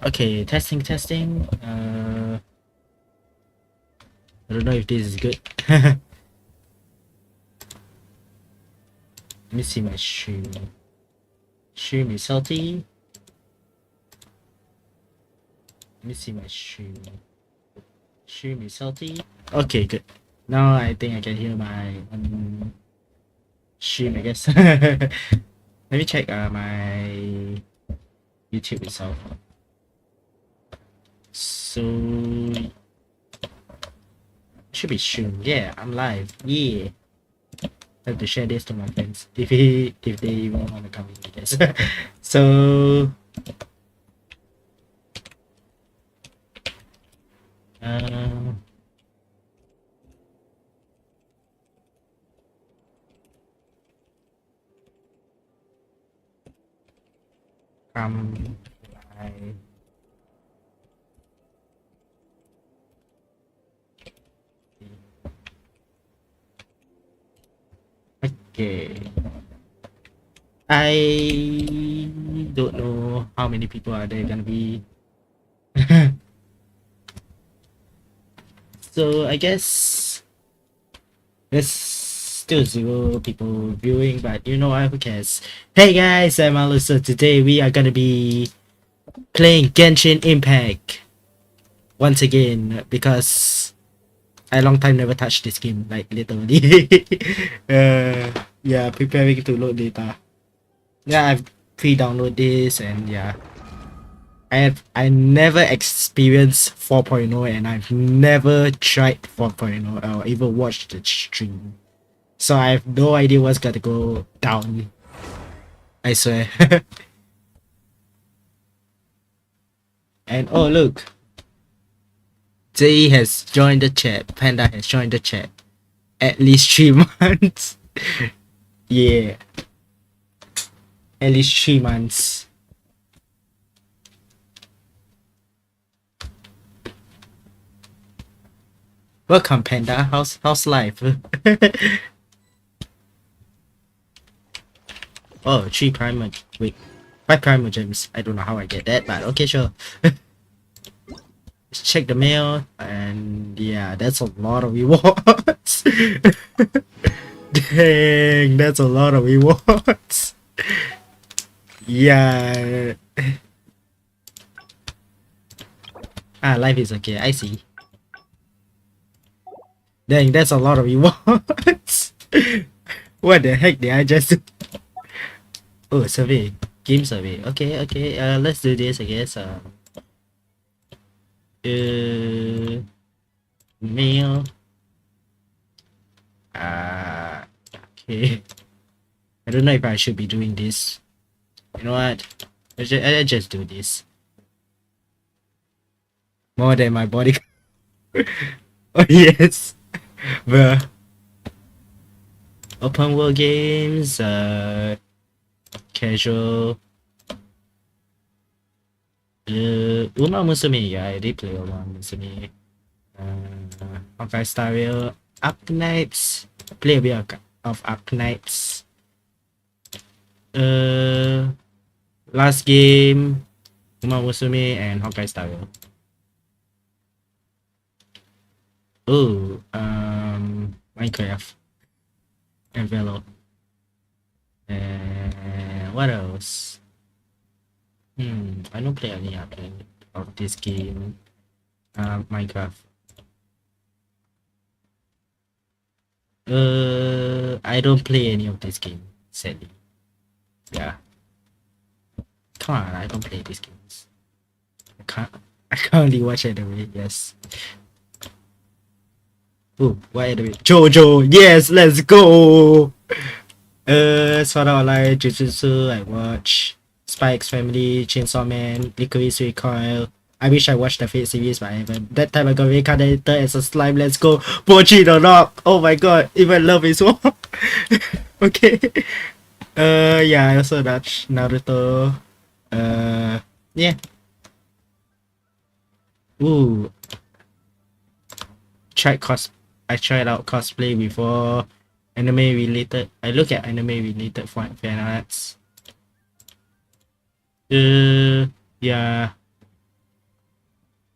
Okay, testing. I don't know if this is good. Let me see my stream. Stream is healthy. Let me see my stream. Stream is healthy. Okay, good. Now I think I can hear my stream, I guess. Let me check my YouTube itself. So should be soon. Yeah, I'm live. Yeah. I have to share this to my friends if they even want to come in, I guess. So come live. Okay. I don't know how many people are there gonna be. So I guess there's still 0 people viewing, but you know what, who cares? Hey guys, I'm AlifShow. Today we are gonna be playing Genshin Impact once again because I long time never touched this game, like literally. Yeah, preparing to load data. Yeah, I've pre-download this and yeah. I never experienced 4.0 and I've never tried 4.0 or even watched the stream. So I have no idea what's gonna go down. I swear. And oh look. Jay has joined the chat. Panda has joined the chat. At least 3 months. Yeah. At least 3 months. Welcome, Panda. How's life? Oh, 3 primer. Wait, 5 primer gems. I don't know how I get that, but okay, sure. Let's check the mail, and yeah, that's a lot of rewards. Dang, that's a lot of rewards. Yeah. Life is okay. I see. Dang, that's a lot of rewards. What the heck did I just do? Oh, survey. Game survey. Okay. Let's do this, I guess. Mail. Okay. I don't know if I should be doing this. You know what? I just do this. More than my body. Oh yes. Well, open world games, casual. Uma Musume, yeah, I did play Uma Musume. Honkai Star Rail, Up Nights. Play a bit of Up Nights. Last game, Uma Musume and Honkai Star Rail. Oh, Minecraft and Velo. What else? I don't play any other of this game. Minecraft. I don't play any of this game, sadly. Yeah. Come on, I don't play these games. I can't only watch anime, yes. Oh, what anime? JoJo, yes, let's go! Sword Art Online, Jujutsu, I watch. Spy X Family, Chainsaw Man, Licorice Recoil. I wish I watched the Fate series, but I haven't. That time I got reincarnated as a slime, let's go! Bochi the Rock! Oh my god, even Love is War! Okay. Yeah, I also watched Naruto. Yeah. Ooh. I tried out cosplay before. Anime related. I look at anime related fan arts. Yeah.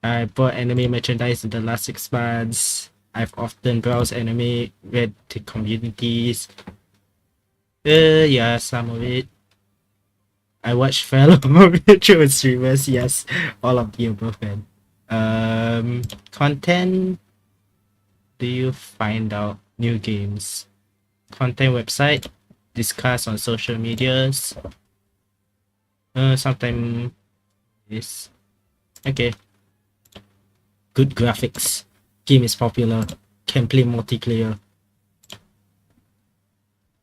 I bought anime merchandise in the last 6 months. I've often browsed anime, read the communities. Yeah, some of it. I watch fellow virtual streamers, yes, all of the above, man. Content. Do you find out new games? Content website. Discuss on social medias. Sometimes this. Okay. Good graphics. Game is popular. Can play multiplayer.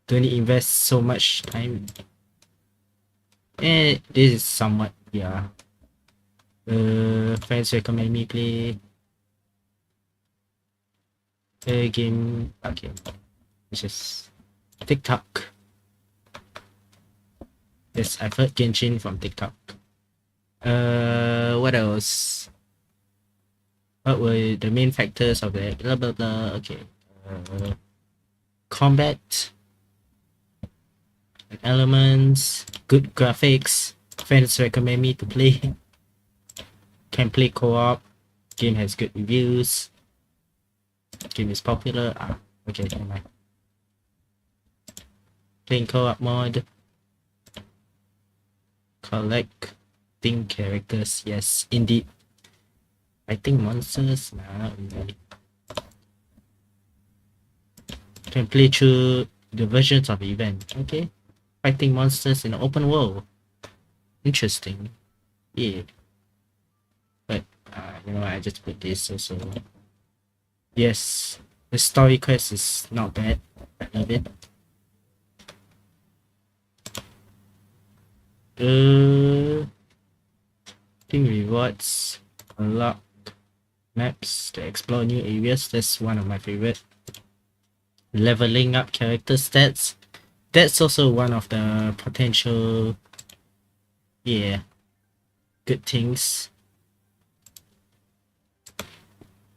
Don't need invest so much time. This is somewhat, yeah. Friends recommend me play a game. Okay, which is TikTok. Yes, I've heard Genshin from TikTok. What else? What were the main factors of it? Blah blah blah. Okay. Combat. Elements. Good graphics. Friends recommend me to play. Can play co-op. Game has good reviews. Game is popular. Okay, never mind. Playing co-op mod. Collecting characters. Yes, indeed. Fighting monsters. Nah, not really. Can play through the versions of the event. Okay. Fighting monsters in an open world. Interesting. Yeah. But I just put this also. Yes, the story quest is not bad. I love it. Team rewards, unlock maps to explore new areas. That's one of my favorite. Leveling up character stats. That's also one of the potential, yeah, good things.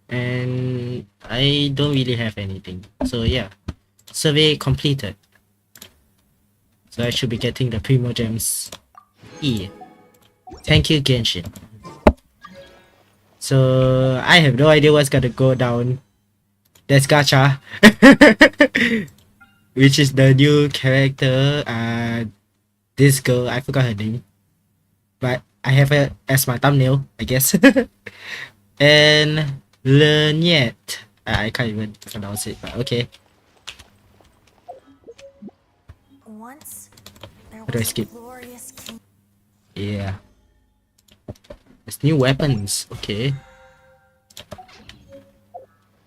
And I don't really have anything. So yeah, survey completed. So I should be getting the Primo Gems. Yeah. Thank you, Genshin. So I have no idea what's gonna go down. There's Gacha. Which is the new character. This girl, I forgot her name. But I have her as my thumbnail, I guess. And Lynette. I can't even pronounce it, but okay. Once there How do I was a skip? glorious king. Yeah. There's new weapons. Okay.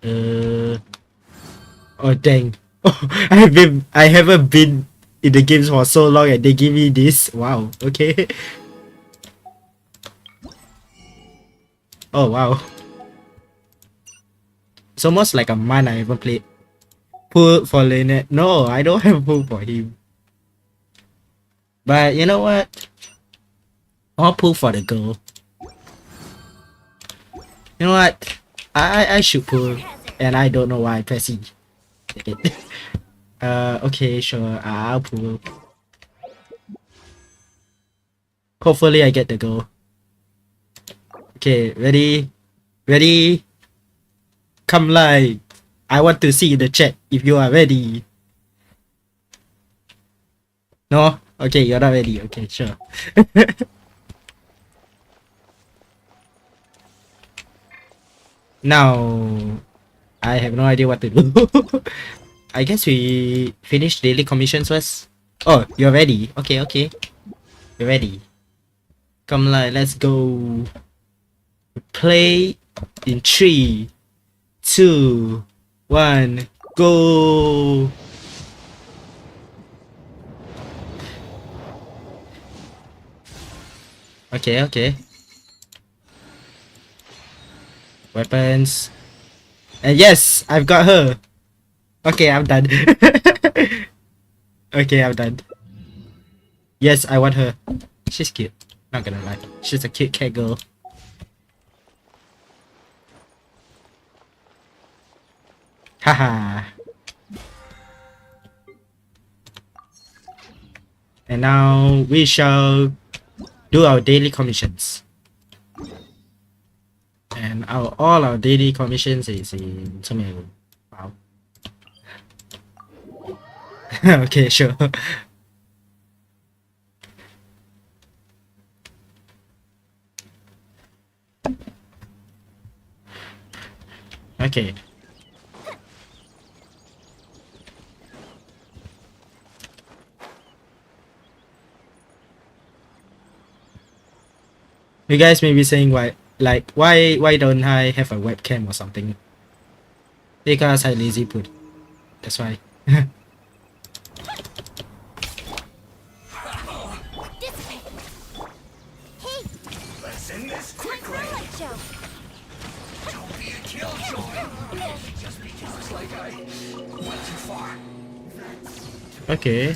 Oh dang. Oh, I haven't been in the games for so long and they give me this. Wow. Okay. Oh wow. It's almost like a month I haven't played. Pull for Lynette. No, I don't have pull for him. But you know what? I'll pull for the girl. You know what? I should pull, and I don't know why pressing it. Okay, sure. I'll pull. Hopefully, I get the goal. Okay, ready, ready. Come live. I want to see in the chat if you are ready. No? Okay, you're not ready. Okay, sure. Now, I have no idea what to do. I guess we finish daily commissions first. Oh, you're ready. Okay, okay. You're ready. Come on, let's go. Play in 3, 2, 1, go. Okay, okay. Weapons. And yes, I've got her. Okay, I'm done. Okay, I'm done. Yes, I want her. She's cute. Not gonna lie. She's a cute cat girl. Haha. And now we shall do our daily commissions. And all our daily commissions is in Sumeru. Wow. Okay, sure. Okay. You guys may be saying why don't I have a webcam or something? Because I lazy put. That's why. Let's end this quickly. AlifShow. Don't be a killjoy. Just because like I went too far. Okay.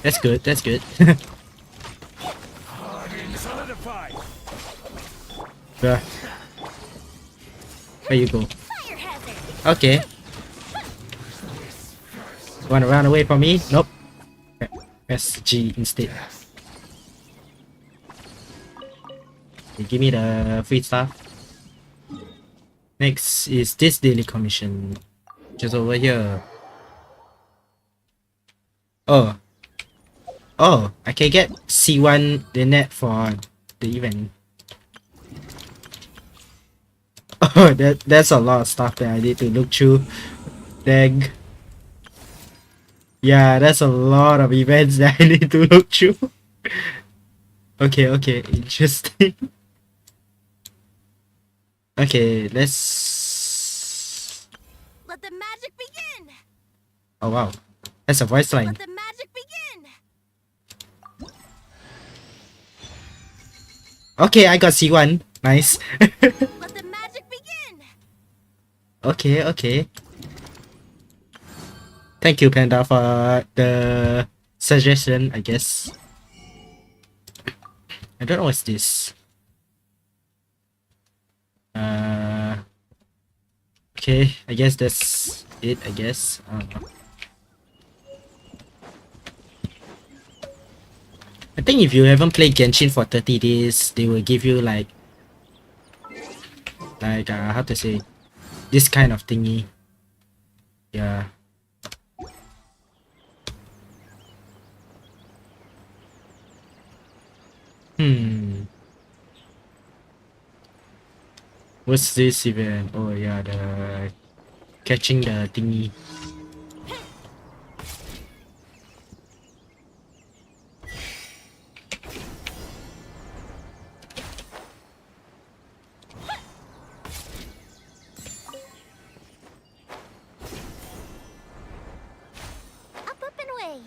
That's good, that's good. Solidified. Yeah. Where you go? Fire hazard. Okay. Wanna run away from me? Nope. Press G instead. Okay, give me the free stuff. Next is this daily commission. Just over here. Oh. Oh, I can get C1 the net for the event. Oh, that's a lot of stuff that I need to look through. Dang. Yeah, that's a lot of events that I need to look through. Okay, okay, interesting. Okay, let's... Let the magic begin. Oh wow, that's a voice line. Let the magic begin. Okay, I got C1. Nice. Let the magic begin. Okay, okay. Thank you, Panda, for the suggestion, I guess. I don't know what's this. Okay, I guess that's it, I guess. I don't know. I think if you haven't played Genshin for 30 days, they will give you like how to say, this kind of thingy. Yeah. What's this event? Oh yeah, the catching the thingy. Up and away.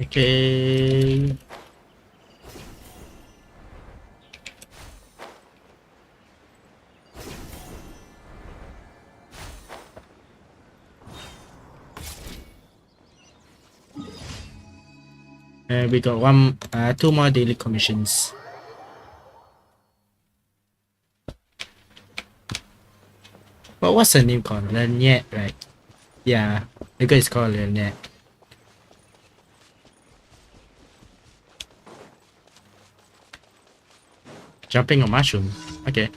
Okay. We got two more daily commissions. But what's the name called? Lanyet, right? Yeah, the guy is called Lanyet. Jumping on mushroom. Okay.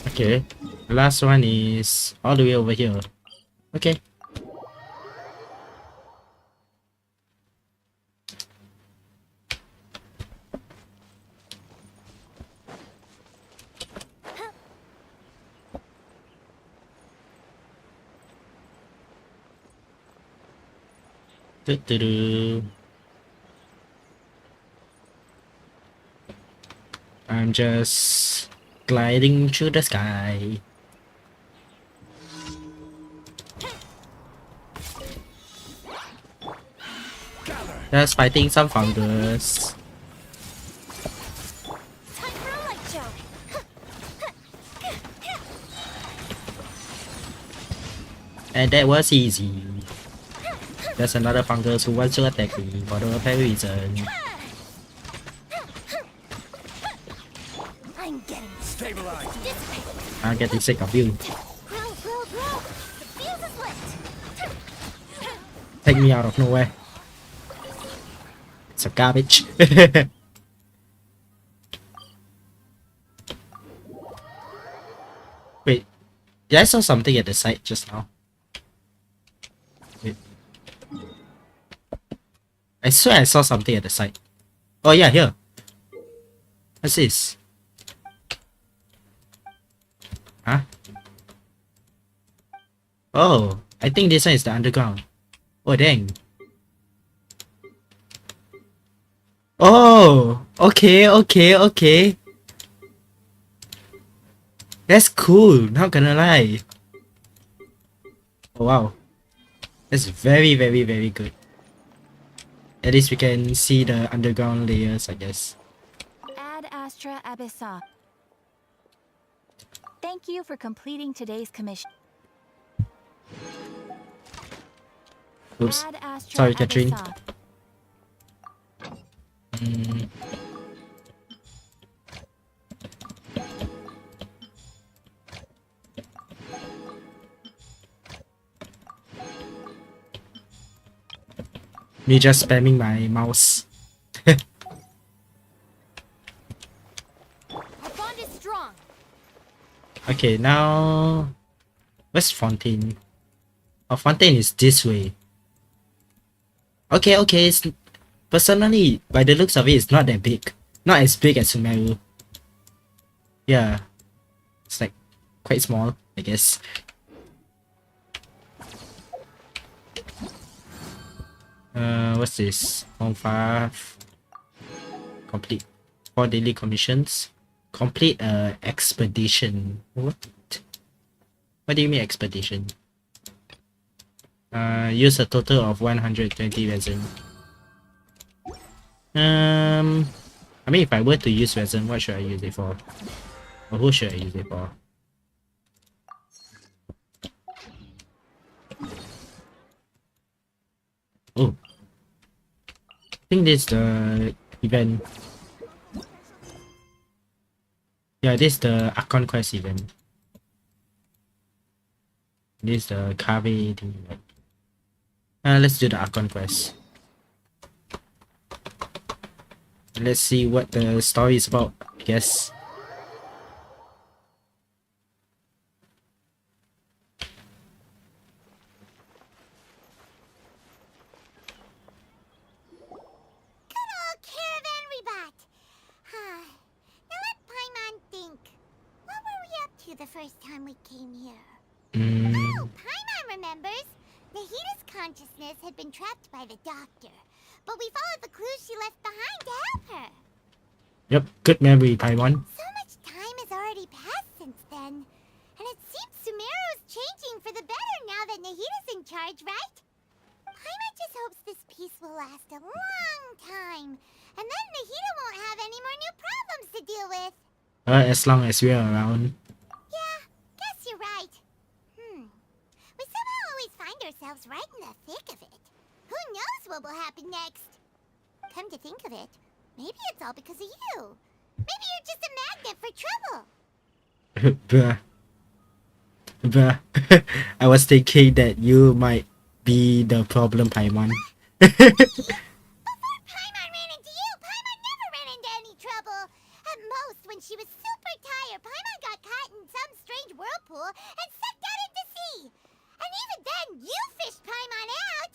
Okay. The last one is all the way over here. Okay. Doo-doo-doo. I'm just gliding through the sky. Just fighting some fungus. Time for a light show. And that was easy. There's another fungus who wants to attack me for no apparent reason. I'm getting Stabilize. dissipate. I'm getting sick of you. Grow, grow, grow. The fuse is lit. Take me out of nowhere. It's a garbage. Wait, yeah, I saw something at the side just now. Wait. I swear I saw something at the side. Oh yeah, here. What's this? Huh? Oh, I think this one is the underground. Oh dang. Oh, okay. That's cool, not gonna lie. Oh wow. That's very good. At least we can see the underground layers, I guess. Ad Astra Abyssa. Thank you for completing today's commission. Oops. Ad Astra Sorry, Catherine. Abyssa. Me just spamming my mouse. Our bond is strong. Okay, now... Where's Fontaine? Oh, Fontaine is this way. Okay, it's... Personally, by the looks of it, it's not that big. Not as big as Sumeru. Yeah. It's like, quite small, I guess. What's this? Form 5. Complete 4 daily commissions. Complete expedition. What? What do you mean expedition? Use a total of 120 resin. I mean, if I were to use resin, what should I use it for? Or who should I use it for? Oh. I think this is the event. Yeah, this is the Archon Quest event. This is the Cave thing. Let's do the Archon Quest. Let's see what the story is about, I guess. Good old caravan rebat. Now let Paimon think. What were we up to the first time we came here? Oh, Paimon remembers. Nahita's consciousness had been trapped by the doctor, but we followed the clues she left behind to help her. Yep, good memory, Paimon. So much time has already passed since then, and it seems Sumeru's changing for the better now that Nahita's in charge, right? Paimon just hopes this peace will last a long time, and then Nahita won't have any more new problems to deal with. As long as we're around. Yeah, guess you're right. We somehow always find ourselves right in the thick of it. Who knows what will happen next? Come to think of it, maybe it's all because of you. Maybe you're just a magnet for trouble. Bruh. I was thinking that you might be the problem, Paimon. Before Paimon ran into you, Paimon never ran into any trouble. At most, when she was super tired, Paimon got caught in some strange whirlpool and sucked out into sea. And even then, you fished Paimon out.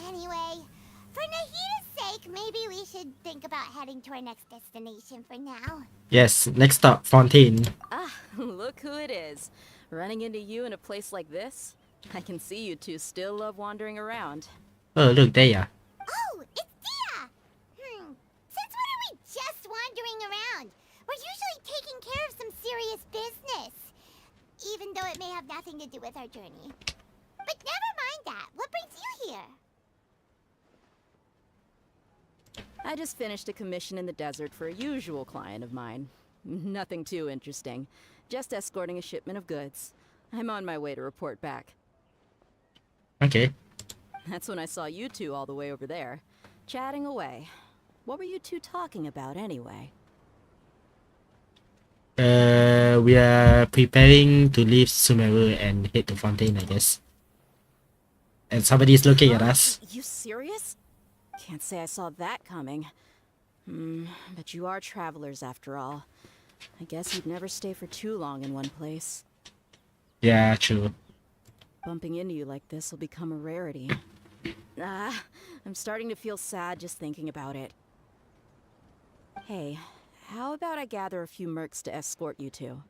Anyway, for Nahita's sake, maybe we should think about heading to our next destination for now. Yes, next stop, Fontaine. Ah, look who it is. Running into you in a place like this? I can see you two still love wandering around. Oh, look, there ya. Oh, it's Dia! Since when are we just wandering around? We're usually taking nothing to do with our journey. But never mind that. What brings you here? I just finished a commission in the desert for a usual client of mine. Nothing too interesting. Just escorting a shipment of goods. I'm on my way to report back. Okay. That's when I saw you two all the way over there, chatting away. What were you two talking about anyway? We are preparing to leave Sumeru and head to Fontaine, I guess. And somebody's looking at us. You serious? Can't say I saw that coming. But you are travelers after all. I guess you'd never stay for too long in one place. Yeah, true. Bumping into you like this will become a rarity. I'm starting to feel sad just thinking about it. Hey, how about I gather a few mercs to escort you two?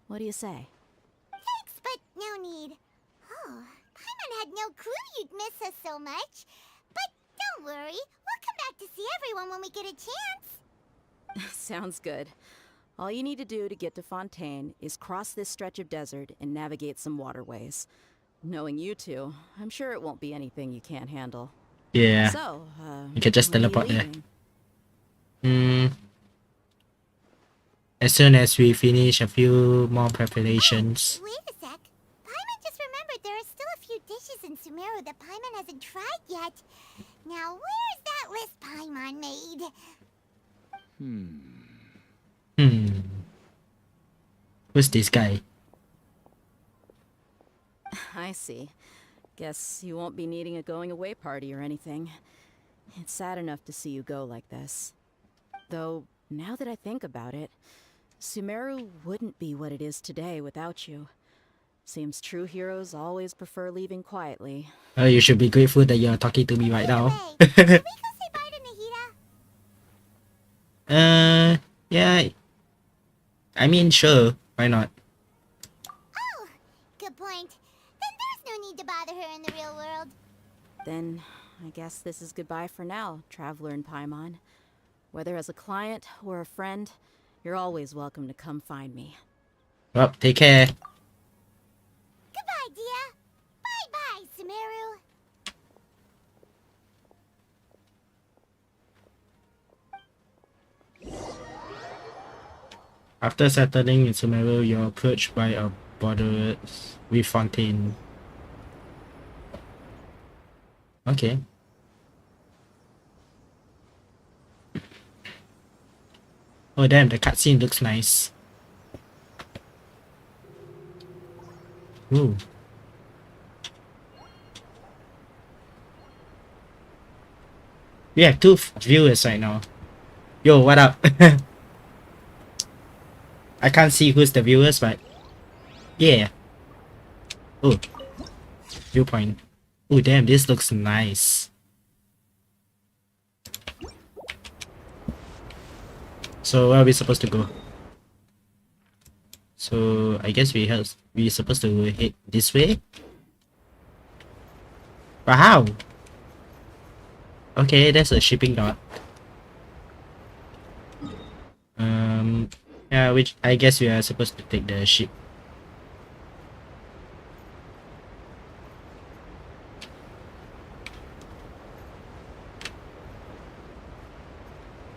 What do you say? Thanks, but no need. Oh, Paimon had no clue you'd miss us so much. But don't worry, we'll come back to see everyone when we get a chance. Sounds good. All you need to do to get to Fontaine is cross this stretch of desert and navigate some waterways. Knowing you two, I'm sure it won't be anything you can't handle. Yeah. So, You can just when are you teleport there. leaving? As soon as we finish a few more preparations. Wait a sec. Paimon just remembered there are still a few dishes in Sumeru that Paimon hasn't tried yet. Now, where's that list Paimon made? Who's this guy? I see. Guess you won't be needing a going away party or anything. It's sad enough to see you go like this. Though, now that I think about it, Sumeru wouldn't be what it is today without you. Seems true heroes always prefer leaving quietly. Oh, you should be grateful that you're talking to me right now. Hey, can we go say bye to Nahida? Yeah. I mean, sure. Why not? Oh, good point. Then there's no need to bother her in the real world. Then, I guess this is goodbye for now, Traveler and Paimon. Whether as a client or a friend, you're always welcome to come find me. Well, take care. Goodbye, Dia. Bye-bye, Sumeru. After settling in Sumeru, you're approached by a border with Fontaine. Okay. Oh damn, the cutscene looks nice. Ooh. We have two viewers right now. Yo, what up? I can't see who's the viewers, but yeah. Oh, viewpoint. Oh damn, this looks nice. So where are we supposed to go? So I guess we're supposed to head this way. But how? Okay, that's a shipping dock. Yeah, which I guess we are supposed to take the ship.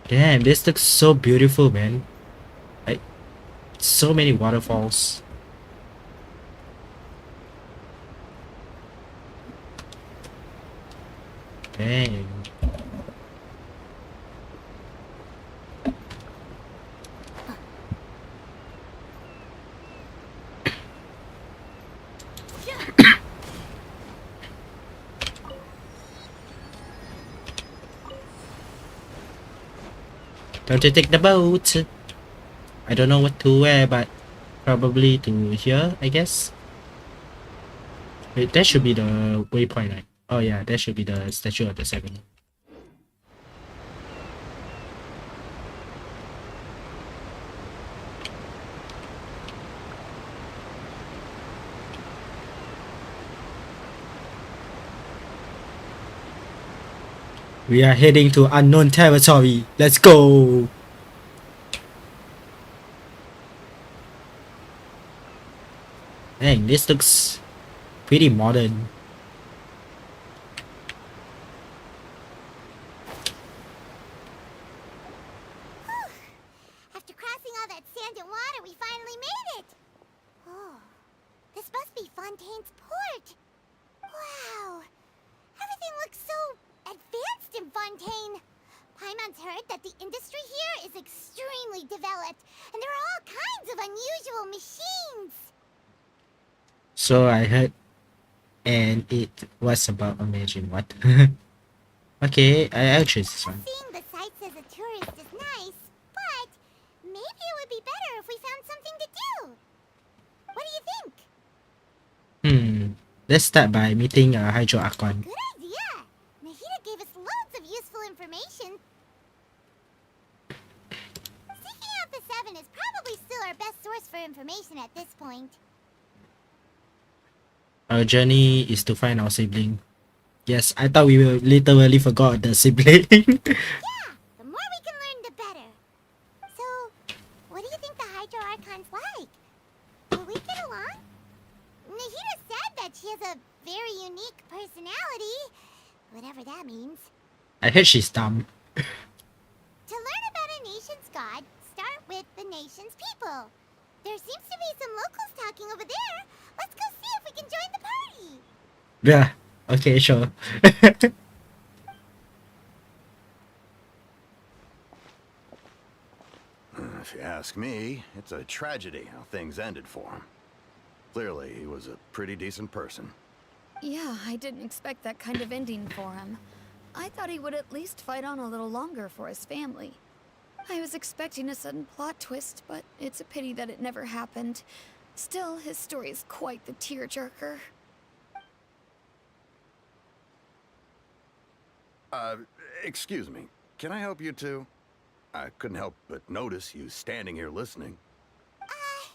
Damn, this looks so beautiful, man. Like, so many waterfalls. Dang. Time to take the boat. I don't know what to wear, but probably to here, I guess. Wait, that should be the waypoint, right? Oh yeah, that should be the Statue of the Seven. We are heading to unknown territory. Let's go! Dang, this looks pretty modern. After crossing all that sand and water, we finally made it! Oh, this must be Fontaine's port! Wow! Everything looks so advanced in Fontaine! Paimon's heard that the industry here is extremely developed, and there are all kinds of unusual machines! So I heard, and it was about amazing. What? Okay, I'll choose this one. Seeing the sights as a tourist is nice, but maybe it would be better if we found something to do. What do you think? Let's start by meeting Hydro Archon. Good idea! Nahida gave us loads of useful information. Seeking out the Seven is probably still our best source for information at this point. Our journey is to find our sibling. Yes, I thought we will literally forgot the sibling. Yeah, the more we can learn, the better. So, what do you think the Hydro Archon's like? Will we get along? Nahida said that she has a very unique personality, whatever that means. I heard she's dumb. To learn about a nation's god, start with the nation's people. There seems to be some locals talking over there. Let's go see if we can join the party. Yeah, okay, sure. If you ask me, it's a tragedy how things ended for him. Clearly, he was a pretty decent person. Yeah, I didn't expect that kind of ending for him. I thought he would at least fight on a little longer for his family. I was expecting a sudden plot twist, but it's a pity that it never happened. Still, his story is quite the tearjerker. Excuse me. Can I help you two? I couldn't help but notice you standing here listening. Hi.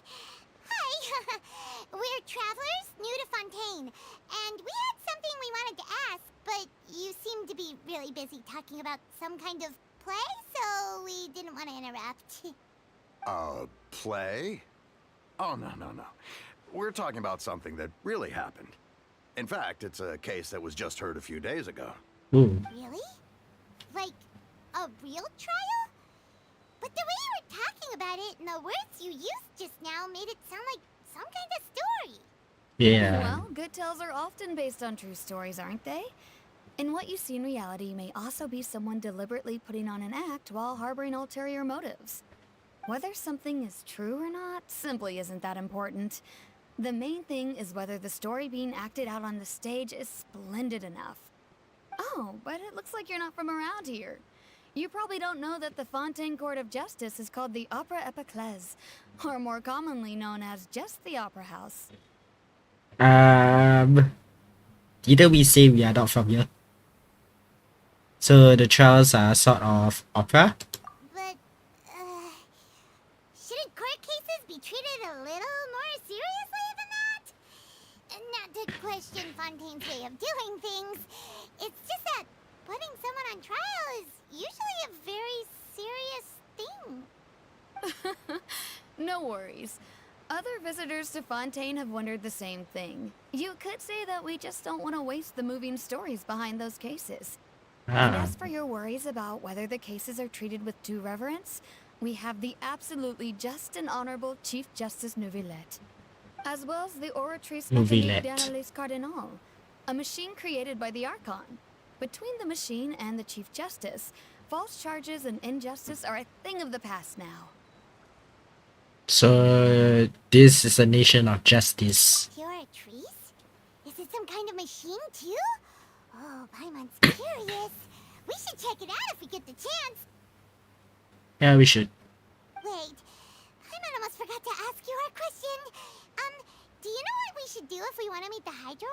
We're travelers new to Fontaine, and we had something we wanted to ask, but you seem to be really busy talking about some kind of play, so we didn't want to interrupt. Play? Oh, no. We're talking about something that really happened. In fact, it's a case that was just heard a few days ago. Ooh. Really? Like, a real trial? But the way you were talking about it and the words you used just now made it sound like some kind of story. Yeah. Well, good tales are often based on true stories, aren't they? And what you see in reality may also be someone deliberately putting on an act while harboring ulterior motives. Whether something is true or not simply isn't that important. The main thing is whether the story being acted out on the stage is splendid enough. Oh, but it looks like you're not from around here. You probably don't know that the Fontaine Court of Justice is called the Opera Epiclese, or more commonly known as just the Opera House. Didn't we say we are not from here? So the trials are sort of opera? But, shouldn't court cases be treated a little more seriously than that? Not to question Fontaine's way of doing things. It's just that putting someone on trial is usually a very serious thing. No worries. Other visitors to Fontaine have wondered the same thing. You could say that we just don't want to waste the moving stories behind those cases. And as for your worries about whether the cases are treated with due reverence, we have the absolutely just and honorable Chief Justice Neuvillette, as well as the Oratrice Mécanique d'Analyse Cardinal, a machine created by the Archon. Between the machine and the Chief Justice, false charges and injustice are a thing of the past now. So this is a nation of justice. Oratrice? Is it some kind of machine too? Oh, Paimon's curious. We should check it out if we get the chance. Yeah, we should. Wait, Paimon almost forgot to ask you our question. Do you know what we should do if we want to meet the Hydro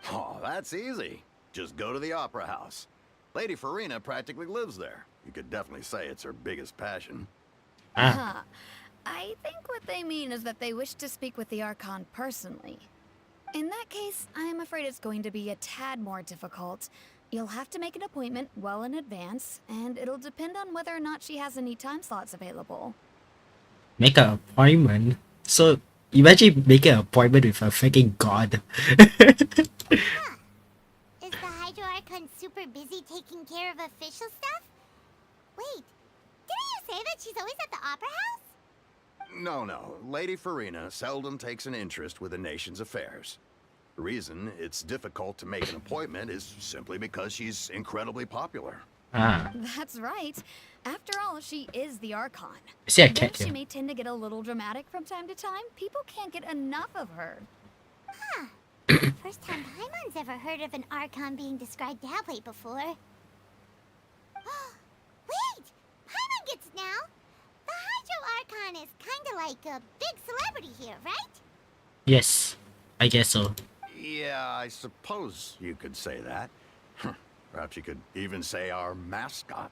Archon? Oh, that's easy. Just go to the Opera House. Lady Farina practically lives there. You could definitely say it's her biggest passion. Huh. I think what they mean is that they wish to speak with the Archon personally. In that case, I'm afraid it's going to be a tad more difficult. You'll have to make an appointment well in advance, and it'll depend on whether or not she has any time slots available. Make an appointment. So imagine making an appointment with a freaking god. Huh. Is the Hydro Archon super busy taking care of official stuff? Wait, didn't you say that she's always at the Opera House? No. Lady Farina seldom takes an interest with the nation's affairs. The reason it's difficult to make an appointment is simply because she's incredibly popular. Ah, That's right. After all, she is the Archon. see, I Though can't she hear. may tend to get a little dramatic from time to time, people can't get enough of her. Huh. First time Paimon's ever heard of an Archon being described that way before. Wait! Paimon gets now! The Hydro Archon is kinda like a big celebrity here, right? Yes, I guess so. Yeah, I suppose you could say that. Perhaps you could even say our mascot.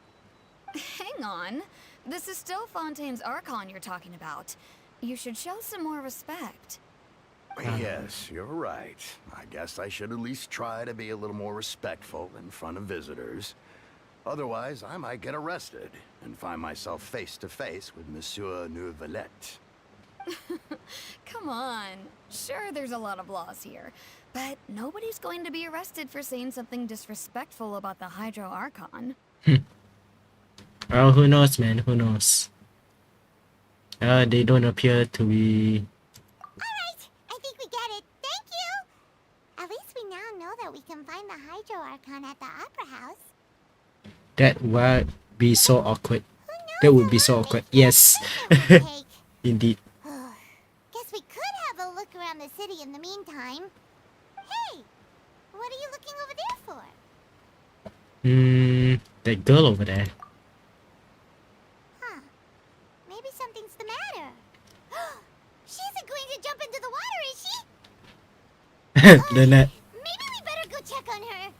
Hang on. This is still Fontaine's Archon you're talking about. You should show some more respect. Yes, you're right. I guess I should at least try to be a little more respectful in front of visitors. Otherwise, I might get arrested and find myself face to face with Monsieur Neuvillette. Come on. Sure, there's a lot of laws here, but nobody's going to be arrested for saying something disrespectful about the Hydro Archon. Well, who knows, man? Who knows? They don't appear to be. Alright, I think we get it. Thank you! At least we now know that we can find the Hydro Archon at the Opera House. That would be so awkward. Who knows That would how be so long awkward. they Yes, think it will take. indeed. Guess we could have a look around the city in the meantime. Hey! What are you looking over there for? That girl over there. Huh. Maybe something's the matter. She isn't going to jump into the water, is she? Lynette. Maybe we better go check on her.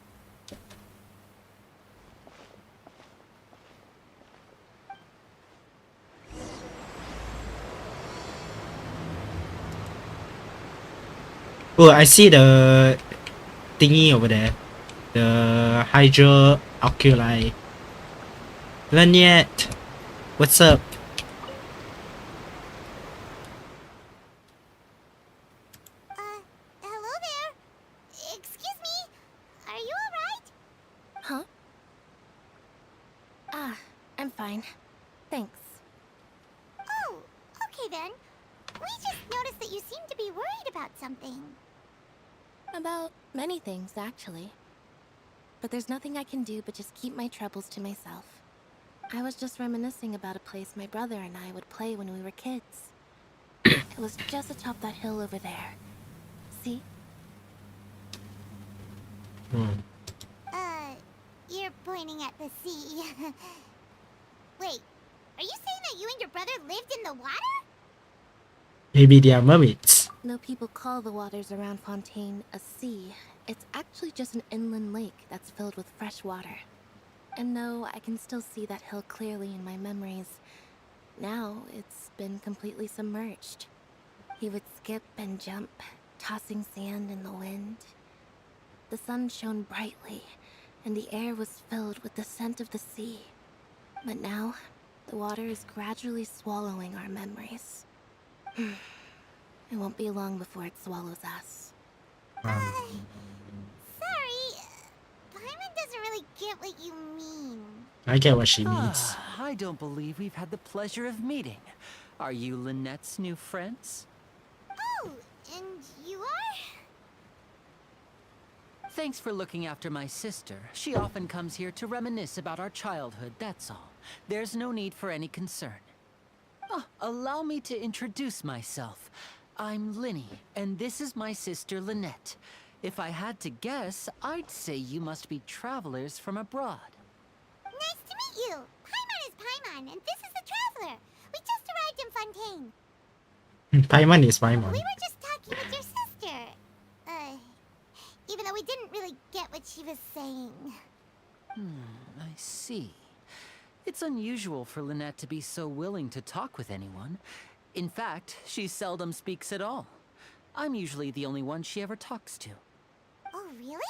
Oh, I see the thingy over there. The Hydro Oculi. Lynette, what's up? Hello there. Excuse me. Are you alright? Huh? Ah, I'm fine. Thanks. Oh, okay then. We just noticed that you seem to be worried about something. About many things, actually. But there's nothing I can do but just keep my troubles to myself. I was just reminiscing about a place my brother and I would play when we were kids. It was just atop that hill over there. See? You're pointing at the sea. Wait, are you saying that you and your brother lived in the water? Maybe they are mermaids. No people call the waters around Fontaine a sea. It's actually just an inland lake that's filled with fresh water. And no, I can still see that hill clearly in my memories. Now, it's been completely submerged. He would skip and jump, tossing sand in the wind. The sun shone brightly, and the air was filled with the scent of the sea. But now, the water is gradually swallowing our memories. It won't be long before it swallows us. Sorry. Paimon doesn't really get what you mean. I get what she means. I don't believe we've had the pleasure of meeting. Are you Lynette's new friends? Oh, and you are? Thanks for looking after my sister. She often comes here to reminisce about our childhood, that's all. There's no need for any concern. Allow me to introduce myself. I'm Linny, and this is my sister Lynette. If I had to guess, I'd say you must be travelers from abroad. Nice to meet you. Paimon is Paimon, and this is the Traveler. We just arrived in Fontaine. Paimon is Paimon. We were just talking with your sister. Even though we didn't really get what she was saying. I see. It's unusual for Lynette to be so willing to talk with anyone. In fact, she seldom speaks at all. I'm usually the only one she ever talks to. Oh, really?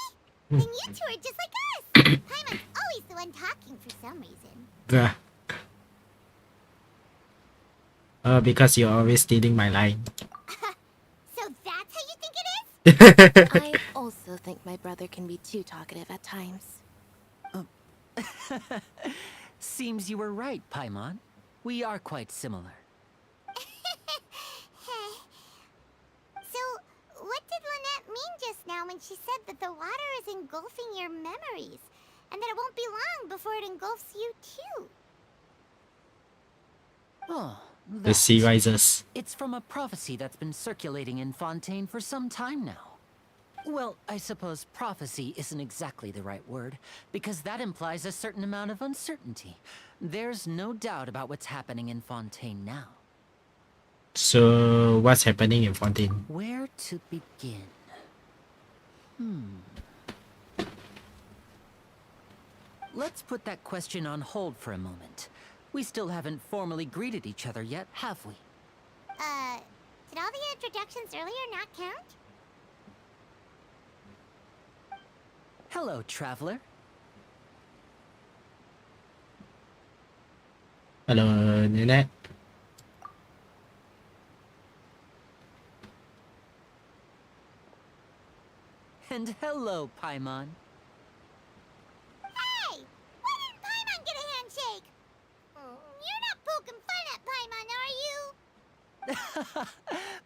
Then you two are just like us. Paimon's always the one talking for some reason. Bruh. Because you're always stealing my line. So that's how you think it is? I also think my brother can be too talkative at times. Seems you were right, Paimon. We are quite similar. So, what did Lynette mean just now when she said that the water is engulfing your memories? And that it won't be long before it engulfs you too? Oh, The sea rises. It's from a prophecy that's been circulating in Fontaine for some time now. Well, I suppose prophecy isn't exactly the right word, because that implies a certain amount of uncertainty. There's no doubt about what's happening in Fontaine now. So what's happening in Fontaine? Where to begin? Let's put that question on hold for a moment. We still haven't formally greeted each other yet, have we? Did all the introductions earlier not count? Hello, traveler. Hello, Ninette. And hello, Paimon. Hey! Why didn't Paimon get a handshake? You're not poking fun at Paimon, are you?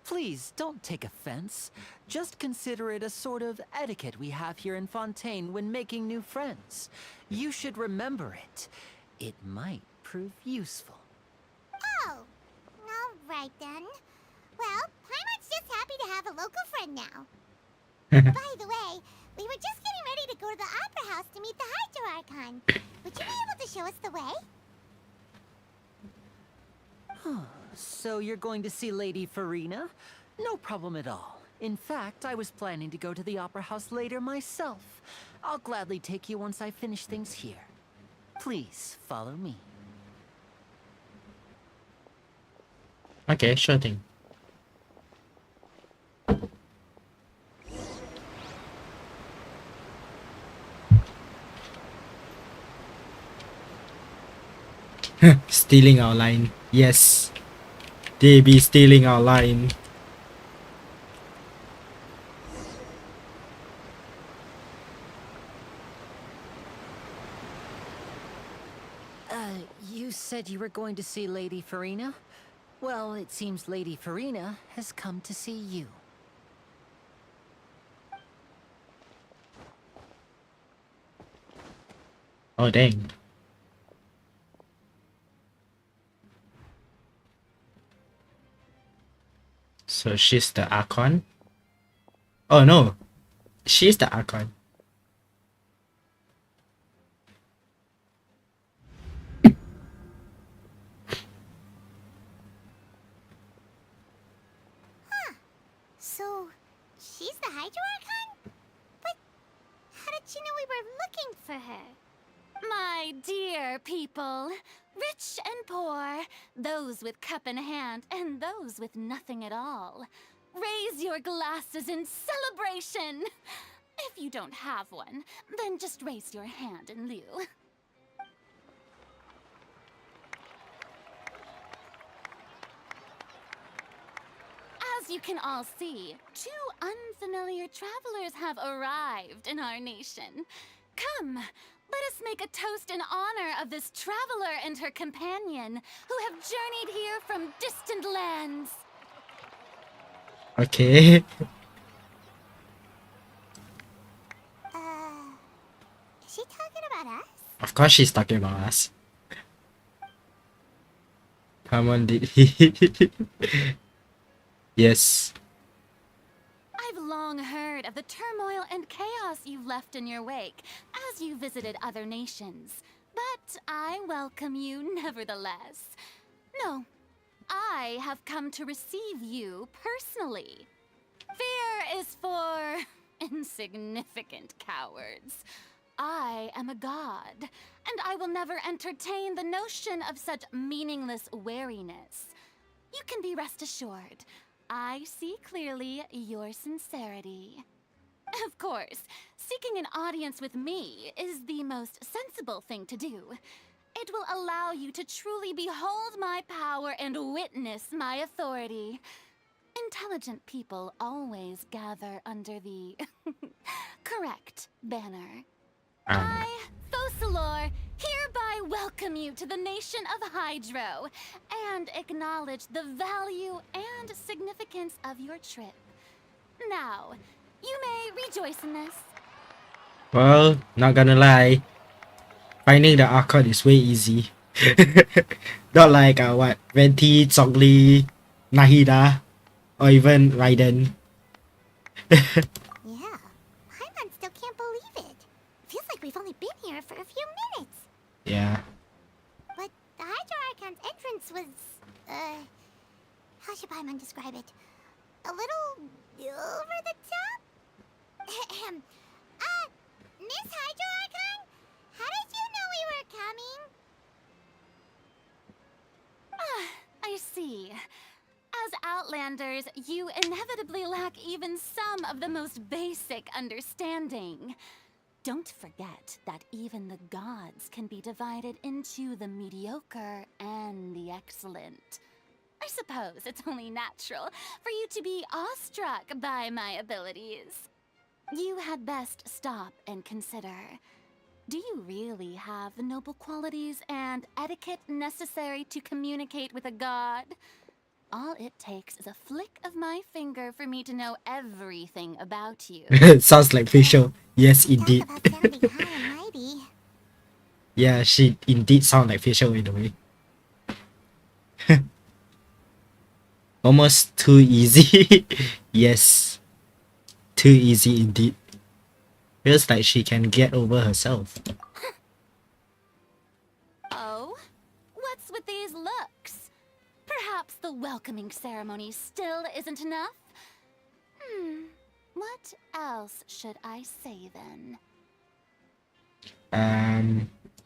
Please, don't take offense. Just consider it a sort of etiquette we have here in Fontaine when making new friends. You should remember it. It might prove useful. Oh, alright then. Well, Paimon's just happy to have a local friend now. By the way, we were just getting ready to go to the Opera House to meet the Hydro Archon. Would you be able to show us the way? So you're going to see Lady Farina? No problem at all. In fact, I was planning to go to the Opera House later myself. I'll gladly take you once I finish things here. Please, follow me. Okay, sure thing. Stealing our line. Yes. They be stealing our line. You said you were going to see Lady Farina? Well, it seems Lady Farina has come to see you. Oh, dang. So she's the Archon? Oh no, she's the Archon. So, she's the Hydro Archon? But how did she know we were looking for her? My dear people, rich and poor, those with cup in hand and those with nothing at all, raise your glasses in celebration. If you don't have one, then just raise your hand in lieu. As you can all see, two unfamiliar travelers have arrived in our nation. Come, let us make a toast in honor of this traveler and her companion who have journeyed here from distant lands. Okay. Is she talking about us? Of course she's talking about us. Come on, Yes. I've long heard of the turmoil and chaos you've left in your wake as you visited other nations, but I welcome you nevertheless. No, I have come to receive you personally. Fear is for insignificant cowards. I am a god, and I will never entertain the notion of such meaningless wariness. You can be rest assured, I see clearly your sincerity. Of course, seeking an audience with me is the most sensible thing to do. It will allow you to truly behold my power and witness my authority. Intelligent people always gather under the correct banner. I, Fosalor, hereby welcome you to the nation of Hydro and acknowledge the value and significance of your trip. Now, you may rejoice in this. Well, not gonna lie, finding the Archon is way easy. Not like what Venti, Zhongli, Nahida, or even Raiden. Yeah, Paimon still can't believe it. Feels like we've only been here for a few minutes. Yeah. But the Hydro Archon's entrance was, how should Paimon describe it? A little over the top? Ahem. Miss Hydro Archon? How did you know we were coming? I see. As Outlanders, you inevitably lack even some of the most basic understanding. Don't forget that even the gods can be divided into the mediocre and the excellent. I suppose it's only natural for you to be awestruck by my abilities. You had best stop and consider. Do you really have the noble qualities and etiquette necessary to communicate with a god? All it takes is a flick of my finger for me to know everything about you. Sounds like facial. Yes, indeed. Talk about sounding high and mighty. Yeah, she indeed sound like facial in a way. Almost too easy. Yes. Too easy indeed. Feels like she can get over herself. Oh? What's with these looks? Perhaps the welcoming ceremony still isn't enough? What else should I say then?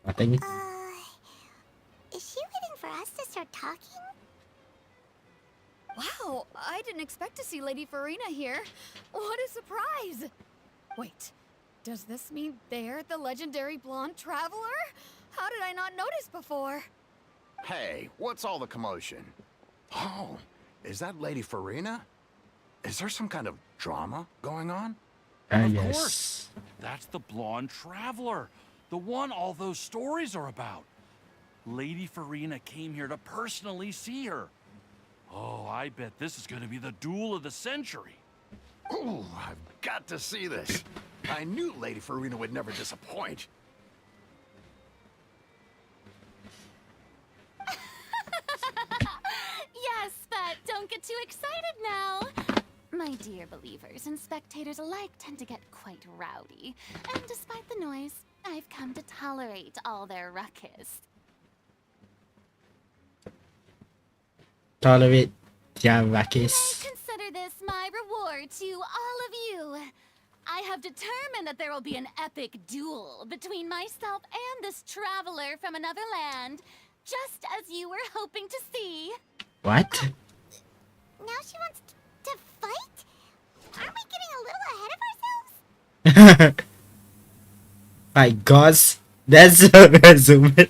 Nothing. Is she waiting for us to start talking? Wow, I didn't expect to see Lady Farina here. What a surprise! Wait, does this mean they're the legendary blonde traveler? How did I not notice before? Hey, what's all the commotion? Oh, is that Lady Farina? Is there some kind of drama going on? Of Yes. course. That's the blonde traveler. The one all those stories are about. Lady Farina came here to personally see her. Oh, I bet this is going to be the duel of the century. Ooh, I've got to see this. I knew Lady Farina would never disappoint. Yes, but don't get too excited now. My dear believers and spectators alike tend to get quite rowdy. And despite the noise, I've come to tolerate all their ruckus. Tolerate their You may ruckus. consider this my reward to all of you. I have determined that there will be an epic duel between myself and this traveler from another land, just as you were hoping to see. What? Now she wants to fight? Aren't we getting a little ahead of ourselves? My gosh, that's a resume.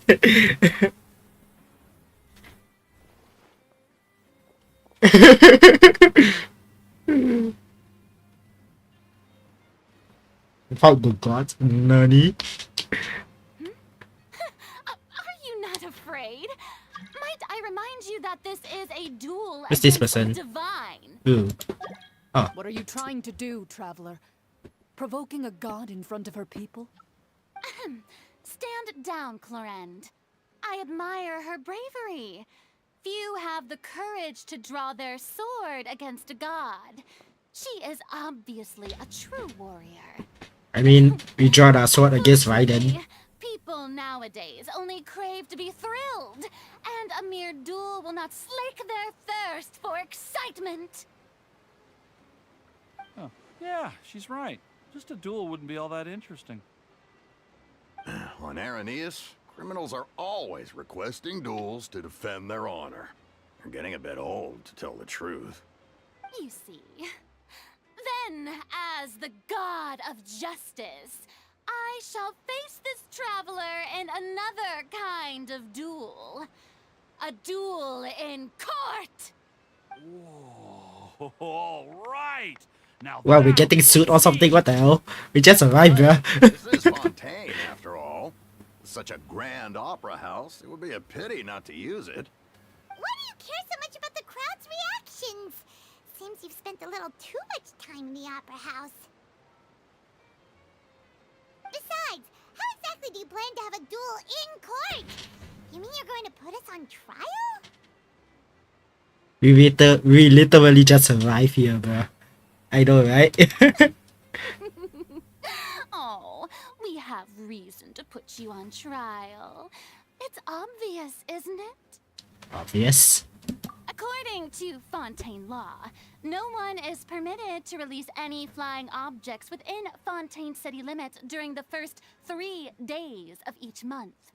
Without the gods, Nani? Are you not afraid? Might I remind you that this is a duel Who's this against the person? divine? Ooh. What are you trying to do, traveler? Provoking a god in front of her people? Stand down, Clorend. I admire her bravery. Few have the courage to draw their sword against a god. She is obviously a true warrior. I mean, we draw our sword against Raiden. People nowadays only crave to be thrilled, and a mere duel will not slake their thirst for excitement. Oh, yeah, she's right. Just a duel wouldn't be all that interesting. On Araneus, criminals are always requesting duels to defend their honor. They're getting a bit old, to tell the truth. You see. Then, as the god of justice, I shall face this traveler in another kind of duel. A duel in court! Whoa, all right. Now Well, we're that'll getting be sued or what something. we What the hell? We just arrived, bruh. This is Fontaine, after all. Such a grand opera house. It would be a pity not to use it. Why do you care so much about the crowd's reactions? Seems you've spent a little too much time in the opera house. Besides, how exactly do you plan to have a duel in court? You mean you're going to put us on trial? We literally just arrived here, bruh. I know, right? Oh, we have reason to put you on trial. It's obvious, isn't it? Obvious. According to Fontaine law, no one is permitted to release any flying objects within Fontaine city limits during the first 3 days of each month.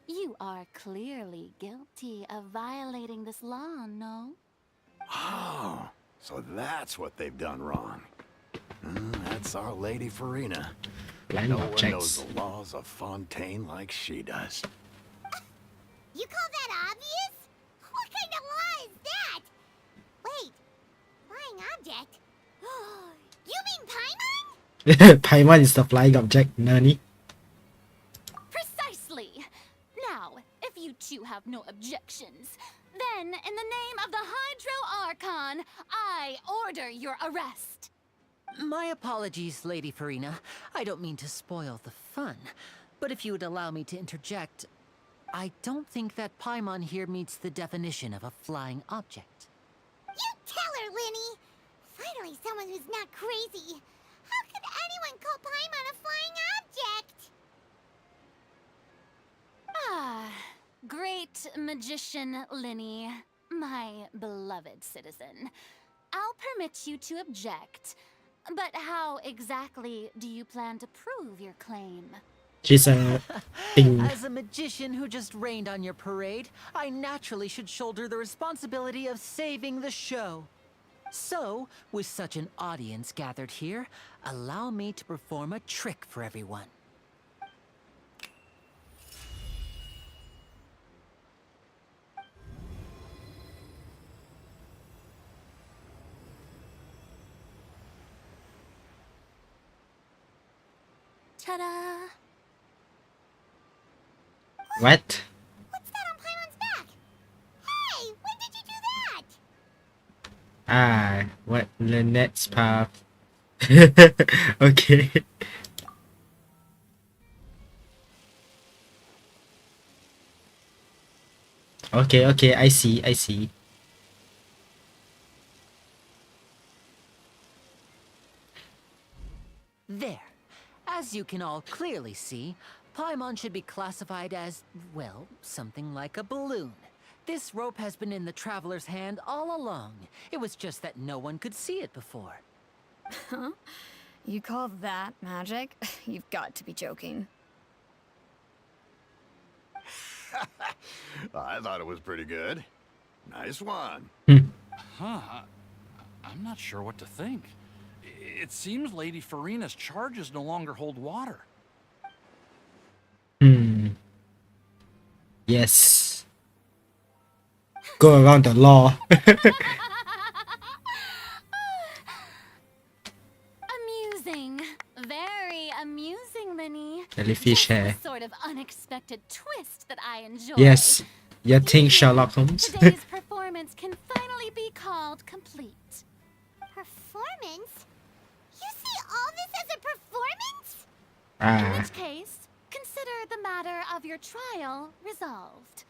You are clearly guilty of violating this law, no? Oh, so that's what they've done wrong. That's our Lady Farina. Flying No one objects. knows the laws of Fontaine like she does. You call that obvious? What kind of law is that? Wait, flying object? You mean Paimon? Paimon is the flying object, Nani. Precisely! Now, if you two have no objections, then in the name of the Hydro Archon, I order your arrest. My apologies, Lady Farina. I don't mean to spoil the fun. But if you would allow me to interject, I don't think that Paimon here meets the definition of a flying object. You tell her, Linny! Finally someone who's not crazy. How could anyone call Paimon a flying object? Ah, great magician Linny, my beloved citizen. I'll permit you to object, but how exactly do you plan to prove your claim? She's a thing. As a magician who just rained on your parade, I naturally should shoulder the responsibility of saving the show. So, with such an audience gathered here, allow me to perform a trick for everyone. Ta-da! What? What's that on Paimon's back? Hey, when did you do that? Ah, what the next path? Okay. Okay, I see. There. As you can all clearly see, Paimon should be classified as, well, something like a balloon. This rope has been in the traveler's hand all along. It was just that no one could see it before. Huh? You call that magic? You've got to be joking. I thought it was pretty good. Nice one. Huh. I'm not sure what to think. It seems Lady Farina's charges no longer hold water. Yes. Go around the law. Amusing. Very amusing, Linny. Jellyfish Just hair. the sort of unexpected twist that I enjoy. Yes. You think Sherlock Holmes? Today's performance can finally be called complete. Performance? You see all this as a performance? In Ah. which case, consider the matter of your trial resolved.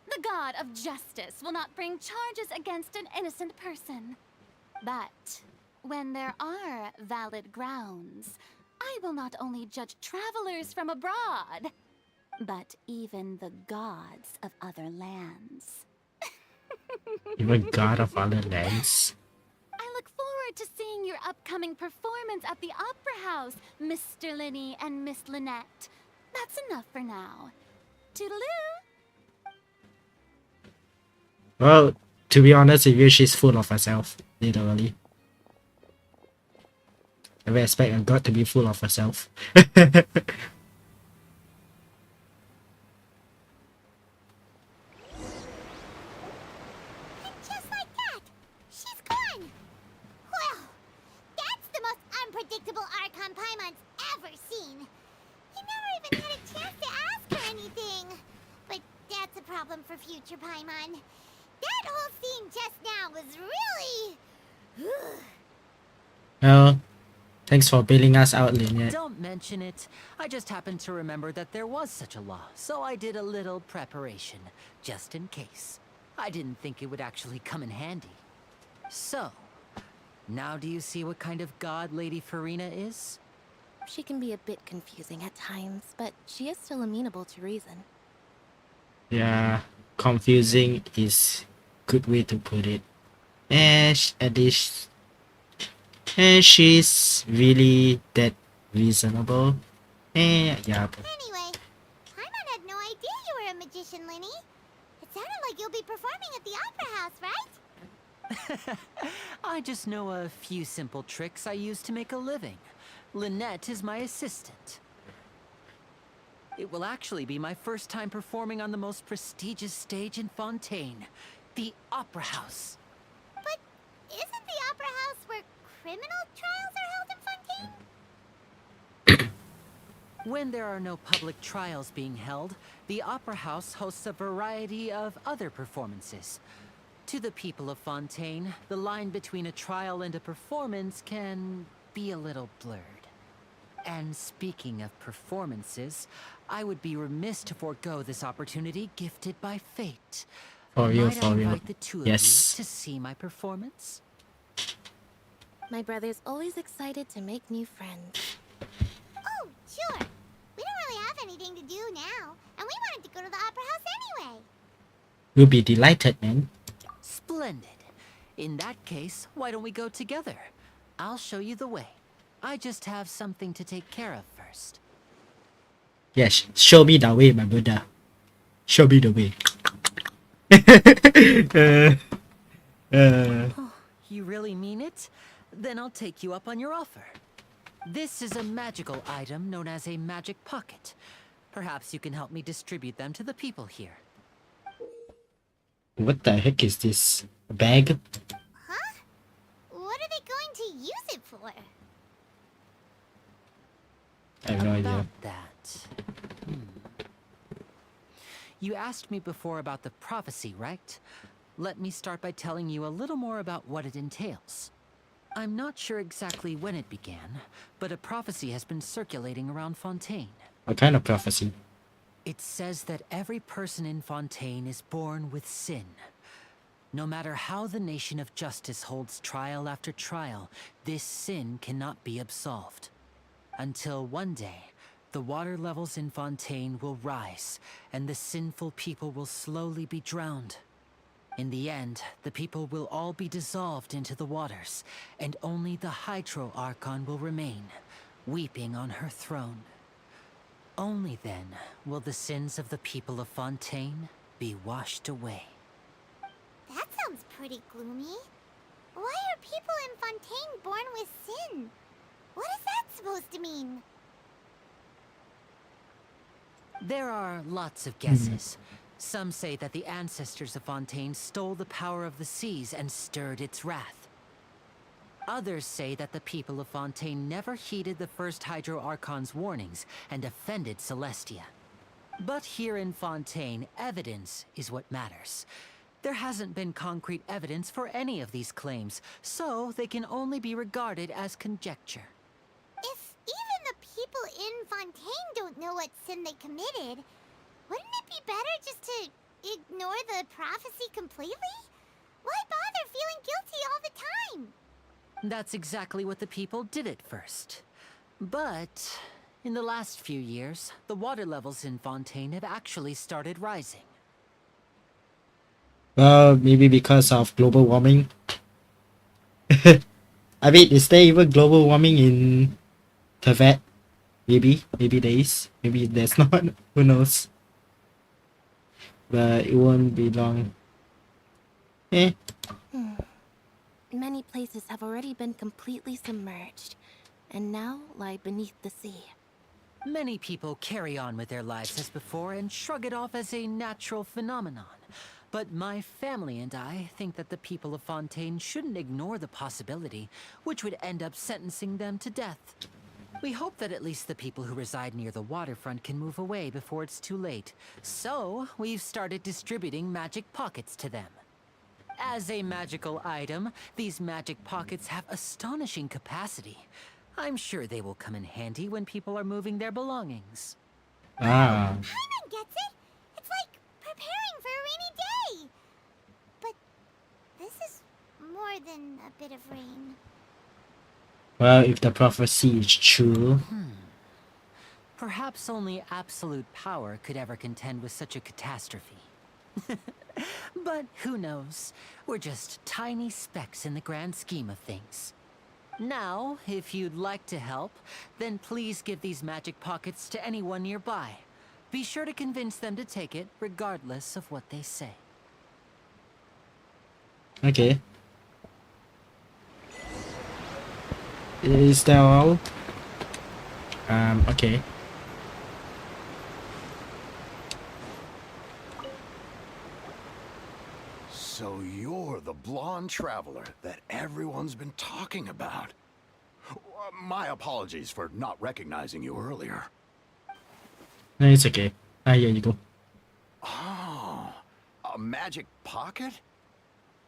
The god of justice will not bring charges against an innocent person. But when there are valid grounds, I will not only judge travelers from abroad, but even the gods of other lands. Even God of other lands. I look forward to seeing your upcoming performance at the Opera House, Mr. Linny and Miss Lynette. That's enough for now. Toodaloo! Well, to be honest with you, she's full of herself. Literally. I expect a god to be full of herself. And just like that, she's gone. Well, that's the most unpredictable Archon Paimon's ever seen. He never even had a chance to ask her anything. But that's a problem for future Paimon. That whole scene just now was really... Well, thanks for bailing us out, Lynette. Don't mention it. I just happened to remember that there was such a law, so I did a little preparation, just in case. I didn't think it would actually come in handy. So, now do you see what kind of god Lady Farina is? She can be a bit confusing at times, but she is still amenable to reason. Yeah, confusing is good way to put it. And she's really that reasonable. And yeah. Anyway, Paimon had no idea you were a magician, Linny. It sounded like you'll be performing at the Opera House, right? I just know a few simple tricks I use to make a living. Lynette is my assistant. It will actually be my first time performing on the most prestigious stage in Fontaine, the Opera House. But isn't the Opera House where criminal trials are held in Fontaine? When there are no public trials being held, the Opera House hosts a variety of other performances. To the people of Fontaine, the line between a trial and a performance can be a little blurred. And speaking of performances, I would be remiss to forego this opportunity gifted by fate. For real, Might I for real. invite the two of Yes. you to see my performance? My brother's always excited to make new friends. Oh, sure. We don't really have anything to do now, and we wanted to go to the Opera House anyway. We'll be delighted, man. Splendid. In that case, why don't we go together? I'll show you the way. I just have something to take care of first. Yes, show me the way, my brother. Show me the way. You really mean it? Then I'll take you up on your offer. This is a magical item known as a magic pocket. Perhaps you can help me distribute them to the people here. What the heck is this? A bag? Huh? What are they going to use it for? I have no idea. About that. You asked me before about the prophecy, right? Let me start by telling you a little more about what it entails. I'm not sure exactly when it began, but a prophecy has been circulating around Fontaine. What kind of prophecy? It says that every person in Fontaine is born with sin. No matter how the nation of justice holds trial after trial, this sin cannot be absolved. Until one day, the water levels in Fontaine will rise, and the sinful people will slowly be drowned. In the end, the people will all be dissolved into the waters, and only the Hydro Archon will remain, weeping on her throne. Only then will the sins of the people of Fontaine be washed away. That sounds pretty gloomy. Why are people in Fontaine born with sin? What is that supposed to mean? There are lots of guesses. Some say that the ancestors of Fontaine stole the power of the seas and stirred its wrath. Others say that the people of Fontaine never heeded the first Hydro Archon's warnings and offended Celestia. But here in Fontaine, evidence is what matters. There hasn't been concrete evidence for any of these claims, so they can only be regarded as conjecture. If even the people in Fontaine don't know what sin they committed, wouldn't it be better just to ignore the prophecy completely? Why bother feeling guilty all the time? That's exactly what the people did at first. But in the last few years, the water levels in Fontaine have actually started rising. Well, maybe because of global warming. I mean, is there even global warming in Tibet? Maybe there is. Maybe there's not. Who knows? But it won't be long. Many places have already been completely submerged, and now lie beneath the sea. Many people carry on with their lives as before and shrug it off as a natural phenomenon. But my family and I think that the people of Fontaine shouldn't ignore the possibility, which would end up sentencing them to death. We hope that at least the people who reside near the waterfront can move away before it's too late. So, we've started distributing magic pockets to them. As a magical item, these magic pockets have astonishing capacity. I'm sure they will come in handy when people are moving their belongings. Ah. Paimon gets it! It's like preparing for a rainy day! But this is more than a bit of rain. Well, if the prophecy is true. Perhaps only absolute power could ever contend with such a catastrophe. But who knows? We're just tiny specks in the grand scheme of things. Now, if you'd like to help, then please give these magic pockets to anyone nearby. Be sure to convince them to take it, regardless of what they say. Okay. Is that all? Okay. So you're the blonde traveler that everyone's been talking about. My apologies for not recognizing you earlier. No, it's okay. Ah, here you go. Oh, a magic pocket?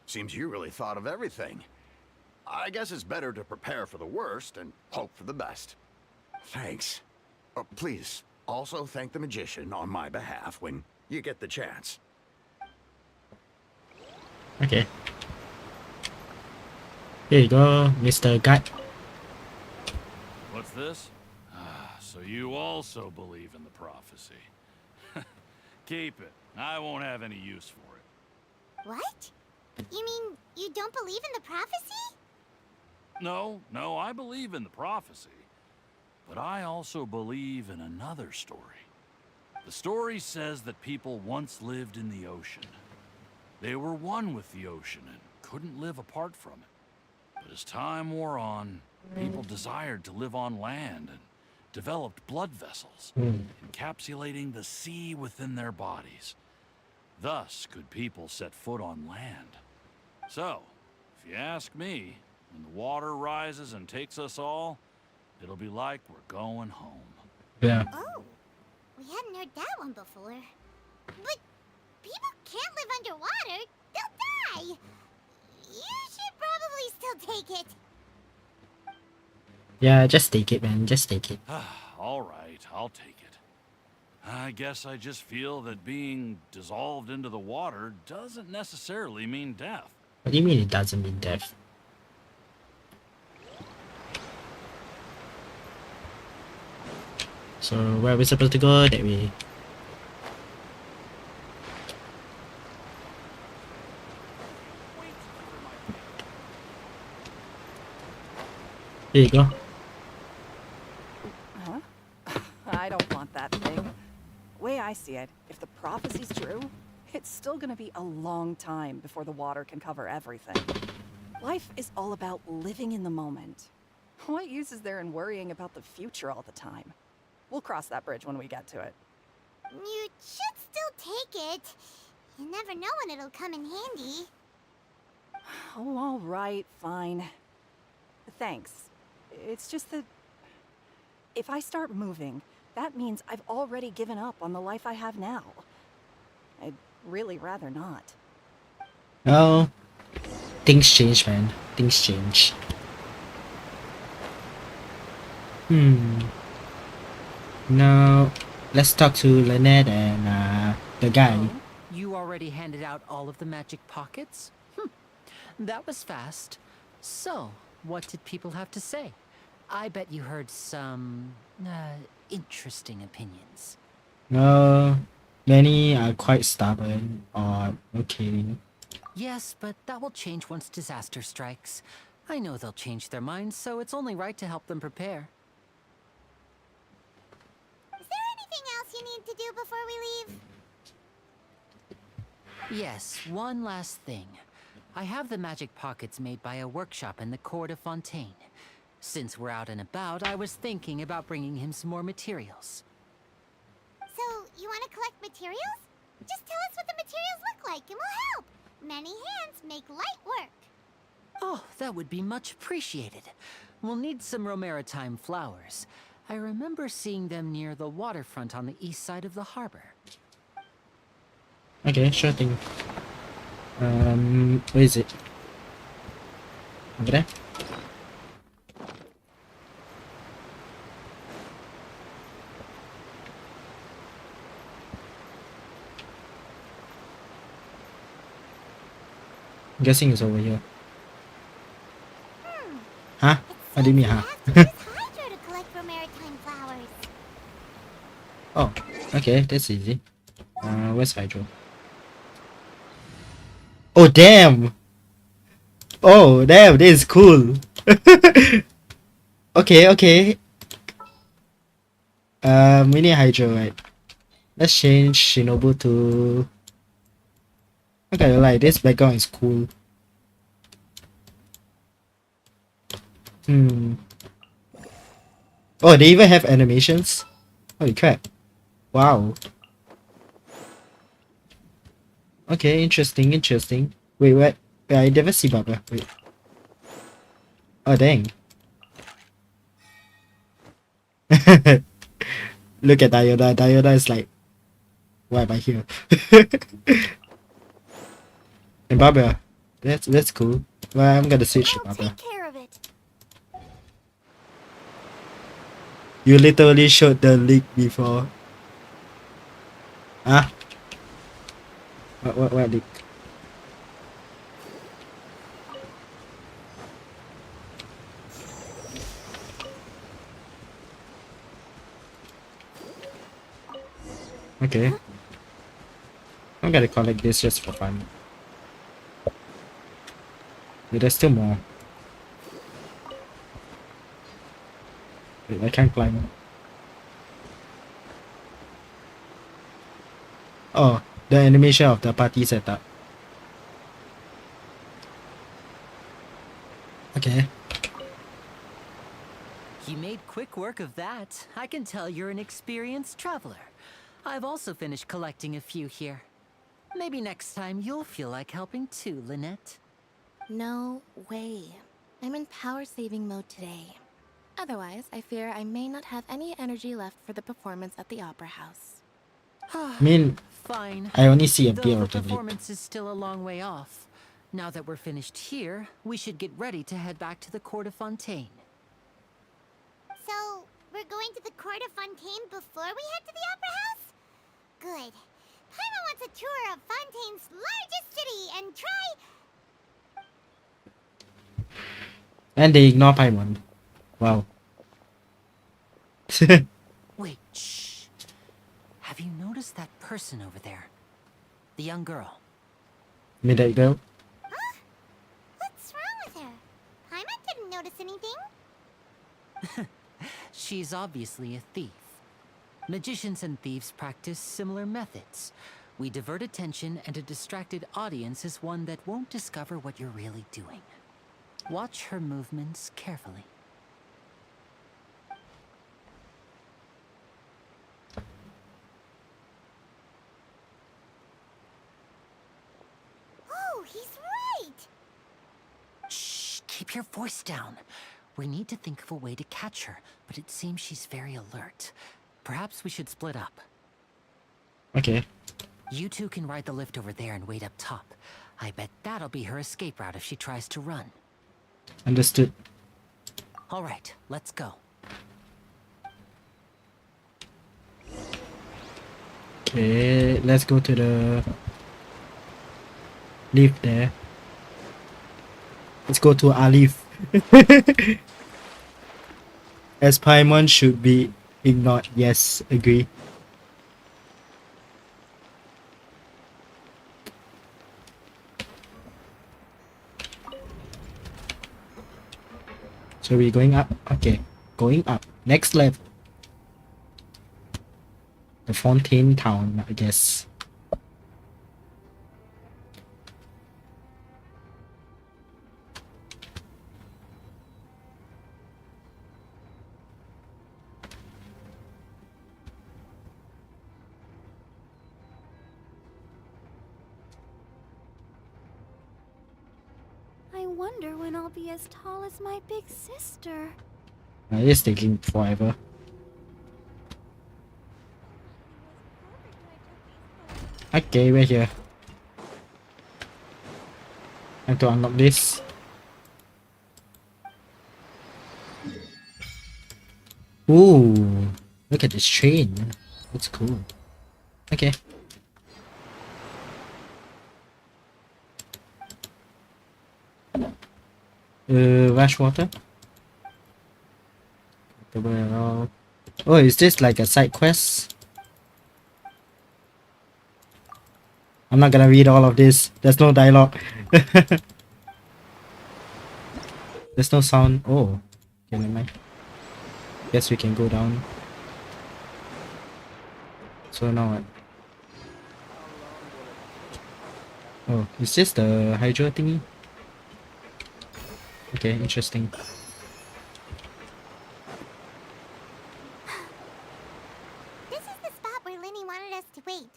Seems you really thought of everything. I guess it's better to prepare for the worst and hope for the best. Thanks. Please, also thank the magician on my behalf when you get the chance. Okay. Here you go, Mr. Guide. What's this? So you also believe in the prophecy. Keep it. I won't have any use for it. What? You mean you don't believe in the prophecy? No, I believe in the prophecy. But I also believe in another story. The story says that people once lived in the ocean. They were one with the ocean and couldn't live apart from it. But as time wore on, people desired to live on land and developed blood vessels, encapsulating the sea within their bodies. Thus could people set foot on land. So, if you ask me, when the water rises and takes us all, it'll be like we're going home. Yeah. Oh, we hadn't heard that one before. But people can't live underwater. They'll die. You should probably still take it. Yeah, just take it, man. Just take it. All right, I'll take it. I guess I just feel that being dissolved into the water doesn't necessarily mean death. What do you mean it doesn't mean death? So where are we supposed to go? That way. Here you go. Huh? I don't want that thing. Way I see it, if the prophecy's true, it's still gonna be a long time before the water can cover everything. Life is all about living in the moment. What use is there in worrying about the future all the time? We'll cross that bridge when we get to it. You should still take it. You never know when it'll come in handy. Oh, all right, fine. Thanks. It's just that if I start moving, that means I've already given up on the life I have now. I'd really rather not. Oh, things change, man. Things change. Now, let's talk to Lynette and the guy. Oh, you already handed out all of the magic pockets? That was fast. So, what did people have to say? I bet you heard some interesting opinions. No, many are quite stubborn or okay. Yes, but that will change once disaster strikes. I know they'll change their minds, so it's only right to help them prepare. Is there anything else you need to do before we leave? Yes, one last thing. I have the magic pockets made by a workshop in the court of Fontaine. Since we're out and about, I was thinking about bringing him some more materials. So, you want to collect materials? Just tell us what the materials look like and we'll help. Many hands make light work. Oh, that would be much appreciated. We'll need some Romaritime flowers. I remember seeing them near the waterfront on the east side of the harbor. Okay, sure thing. Where is it? Over there? I'm guessing it's over here. Huh? What do you mean, huh? Hydro to collect Romaritime flowers. Oh, okay, that's easy. Where's Hydro? Oh, damn! Oh, damn, this is cool. Okay, okay. We need Hydro, right? Let's change Shinobu to... Okay, like this background is cool. Oh, they even have animations? Holy crap. Wow. Okay, interesting, interesting. Wait, what? Wait, I never see Baba. Wait. Oh, dang. Look at Diona. Diona is like, why am I here? And Barbara. That's cool. Well, I'm gonna switch to Barbara. Take care of it. You literally showed the leak before. Huh? What leak? Okay. I'm gonna collect this just for fun. Wait, there's still more. Wait, I can't climb. Oh, the animation of the party setup. Okay. You made quick work of that. I can tell you're an experienced traveler. I've also finished collecting a few here. Maybe next time you'll feel like helping too, Lynette. No way. I'm in power-saving mode today. Otherwise, I fear I may not have any energy left for the performance at the Opera House. I mean, Fine. I only see a Though bit the of the leak. performance is still a long way off. Now that we're finished here, we should get ready to head back to the Court of Fontaine. So, we're going to the Court of Fontaine before we head to the Opera House? Good. Paimon wants a tour of Fontaine's largest city and try... And they ignore Paimon. Wow. Wait, shh. Have you noticed that person over there? The young girl. Midnight girl? Huh? What's wrong with her? Paimon didn't notice anything. She's obviously a thief. Magicians and thieves practice similar methods. We divert attention, and a distracted audience is one that won't discover what you're really doing. Watch her movements carefully. Oh, he's right! Shh, keep your voice down. We need to think of a way to catch her, but it seems she's very alert. Perhaps we should split up. Okay. You two can ride the lift over there and wait up top. I bet that'll be her escape route if she tries to run. Understood. All right, let's go. Okay, let's go to the lift there. Let's go to Alif. As Paimon should be ignored. Yes, agree. So we're going up. Okay, going up. Next level. The Fontaine Town, I guess. wonder when I'll be as tall as my big sister. It's taking forever. Okay, we're here. I have to unlock this. Ooh, look at this train. That's cool. Okay. Rush water. Oh, is this like a side quest? I'm not gonna read all of this. There's no dialogue. There's no sound. Oh, okay, never mind. Guess we can go down. So now what? Oh, is this the hydro thingy? Okay, interesting. This is the spot where Lenny wanted us to wait.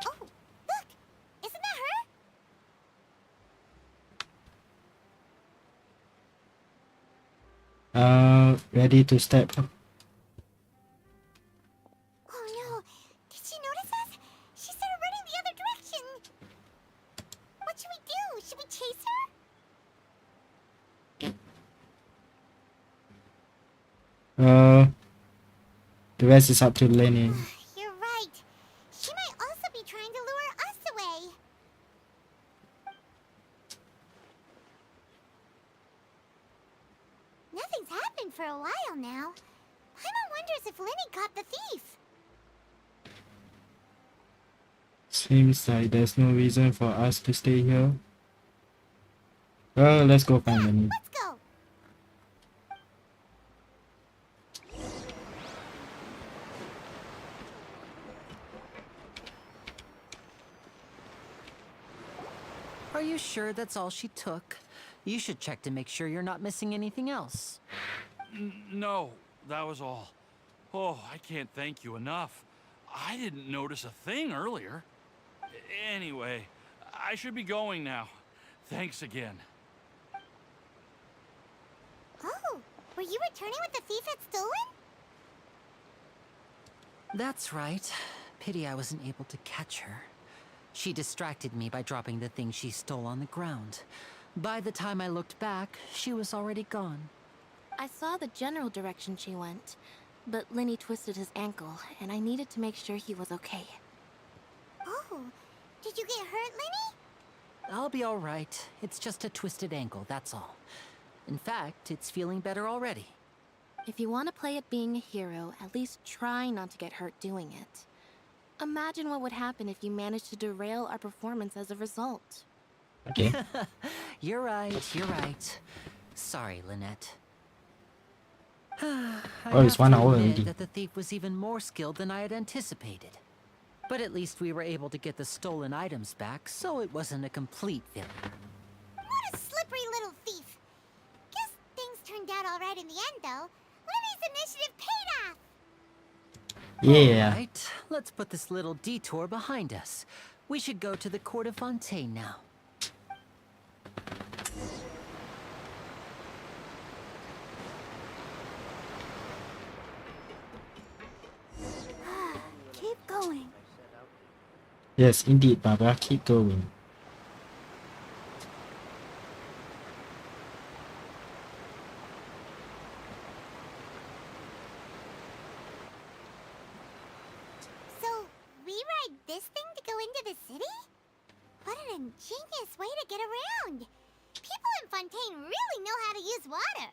Oh, look! Isn't that her? Ready to step. Oh no! Did she notice us? She started running the other direction! What should we do? Should we chase her? The rest is up to Lenny. You're right. She might also be trying to lure us away. Nothing's happened for a while now. Paimon wonders if Lenny caught the thief. Seems like there's no reason for us to stay here. Well, let's go find Lenny. Let's go. Are you sure that's all she took? You should check to make sure you're not missing anything else. No, that was all. Oh, I can't thank you enough. I didn't notice a thing earlier. Anyway, I should be going now. Thanks again. Oh, were you returning what the thief had stolen? That's right. Pity I wasn't able to catch her. She distracted me by dropping the thing she stole on the ground. By the time I looked back, she was already gone. I saw the general direction she went, but Lenny twisted his ankle, and I needed to make sure he was okay. Oh, did you get hurt, Lenny? I'll be all right. It's just a twisted ankle, that's all. In fact, it's feeling better already. If you want to play at being a hero, at least try not to get hurt doing it. Imagine what would happen if you managed to derail our performance as a result. Okay. You're right. Sorry, Lynette. It's 1 hour already. That the thief was even more skilled than I had anticipated. But at least we were able to get the stolen items back, so it wasn't a complete failure. What a slippery little thief. Guess things turned out all right in the end, though. Lenny's initiative paid off. Yeah. Alright, let's put this little detour behind us. We should go to the court of Fontaine now. Keep going. Yes, indeed, Barbara. Keep going. So, we ride this thing to go into the city? What an ingenious way to get around. People in Fontaine really know how to use water.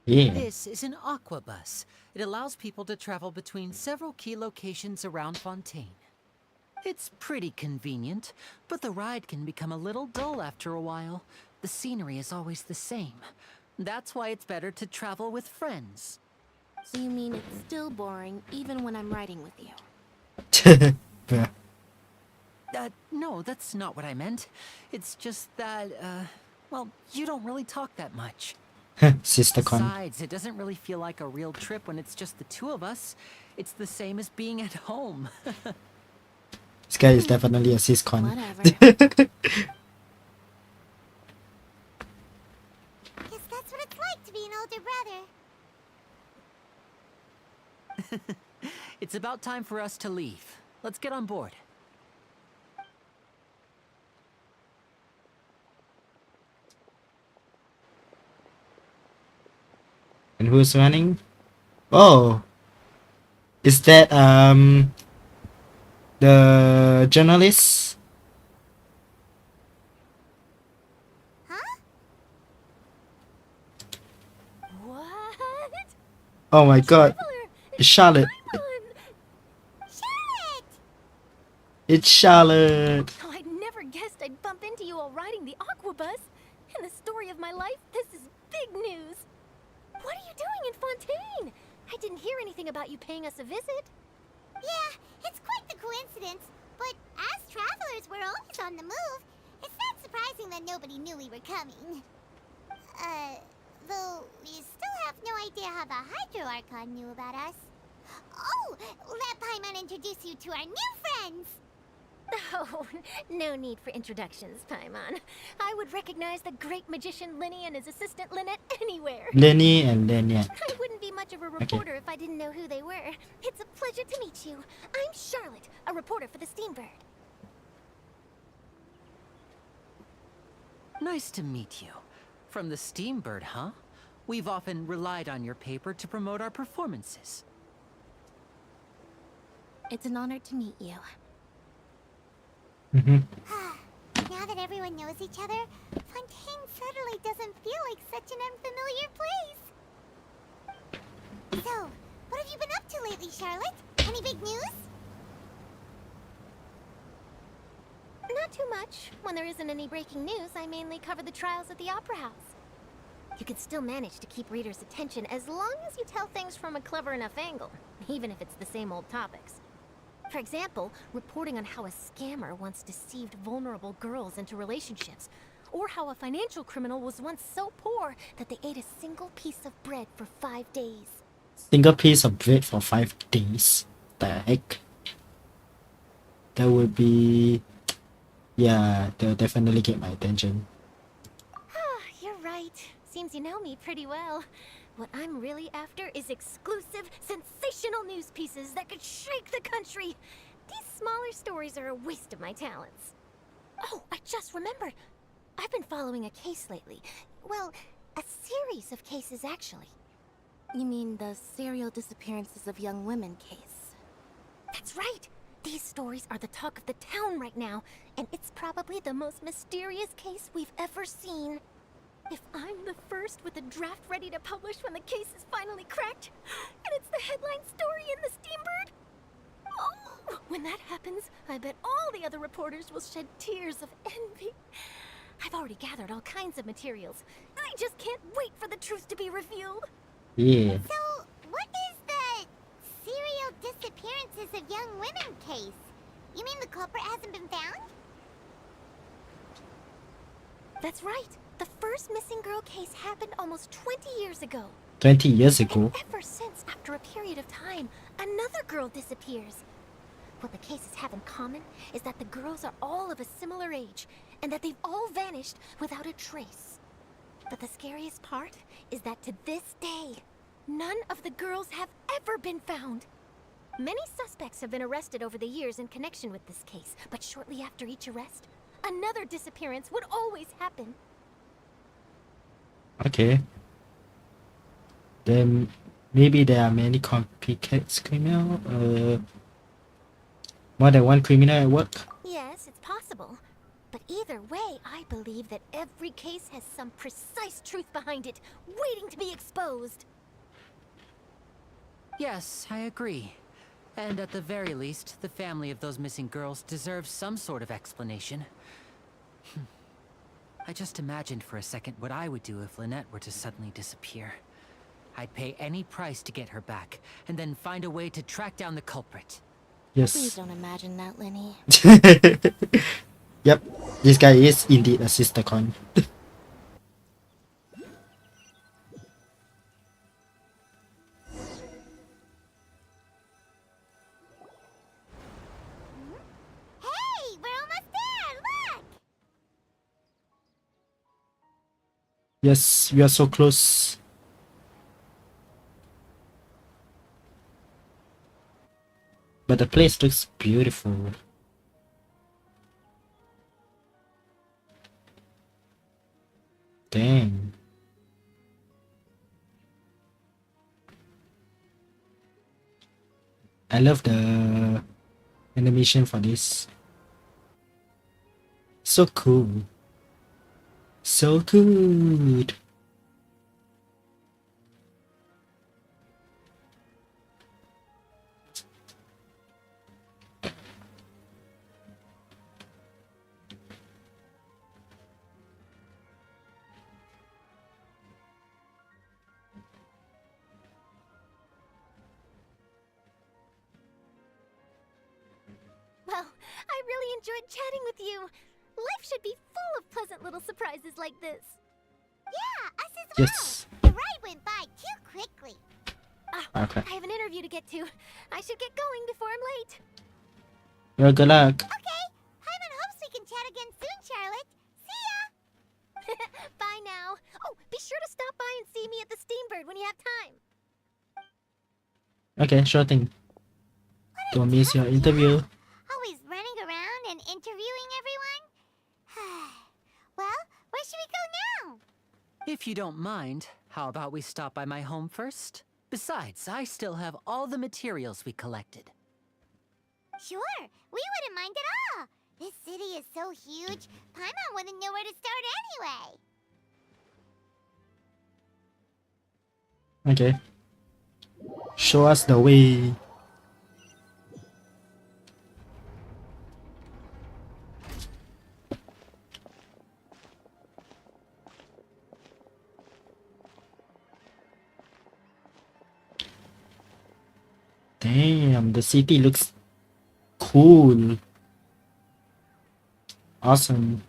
Yeah. This is an aqua bus. It allows people to travel between several key locations around Fontaine. It's pretty convenient, but the ride can become a little dull after a while. The scenery is always the same. That's why it's better to travel with friends. So you mean it's still boring even when I'm riding with you? Yeah. No, that's not what I meant. It's just that, well, you don't really talk that much. Sister con. Besides, it doesn't really feel like a real trip when it's just the two of us. It's the same as being at home. This guy is definitely a ciscon. Whatever. Guess that's what it's like to be an older brother. It's about time for us to leave. Let's get on board. And who's running? Oh, is that the journalist? Huh? What? Oh my god, Traveler, it's Charlotte. Charlotte! It's Charlotte. Oh, I never guessed I'd bump into you while riding the Aquabus. In the story of my life, this is big news. What are you doing in Fontaine? I didn't hear anything about you paying us a visit. Yeah, it's quite the coincidence. But as travelers, we're always on the move. It's not surprising that nobody knew we were coming. Though we still have no idea how the Hydro Archon knew about us. Oh, let Paimon introduce you to our new friends. Oh, no need for introductions, Paimon. I would recognize the great magician Linny and his assistant Lynette anywhere. Lenny and Lynette. I wouldn't be much of a reporter if I didn't know who they were. It's a pleasure to meet you. I'm Charlotte, a reporter for the Steambird. Nice to meet you. From the Steambird, huh? We've often relied on your paper to promote our performances. It's an honor to meet you. Now that everyone knows each other, Fontaine suddenly doesn't feel like such an unfamiliar place. So, what have you been up to lately, Charlotte? Any big news? Not too much. When there isn't any breaking news, I mainly cover the trials at the Opera House. You can still manage to keep readers' attention as long as you tell things from a clever enough angle, even if it's the same old topics. For example, reporting on how a scammer once deceived vulnerable girls into relationships, or how a financial criminal was once so poor that they ate a single piece of bread for 5 days. Single piece of bread for 5 days. The heck? That would be... Yeah, they'll definitely get my attention. You're right. Seems you know me pretty well. What I'm really after is exclusive, sensational news pieces that could shake the country. These smaller stories are a waste of my talents. Oh, I just remembered. I've been following a case lately. Well, a series of cases, actually. You mean the serial disappearances of young women case? That's right. These stories are the talk of the town right now, and it's probably the most mysterious case we've ever seen. If I'm the first with a draft ready to publish when the case is finally cracked, and it's the headline story in the Steambird, oh, when that happens, I bet all the other reporters will shed tears of envy. I've already gathered all kinds of materials. I just can't wait for the truth to be revealed. Yeah. So, what is the serial disappearances of young women case? You mean the culprit hasn't been found? That's right. The first missing girl case happened almost 20 years ago. 20 years ago. And ever since, after a period of time, another girl disappears. What the cases have in common is that the girls are all of a similar age, and that they've all vanished without a trace. But the scariest part is that to this day, none of the girls have ever been found. Many suspects have been arrested over the years in connection with this case, but shortly after each arrest, another disappearance would always happen. Okay. Then maybe there are many copycats criminal. More than one criminal at work. Yes, it's possible. But either way, I believe that every case has some precise truth behind it, waiting to be exposed. Yes, I agree. And at the very least, the family of those missing girls deserves some sort of explanation. I just imagined for a second what I would do if Lynette were to suddenly disappear. I'd pay any price to get her back, and then find a way to track down the culprit. Please Yes. don't imagine that, Lenny. Yep. This guy is indeed a sister con. Hey, Yes, we are so close. But the place looks beautiful. Dang. I love the animation for this. So cool. So good. Well, I really enjoyed chatting with you. Life should be full of pleasant little surprises like this. Yeah, us as well. Yes. The ride went by too quickly. Okay. I have an interview to get to. I should get going before I'm late. Well, good luck. Okay. Paimon hopes we can chat again soon, Charlotte. See ya! Bye now. Oh, be sure to stop by and see me at the Steambird when you have time. Okay, sure thing. Don't miss your interview. Always running around and interviewing everyone? Well, where should we go now? If you don't mind, how about we stop by my home first? Besides, I still have all the materials we collected. Sure, we wouldn't mind at all. This city is so huge, Paimon wouldn't know where to start anyway. Okay. Show us the way. Damn, the city looks cool. Awesome.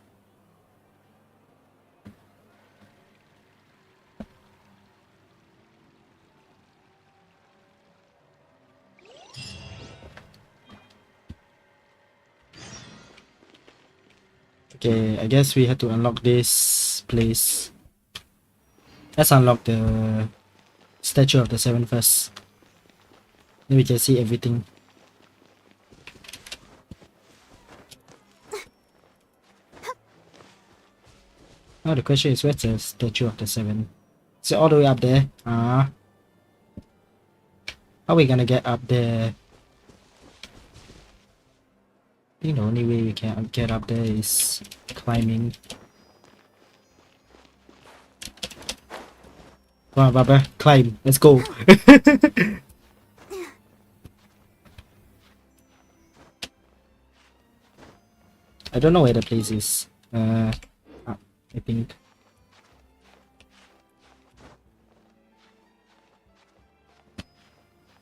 Okay, I guess we have to unlock this place. Let's unlock the statue of the seven first. Then we can see everything. Now the question is, where's the statue of the seven? Is it all the way up there? How are we gonna get up there? I think the only way we can get up there is climbing. Come on, Barbara, climb. Let's go. I don't know where the place is. I think.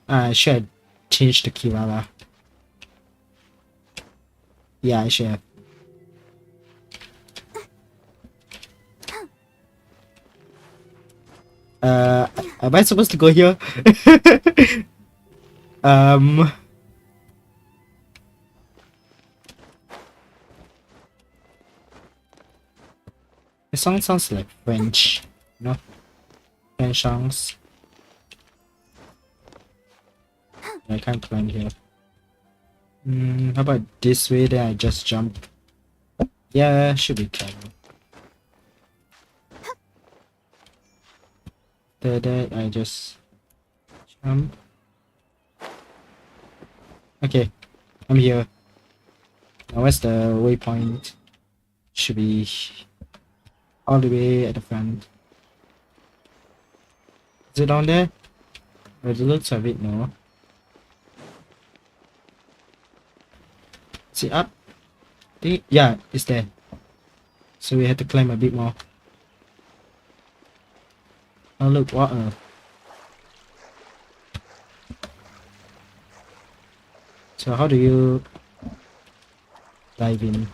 I should change the Kiwala. Yeah, I should have. Am I supposed to go here? The song sounds like French, you know? French songs. I can't climb here. How about this way, then I just jump? Yeah, should be climbing. There, I just jump. Okay, I'm here. Now where's the waypoint? Should be all the way at the front. Is it down there? By the looks of it, no. Is it up? Yeah, it's there. So we have to climb a bit more. Oh look, water. So how do you dive in?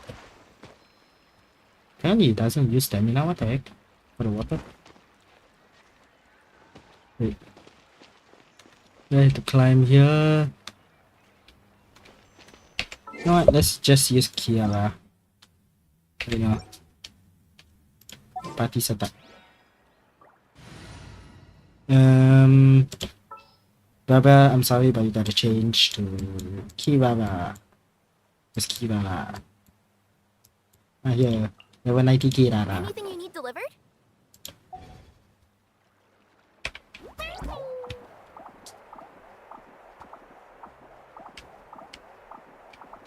Apparently it doesn't use stamina, what the heck? For the water? Wait. I have to climb here. You know what, let's just use Kiara. You know. Party setup. Baba, I'm sorry, but you gotta change to Kirara. It's Kirara. Here. Level 90 Kirara. Anything you need delivered?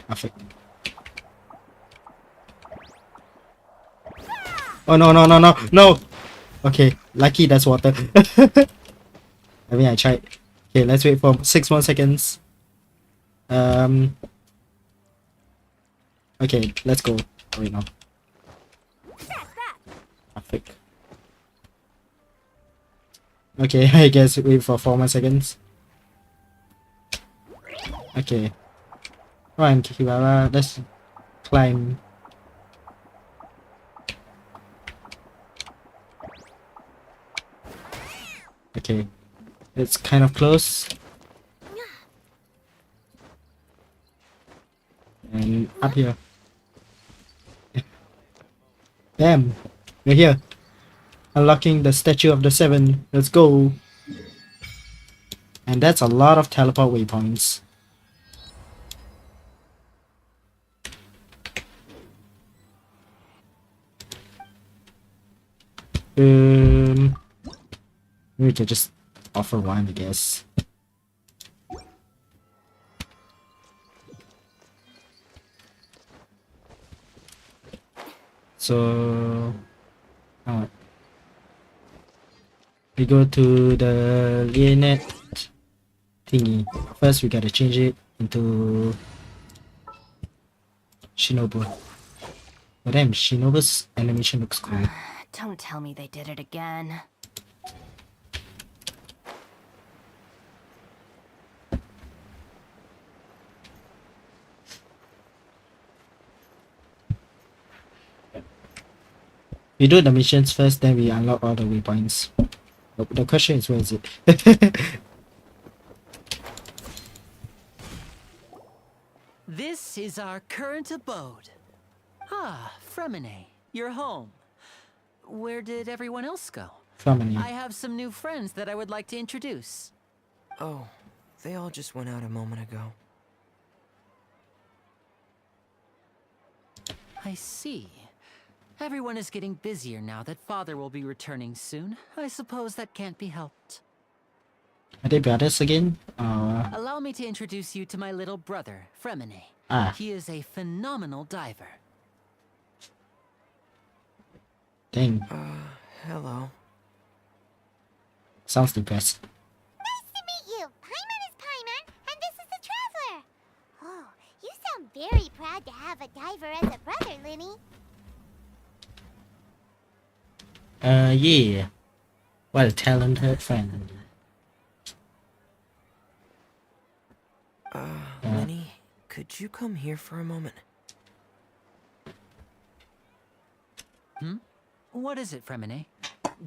Perfect. Oh no no no no no! Okay, lucky that's water. I mean I tried. Okay, let's wait for 6 more seconds. Okay, let's go. Wait now. Perfect. Okay, I guess wait for 4 more seconds. Okay. Come on, Kikibara, let's climb. Okay, it's kind of close. And up here. Damn, we're here. Unlocking the Statue of the Seven. Let's go. And that's a lot of teleport waypoints. We could just offer one, I guess. So, we go to the Leonette thingy. First, we gotta change it into Shinobu. But damn, Shinobu's animation looks cool. Don't tell me they did it again. We do the missions first, then we unlock all the waypoints. The question is, where is it? This is our current abode. Ah, Fremine, you're home. Where did everyone else go? Fremine. I have some new friends that I would like to introduce. Oh, they all just went out a moment ago. I see. Everyone is getting busier now that Father will be returning soon. I suppose that can't be helped. Are they brothers again? Allow me to introduce you to my little brother, Fremine. He is a phenomenal diver. Dang. Hello. Sounds depressed. Nice to meet you. Paimon is Paimon, and this is the Traveler. Oh, you sound very proud to have a diver as a brother, Linny. Yeah. What a talented friend. Lenny, could you come here for a moment? What is it, Fremine?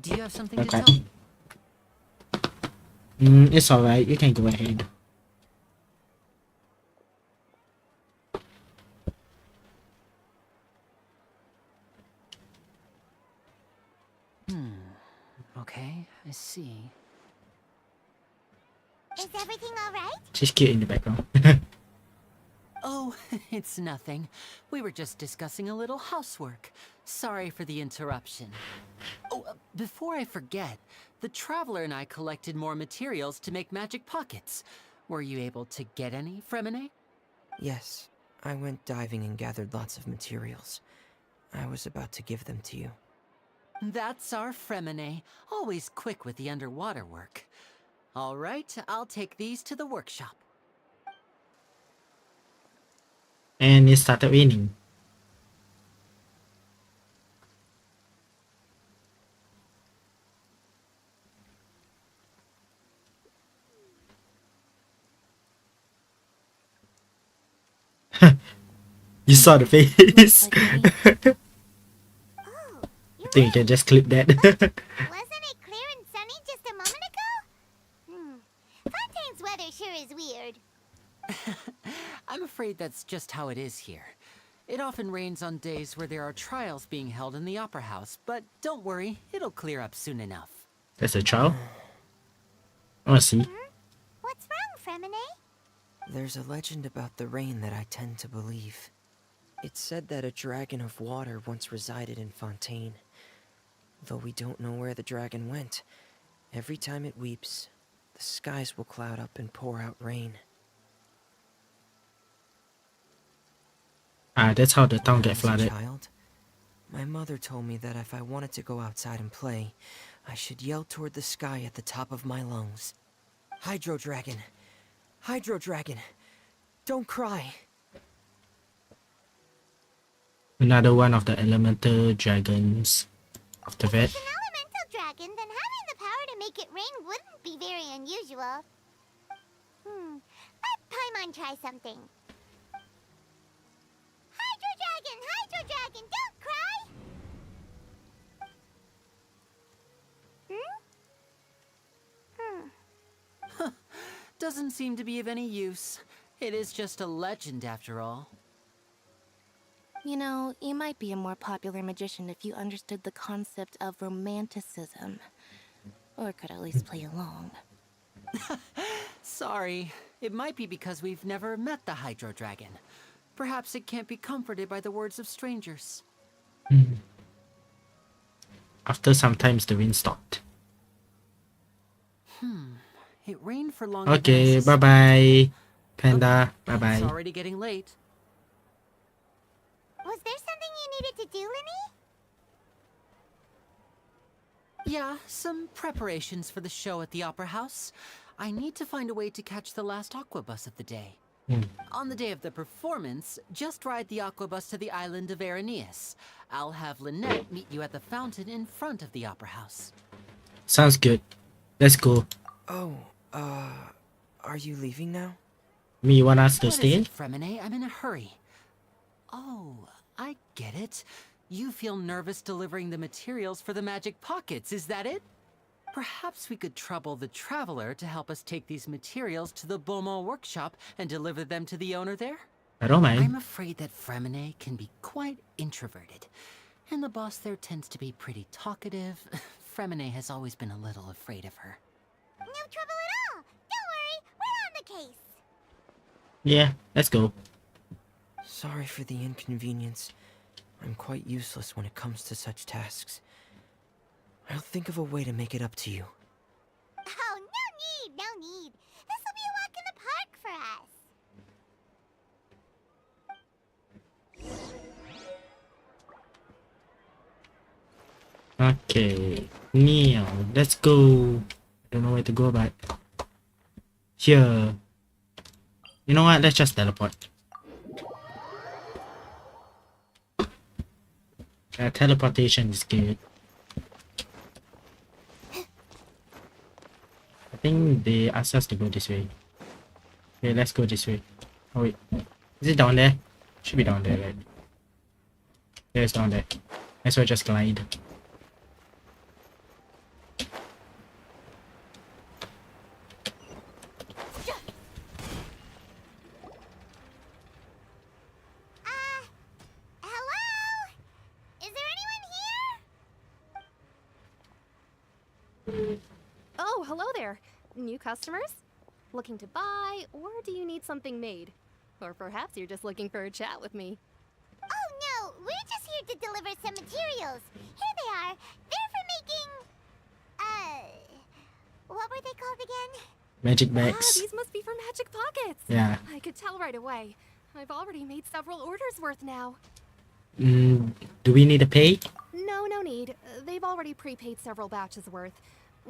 Do you have something to tell me? It's alright, you can go ahead. Okay, I see. Is everything alright? She's cute in the background. Oh, it's nothing. We were just discussing a little housework. Sorry for the interruption. Oh, before I forget, the Traveler and I collected more materials to make magic pockets. Were you able to get any, Fremine? Yes, I went diving and gathered lots of materials. I was about to give them to you. That's our Fremine, always quick with the underwater work. All right, I'll take these to the workshop. And it started raining. You saw the face. I think you can just clip that. Wasn't it clear and sunny just a moment ago? Fontaine's weather sure is weird. I'm afraid that's just how it is here. It often rains on days where there are trials being held in the Opera House, but don't worry, it'll clear up soon enough. That's a trial? Oh, see. What's wrong, Fremine? There's a legend about the rain that I tend to believe. It's said that a dragon of water once resided in Fontaine. Though we don't know where the dragon went, every time it weeps, the skies will cloud up and pour out rain. That's how the town get As a flooded. child, my mother told me that if I wanted to go outside and play, I should yell toward the sky at the top of my lungs. Hydro Dragon! Hydro Dragon! Don't cry! Another one of the elemental dragons of the vet. If it's an elemental dragon, then having the power to make it rain wouldn't be very unusual. Let Paimon try something. Hydro Dragon, don't cry! Doesn't seem to be of any use. It is just a legend after all. You know, you might be a more popular magician if you understood the concept of romanticism. Or could at least play along. Sorry. It might be because we've never met the Hydro Dragon. Perhaps it can't be comforted by the words of strangers. After some time, the wind stopped. It rained for longer Okay, than bye-bye, Panda. It's Bye-bye. already getting late. Was there something you needed to do, Linny? Yeah, some preparations for the show at the Opera House. I need to find a way to catch the last aqua bus of the day. On the day of the performance, just ride the aqua bus to the island of Aeneas. I'll have Lynette meet you at the fountain in front of the Opera House. Sounds good. Let's go. Oh, are you leaving now? Me, you want us to What is stay? it, Fremine? I'm in a hurry. Oh, I get it. You feel nervous delivering the materials for the magic pockets, is that it? Perhaps we could trouble the Traveler to help us take these materials to the Beaumont workshop and deliver them to the owner there? I don't mind. I'm afraid that Fremine can be quite introverted, and the boss there tends to be pretty talkative. Fremine has always been a little afraid of her. No trouble at all. Don't worry, we're on the case. Yeah, let's go. Sorry for the inconvenience. I'm quite useless when it comes to such tasks. I'll think of a way to make it up to you. Oh, no need. This will be a walk in the park for us. Okay, now let's go. I don't know where to go, but here. You know what? Let's just teleport. Teleportation is good. I think they asked us to go this way. Okay, let's go this way. Oh wait, is it down there? Should be down there, right? Yeah, it's down there. Let's just glide. Hello? Is there anyone here? Oh, hello there. New customers? Looking to buy, or do you need something made? Or perhaps you're just looking for a chat with me. Oh no, we're just here to deliver some materials. Here they are. They're for making... what were they called again? Magic Ah, bags. these must be for magic pockets. Yeah. I could tell right away. I've already made several orders worth now. Do we need to pay? No need. They've already prepaid several batches worth.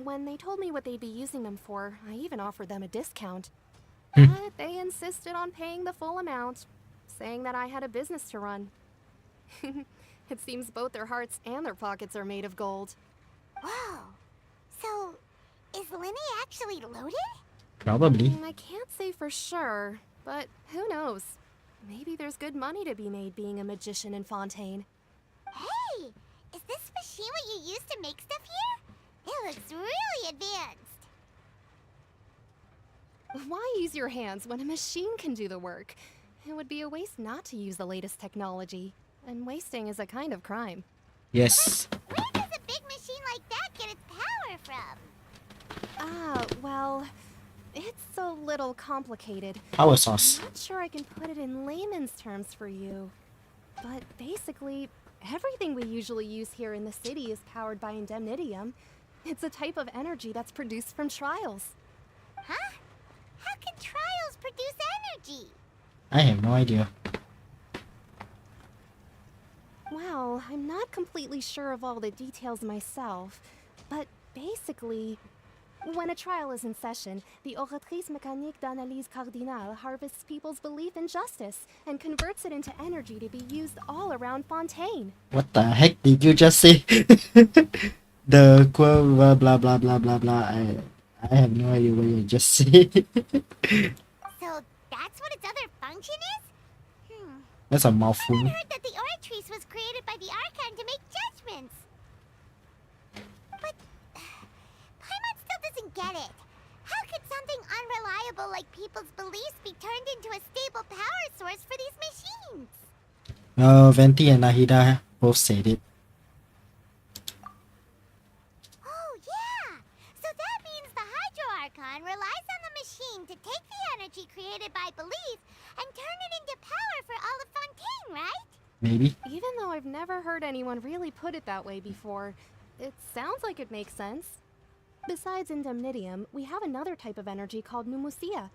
When they told me what they'd be using them for, I even offered them a discount. But they insisted on paying the full amount, saying that I had a business to run. It seems both their hearts and their pockets are made of gold. Whoa. So, is Linny actually loaded? Probably. I can't say for sure, but who knows? Maybe there's good money to be made being a magician in Fontaine. Hey, is this machine what you use to make stuff here? It looks really advanced. Why use your hands when a machine can do the work? It would be a waste not to use the latest technology, and wasting is a kind of crime. Yes. Where does a big machine like that get its power from? Well, it's a little complicated. Power source. I'm not sure I can put it in layman's terms for you. But basically, everything we usually use here in the city is powered by indemnitium. It's a type of energy that's produced from trials. Huh? How can trials produce energy? I have no idea. Well, I'm not completely sure of all the details myself, but basically, when a trial is in session, the Oratrice Mécanique d'Analyse Cardinale harvests people's belief in justice and converts it into energy to be used all around Fontaine. What the heck did you just say? The quote blah blah blah blah blah blah. I have no idea what you just said. So that's what its other function is? That's a mouthful. I heard that the Oratrice was created by the Archon to make judgments. But Paimon still doesn't get it. How could something unreliable like people's beliefs be turned into a stable power source for these machines? Venti and Nahida both said it. Oh yeah! So that means the Hydro Archon relies on the machine to take the energy created by belief and turn it into power for all of Fontaine, right? Maybe. Even though I've never heard anyone really put it that way before, it sounds like it makes sense. Besides indemnitium, we have another type of energy called pneumosia.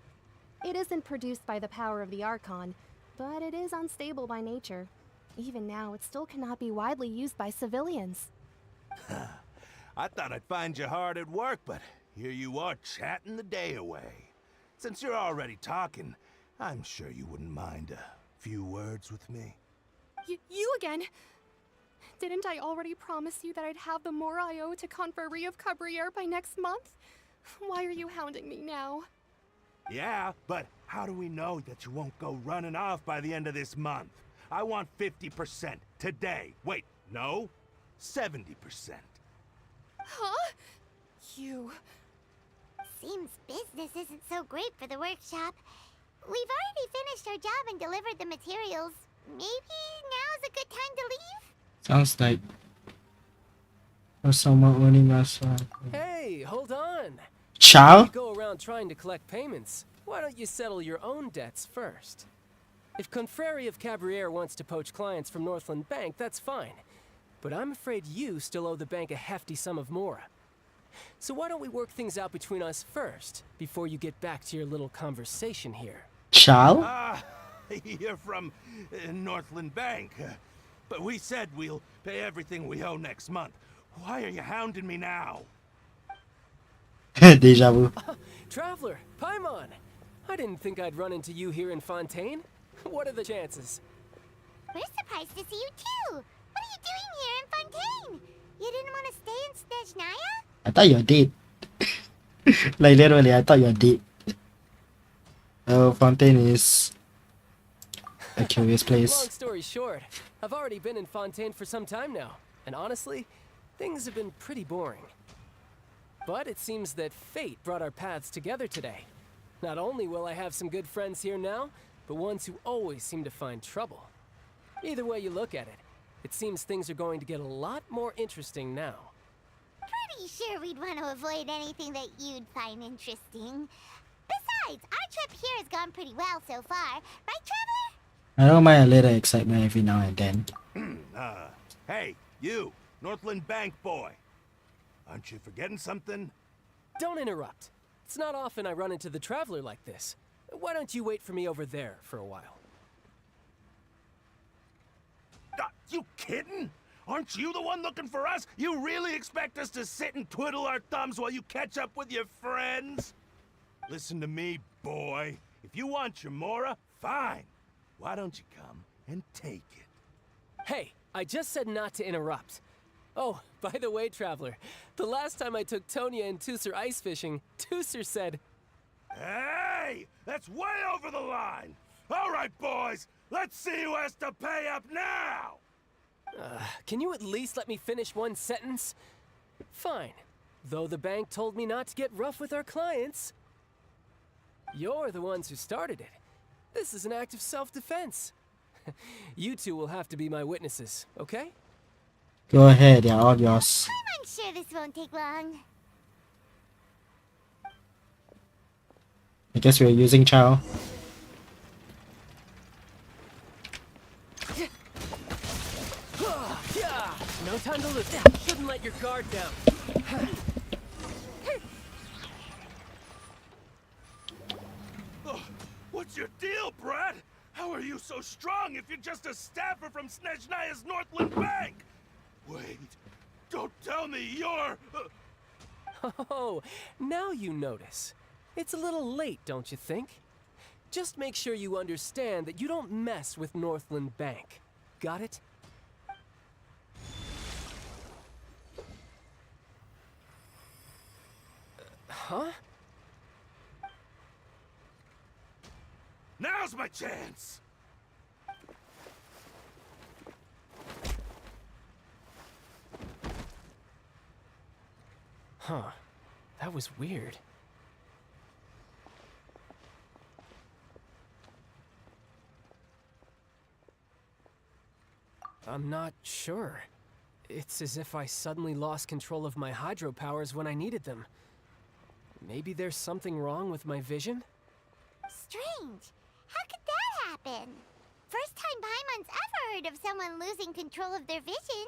It isn't produced by the power of the Archon, but it is unstable by nature. Even now, it still cannot be widely used by civilians. I thought I'd find you hard at work, but here you are chatting the day away. Since you're already talking, I'm sure you wouldn't mind a few words with me. You again? Didn't I already promise you that I'd have the more I owe to Confrérie of Cabriere by next month? Why are you hounding me now? Yeah, but how do we know that you won't go running off by the end of this month? I want 50% today. Wait, no, 70%. Huh? You... Seems business isn't so great for the workshop. We've already finished our job and delivered the materials. Maybe now's a good time to leave? Sounds like someone owning us. Hey, hold on. Chow? You go around trying to collect payments. Why don't you settle your own debts first? If Confrérie of Cabriere wants to poach clients from Northland Bank, that's fine. But I'm afraid you still owe the bank a hefty sum of mora. So why don't we work things out between us first, before you get back to your little conversation here? Chow? You're from Northland Bank. But we said we'll pay everything we owe next month. Why are you hounding me now? Deja vu. Traveler, Paimon! I didn't think I'd run into you here in Fontaine. What are the chances? We're surprised to see you too. What are you doing here in Fontaine? You didn't want to stay in Snezhnaya? I thought you were dead. Like literally, I thought you were dead. Oh, Fontaine is a curious place. Long story short, I've already been in Fontaine for some time now, and honestly, things have been pretty boring. But it seems that fate brought our paths together today. Not only will I have some good friends here now, but ones who always seem to find trouble. Either way you look at it, it seems things are going to get a lot more interesting now. Pretty sure we'd want to avoid anything that you'd find interesting. Besides, our trip here has gone pretty well so far. Right, Traveler? I don't mind a little excitement every now and then. Hey, you, Northland Bank boy. Aren't you forgetting something? Don't interrupt. It's not often I run into the Traveler like this. Why don't you wait for me over there for a while? You kidding? Aren't you the one looking for us? You really expect us to sit and twiddle our thumbs while you catch up with your friends? Listen to me, boy. If you want your mora, fine. Why don't you come and take it? Hey, I just said not to interrupt. Oh, by the way, Traveler, the last time I took Tonya and Tusser ice fishing, Tusser said... Hey! That's way over the line! All right, boys, let's see who has to pay up now! Can you at least let me finish one sentence? Fine. Though the bank told me not to get rough with our clients. You're the ones who started it. This is an act of self-defense. You two will have to be my witnesses, okay? Go ahead, they're all yours. I'm sure this won't take long. I guess we're using Chow. No time to lose. Shouldn't let your guard down. What's your deal, Brad? How are you so strong if you're just a staffer from Snezhnaya's Northland Bank? Wait, don't tell me you're... Oh, now you notice. It's a little late, don't you think? Just make sure you understand that you don't mess with Northland Bank. Got it? Huh? Now's my chance! Huh. That was weird. I'm not sure. It's as if I suddenly lost control of my hydro powers when I needed them. Maybe there's something wrong with my vision? Strange. How could that happen? First time Paimon's ever heard of someone losing control of their vision.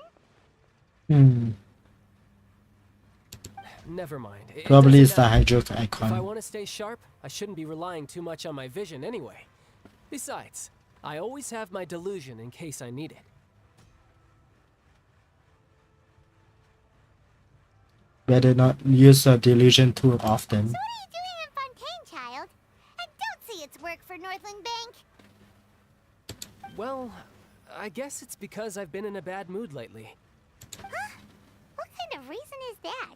Never mind. Probably it's the matter. hydro If I icon. want to stay sharp, I shouldn't be relying too much on my vision anyway. Besides, I always have my delusion in case I need it. Better not use a delusion too often. So what are you doing in Fontaine, child? I don't see its work for Northland Bank. Well, I guess it's because I've been in a bad mood lately. Huh? What kind of reason is that?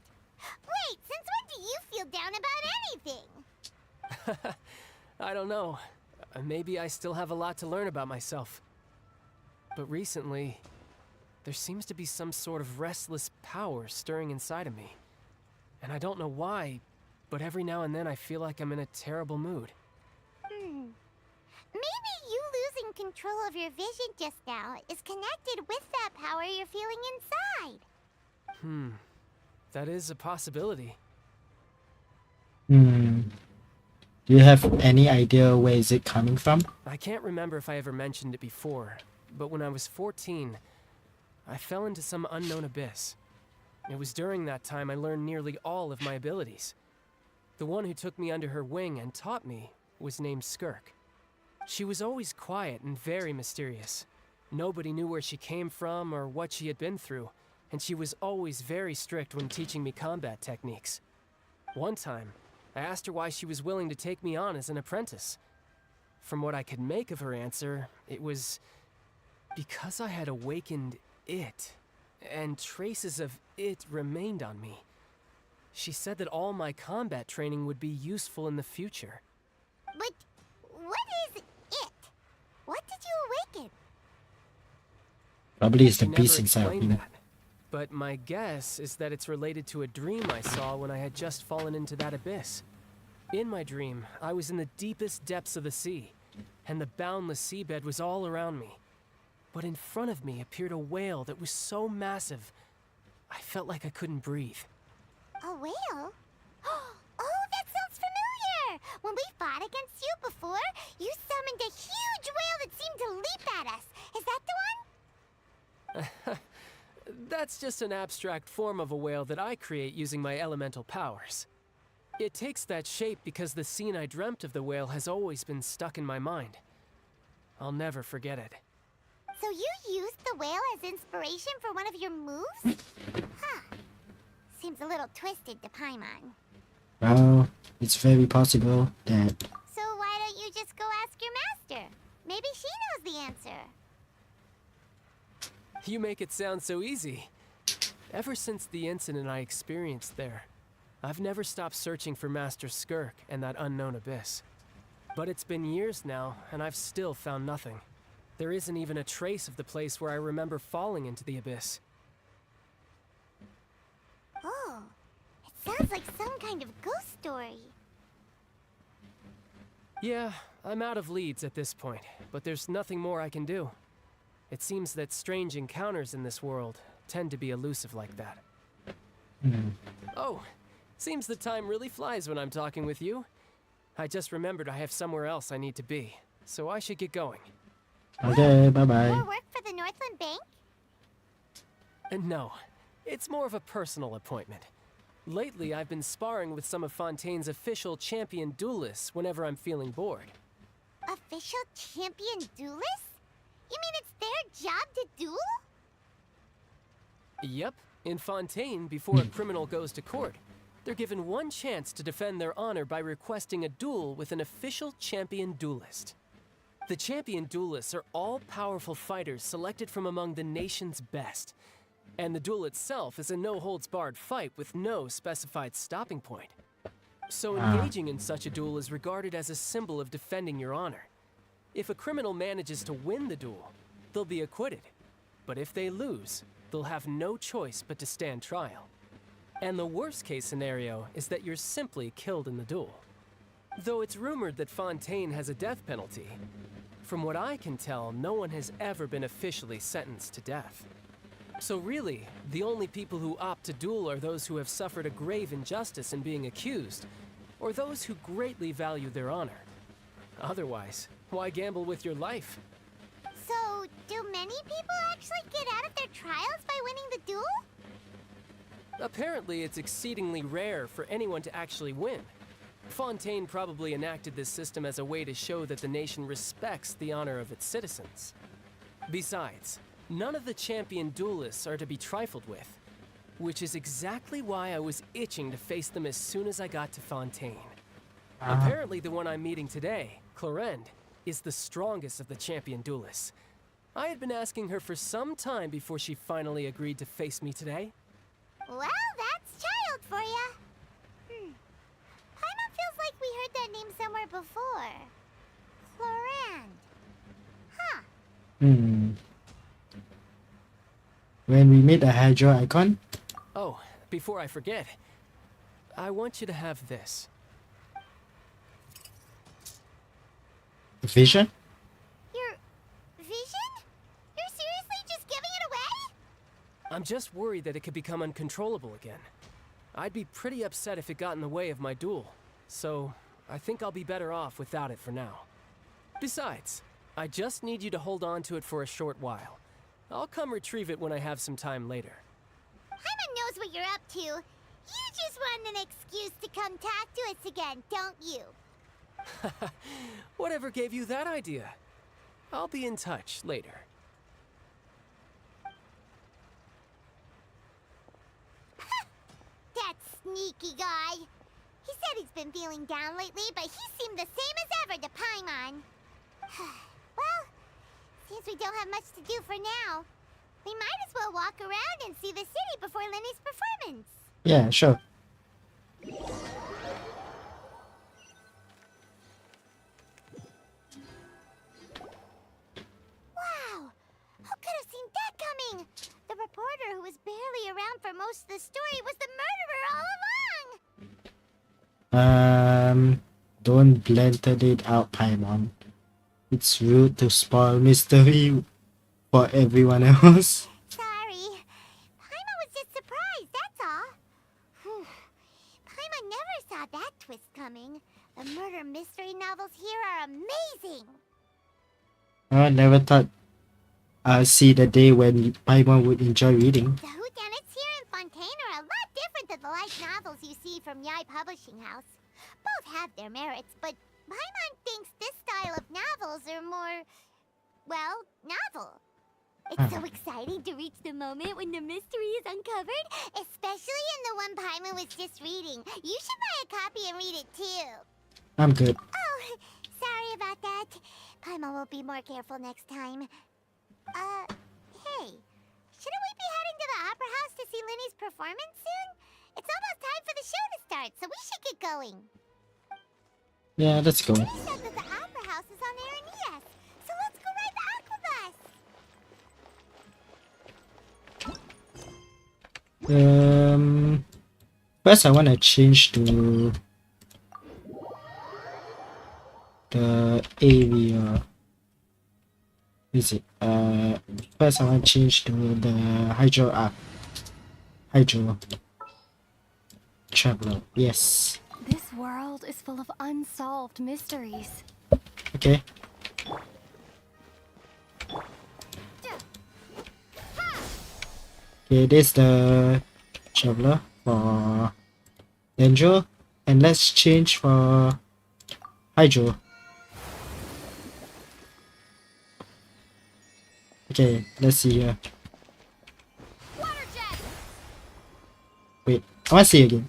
Wait, since when do you feel down about anything? I don't know. Maybe I still have a lot to learn about myself. But recently, there seems to be some sort of restless power stirring inside of me. And I don't know why, but every now and then I feel like I'm in a terrible mood. Maybe you losing control of your vision just now is connected with that power you're feeling inside. That is a possibility. Do you have any idea where is it coming from? I can't remember if I ever mentioned it before, but when I was 14, I fell into some unknown abyss. It was during that time I learned nearly all of my abilities. The one who took me under her wing and taught me was named Skirk. She was always quiet and very mysterious. Nobody knew where she came from or what she had been through, and she was always very strict when teaching me combat techniques. One time, I asked her why she was willing to take me on as an apprentice. From what I could make of her answer, it was because I had awakened it, and traces of it remained on me. She said that all my combat training would be useful in the future. But what is it? What did you awaken? Probably it's the She never beast inside of explained you. that, but my guess is that it's related to a dream I saw when I had just fallen into that abyss. In my dream, I was in the deepest depths of the sea, and the boundless seabed was all around me. But in front of me appeared a whale that was so massive, I felt like I couldn't breathe. A whale? Oh, that sounds familiar! When we fought against you before, you summoned a huge whale that seemed to leap at us. Is that the one? That's just an abstract form of a whale that I create using my elemental powers. It takes that shape because the scene I dreamt of the whale has always been stuck in my mind. I'll never forget it. So you used the whale as inspiration for one of your moves? Huh. Seems a little twisted to Paimon. Well, it's very possible that So why don't you just go ask your master? Maybe she knows the answer. You make it sound so easy. Ever since the incident I experienced there, I've never stopped searching for Master Skirk and that unknown abyss. But it's been years now, and I've still found nothing. There isn't even a trace of the place where I remember falling into the abyss. Oh, it sounds like some kind of ghost story. Yeah, I'm out of leads at this point, but there's nothing more I can do. It seems that strange encounters in this world tend to be elusive like that. Oh, seems the time really flies when I'm talking with you. I just remembered I have somewhere else I need to be, so I should get going. Okay, bye-bye. More work for the Northland Bank? No, it's more of a personal appointment. Lately, I've been sparring with some of Fontaine's official champion duelists whenever I'm feeling bored. Official champion duelists? You mean it's their job to duel? Yep, in Fontaine, before a criminal goes to court, they're given one chance to defend their honor by requesting a duel with an official champion duelist. The champion duelists are all powerful fighters selected from among the nation's best. And the duel itself is a no-holds-barred fight with no specified stopping point. So engaging in such a duel is regarded as a symbol of defending your honor. If a criminal manages to win the duel, they'll be acquitted. But if they lose, they'll have no choice but to stand trial. And the worst-case scenario is that you're simply killed in the duel. Though it's rumored that Fontaine has a death penalty, from what I can tell, no one has ever been officially sentenced to death. So really, the only people who opt to duel are those who have suffered a grave injustice in being accused, or those who greatly value their honor. Otherwise, why gamble with your life? So, do many people actually get out of their trials by winning the duel? Apparently, it's exceedingly rare for anyone to actually win. Fontaine probably enacted this system as a way to show that the nation respects the honor of its citizens. Besides, none of the champion duelists are to be trifled with, which is exactly why I was itching to face them as soon as I got to Fontaine. Apparently the one I'm meeting today, Clorinde, is the strongest of the champion duelists. I had been asking her for some time before she finally agreed to face me today. Well, that's child for ya. Paimon feels like we heard that name somewhere before. Clorinde. Huh. When we made a hydro icon? Oh, before I forget, I want you to have this. Vision? Your vision? You're seriously just giving it away? I'm just worried that it could become uncontrollable again. I'd be pretty upset if it got in the way of my duel, so I think I'll be better off without it for now. Besides, I just need you to hold on to it for a short while. I'll come retrieve it when I have some time later. Paimon knows what you're up to. You just want an excuse to come talk to us again, don't you? Whatever gave you that idea? I'll be in touch later. That sneaky guy. He said he's been feeling down lately, but he seemed the same as ever to Paimon. Well, since we don't have much to do for now, we might as well walk around and see the city before Lenny's performance. Yeah, sure. Wow! Who could have seen that coming? The reporter who was barely around for most of the story was the murderer all along! Don't blended it out, Paimon. It's rude to spoil mystery for everyone else. Sorry. Paimon was just surprised, that's all. Paimon never saw that twist coming. The murder mystery novels here are amazing! I never thought I'd see the day when Paimon would enjoy reading. The whodunits here in Fontaine are a lot different than the light novels you see from Yai Publishing House. Both have their merits, but Paimon thinks this style of novels are more, well, novel. It's so exciting to reach the moment when the mystery is uncovered, especially in the one Paimon was just reading. You should buy a copy and read it too. I'm good. Oh, sorry about that. Paimon will be more careful next time. Hey, shouldn't we be heading to the Opera House to see Linny's performance soon? It's almost time for the show to start, so we should get going. Yeah, let's go. Linny said that the Opera House is on Aranias, so let's go ride the aquabus. First I want to change to the area. Is it? First I want to change to the Hydro Traveler. Yes. This world is full of unsolved mysteries. Okay. Okay, this is the traveler for Danger, and let's change for Hydro. Okay, let's see here. Wait, I want to see again.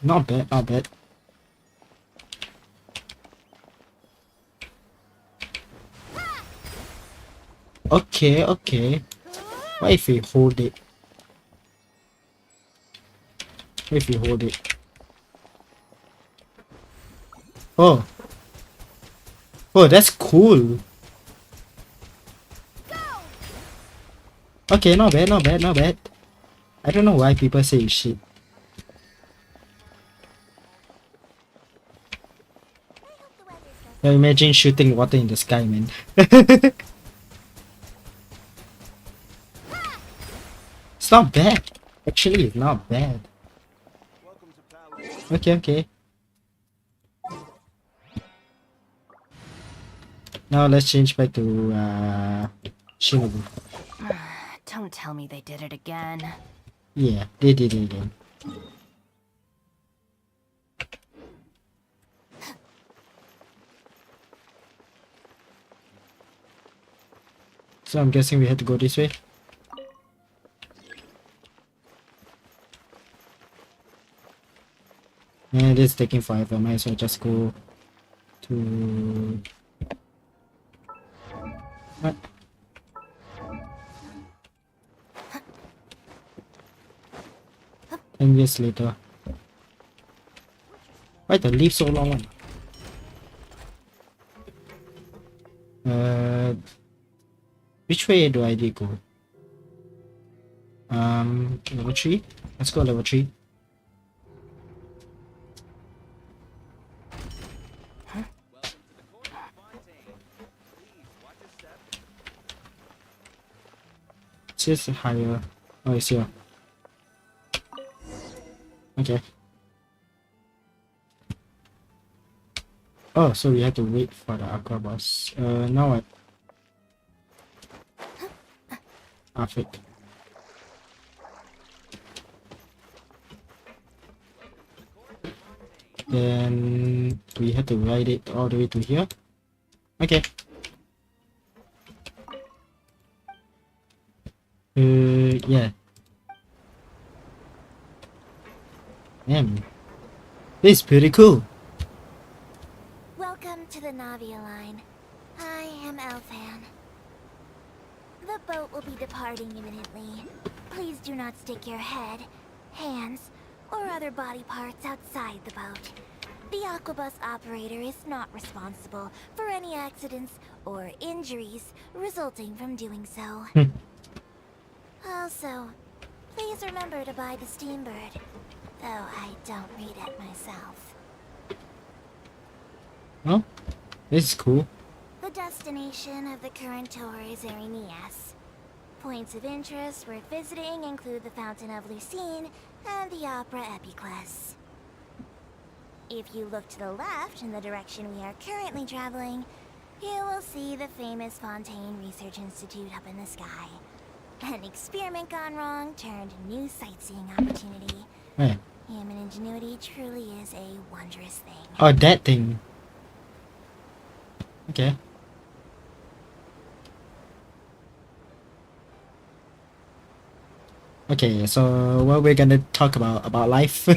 Not bad, not bad. Okay, okay. What if we hold it? What if we hold it? Oh. Oh, that's cool. Okay, not bad, not bad, not bad. I don't know why people say it's shit. Now imagine shooting water in the sky, man. It's not bad. Actually, it's not bad. Okay, okay. Now let's change back to Shinobu. Don't tell me they did it again. Yeah, they did it again. So I'm guessing we had to go this way. And it's taking forever. Might as well just go to what? 10 years later. Why the leaf so long one? Which way do I need to go? Level 3? Let's go level 3. It's just higher. Oh, it's here. Okay. Oh, so we have to wait for the Aqua boss. Now what? Perfect. Then we have to ride it all the way to here. Okay. Yeah. Damn. This is pretty cool. Welcome to the Navia line. I am Elfan. The boat will be departing imminently. Please do not stick your head, hands, or other body parts outside the boat. The Aquabus operator is not responsible for any accidents or injuries resulting from doing so. Also, please remember to buy the Steambird, though I don't read it myself. Oh, this is cool. The destination of the current tour is Erinias. Points of interest worth visiting include the Fountain of Lucine and the Opera Epiclese. If you look to the left in the direction we are currently traveling, you will see the famous Fontaine Research Institute up in the sky. An experiment gone wrong turned new sightseeing opportunity. Hey. Human ingenuity truly is a wondrous thing. Oh, that thing. Okay. Okay, so what we're gonna talk about life.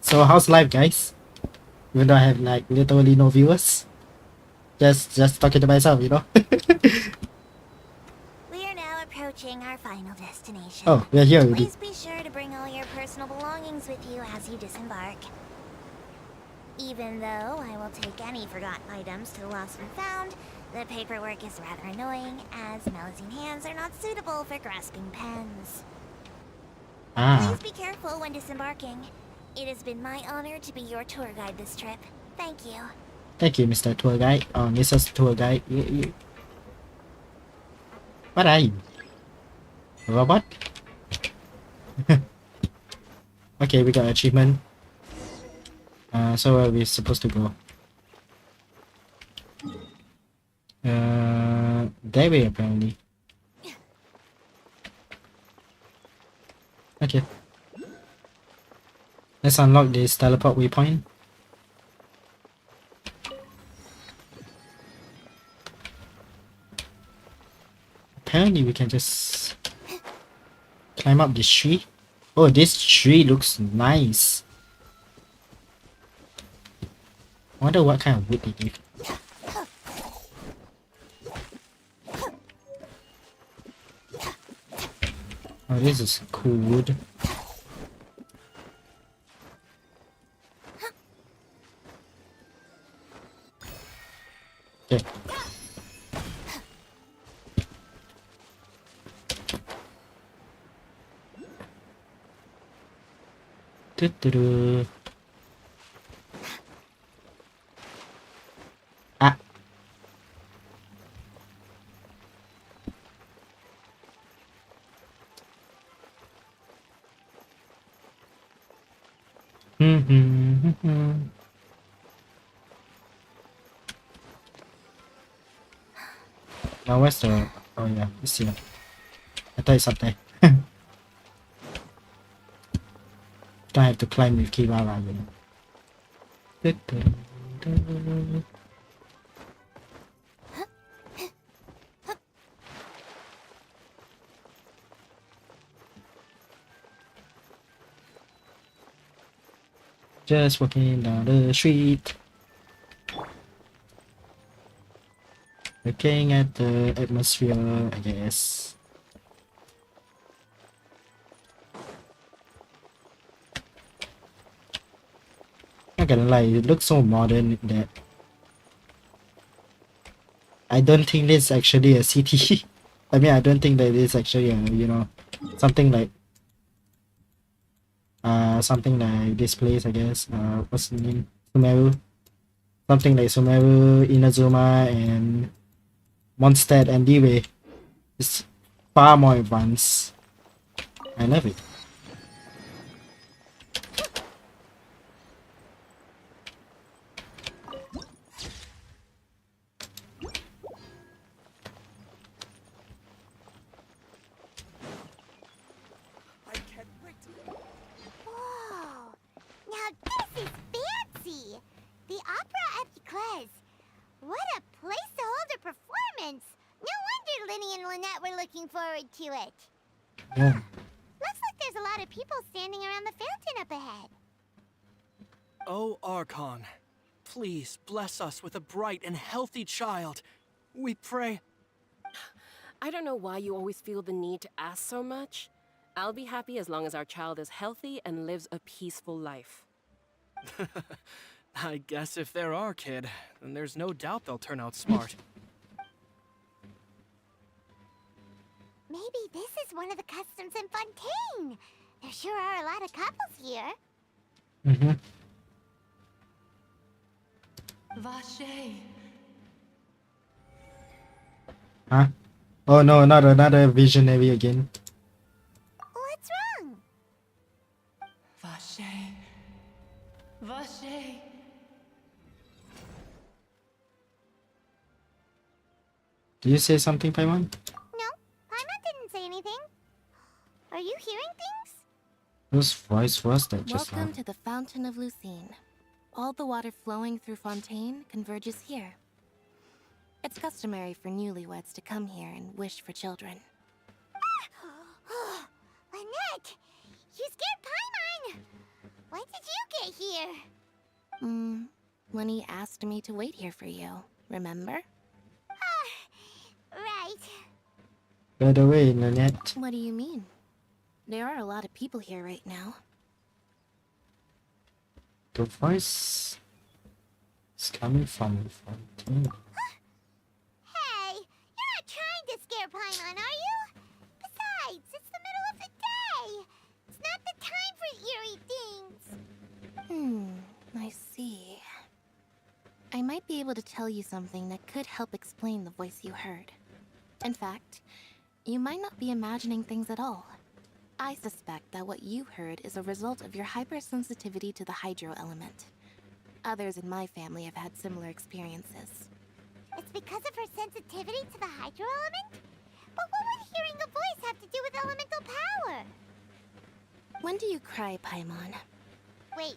So how's life, guys? Even though I have like literally no viewers, just talking to myself, you know. We are now approaching our final destination. Oh, we're here already. Please be sure to bring all your personal belongings with you as you disembark. Even though I will take any forgotten items to the lost and found, the paperwork is rather annoying, as Melusine hands are not suitable for grasping pens. Ah. Please be careful when disembarking. It has been my honor to be your tour guide this trip. Thank you. Thank you, Mr. Tour Guide. Or Mrs. Tour Guide. What are you? A robot? Okay, we got achievement. So where are we supposed to go? That way apparently. Okay. Let's unlock this teleport waypoint. Apparently we can just climb up this tree. Oh, this tree looks nice. Wonder what kind of wood they give. Oh, this is cool wood. Okay. Doo-doo-doo. Ah. Now where's the... Oh yeah, it's here. I thought it's up there. Don't have to climb with Kiwara, you know. Doo-doo-doo. Just walking down the street. Looking at the atmosphere, I guess. Not gonna lie, it looks so modern that I don't think this is actually a city. I mean, I don't think that it is actually a, you know, something like this place, I guess. What's the name? Sumeru. Something like Sumeru, Inazuma, and Mondstadt and Liyue. It's far more advanced. I love it. Whoa! Now this is fancy! The Opera Epiclese. What a place to hold a performance! No wonder Linny and Lynette were looking forward to it. Yeah. Looks like there's a lot of people standing around the fountain up ahead. Oh, Archon, please bless us with a bright and healthy child. We pray. I don't know why you always feel the need to ask so much. I'll be happy as long as our child is healthy and lives a peaceful life. I guess if they're our kid, then there's no doubt they'll turn out smart. Maybe this is one of the customs in Fontaine. There sure are a lot of couples here. Mm-hmm. Vache. Huh? Oh no, not another visionary again. What's wrong? Vache. Vache. Did you say something, Paimon? No, Paimon didn't say anything. Are you hearing things? Whose voice was that just Welcome now? to the Fountain of Lucine. All the water flowing through Fontaine converges here. It's customary for newlyweds to come here and wish for children. Ah! Lynette! You scared Paimon! When did you get here? Lenny asked me to wait here for you, remember? Right. By the way, Lynette. What do you mean? There are a lot of people here right now. The voice is coming from Fontaine. Hey, you're not trying to scare Paimon, are you? Besides, it's the middle of the day. It's not the time for eerie things. I see. I might be able to tell you something that could help explain the voice you heard. In fact, you might not be imagining things at all. I suspect that what you heard is a result of your hypersensitivity to the hydro element. Others in my family have had similar experiences. It's because of her sensitivity to the hydro element? But what would hearing a voice have to do with elemental power? When do you cry, Paimon? Wait,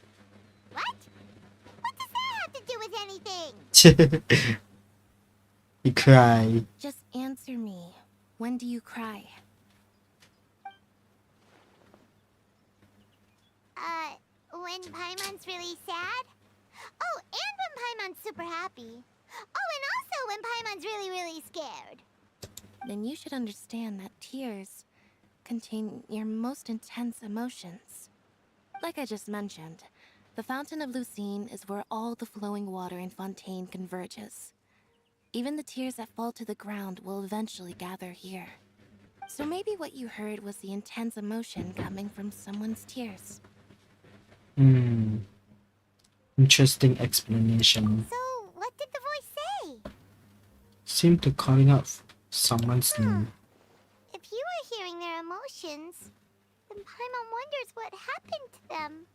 what? What does that have to do with anything? You cry. Just answer me. When do you cry? When Paimon's really sad? Oh, and when Paimon's super happy. Oh, and also when Paimon's really, really scared. Then you should understand that tears contain your most intense emotions. Like I just mentioned, the Fountain of Lucine is where all the flowing water in Fontaine converges. Even the tears that fall to the ground will eventually gather here. So maybe what you heard was the intense emotion coming from someone's tears. Interesting explanation. So, what did the voice say? Seem to calling out someone's name. If you were hearing their emotions, then Paimon wonders what happened to them.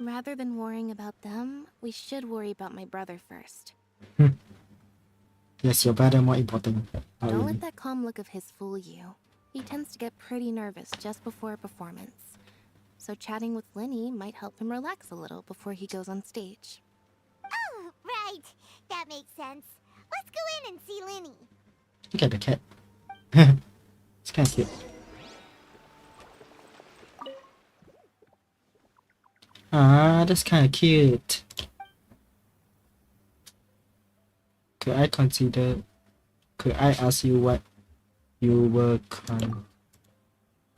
Rather than worrying about them, we should worry about my brother first. Yes, your brother more important. Don't let that calm look of his fool you. He tends to get pretty nervous just before a performance. So chatting with Linny might help him relax a little before he goes on stage. Oh, right. That makes sense. Let's go in and see Linny. Look at the cat. It's kind of cute. Ah, that's kind of cute. Could I ask you what you work on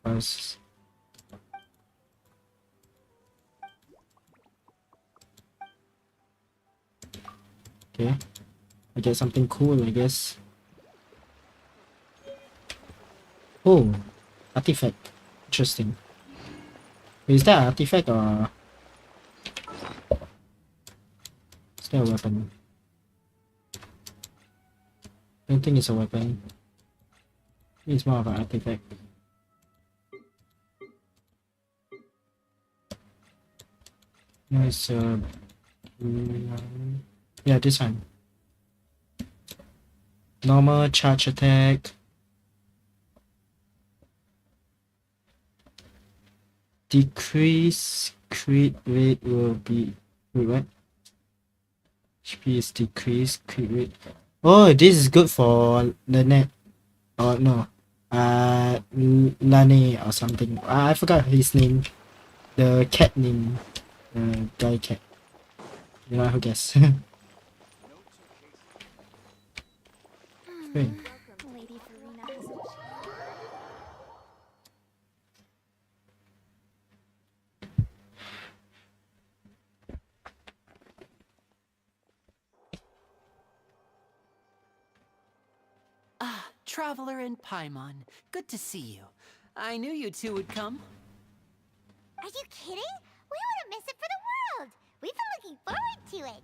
first? Okay, I get something cool, I guess. Oh, artifact. Interesting. Is that an artifact or is that a weapon? I don't think it's a weapon. It's more of an artifact. No, it's yeah, this one. Normal charge attack. Decrease crit rate will be. Wait, what? HP is decreased crit rate. Oh, this is good for Lynette. Oh no. Lane or something. I forgot his name. The cat name. The guy cat. You know who guess. Wait. Ah, Traveler and Paimon. Good to see you. I knew you two would come. Are you kidding? We wouldn't miss it for the world. We've been looking forward to it.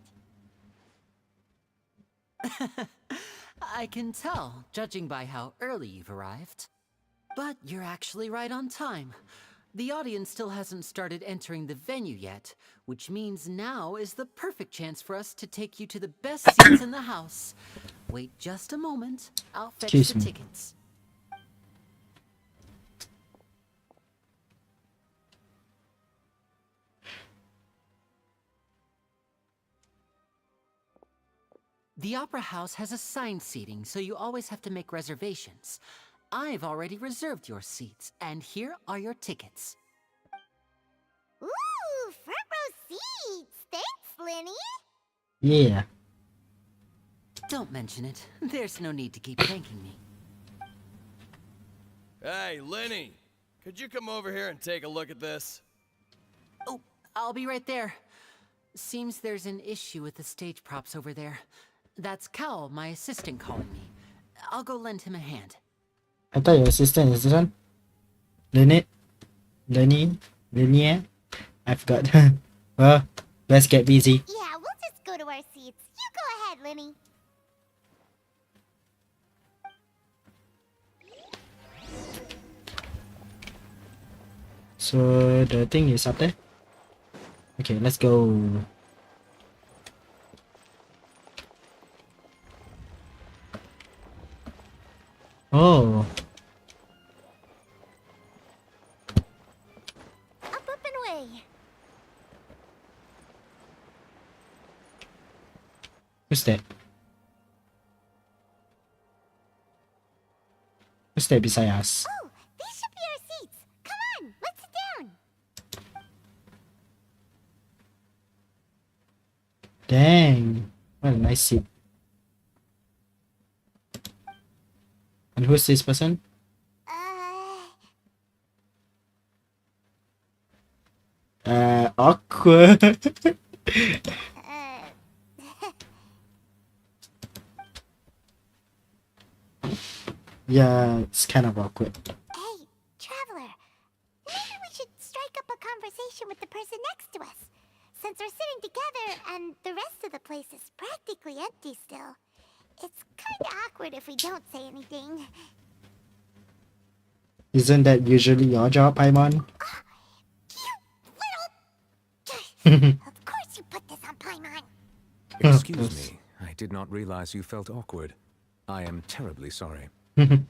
I can tell, judging by how early you've arrived. But you're actually right on time. The audience still hasn't started entering the venue yet, which means now is the perfect chance for us to take you to the best seats in the house. Wait just a moment. I'll fetch Excuse the me. tickets. The Opera House has assigned seating, so you always have to make reservations. I've already reserved your seats, and here are your tickets. Ooh, front row seats. Thanks, Linny. Yeah. Don't mention it. There's no need to keep thanking me. Hey, Linny, could you come over here and take a look at this? Oh, I'll be right there. Seems there's an issue with the stage props over there. That's Cal, my assistant, calling me. I'll go lend him a hand. I thought your assistant is this one? Lynette? Lenny? Linnea? I forgot. Well, let's get busy. Yeah, we'll just go to our seats. You go ahead, Linny. So the thing is up there? Okay, let's go. Who's that? Who's there beside us? Oh, these should be our seats. Come on, let's sit down. Dang. What a nice seat. And who's this person? Awkward. Yeah, it's kind of awkward. Hey, Traveler. Maybe we should strike up a conversation with the person next to us. Since we're sitting together and the rest of the place is practically empty still. It's kinda awkward if we don't say anything. Isn't that usually your job, Paimon? Of course you put this on Paimon. Excuse me, I did not realize you felt awkward. I am terribly sorry.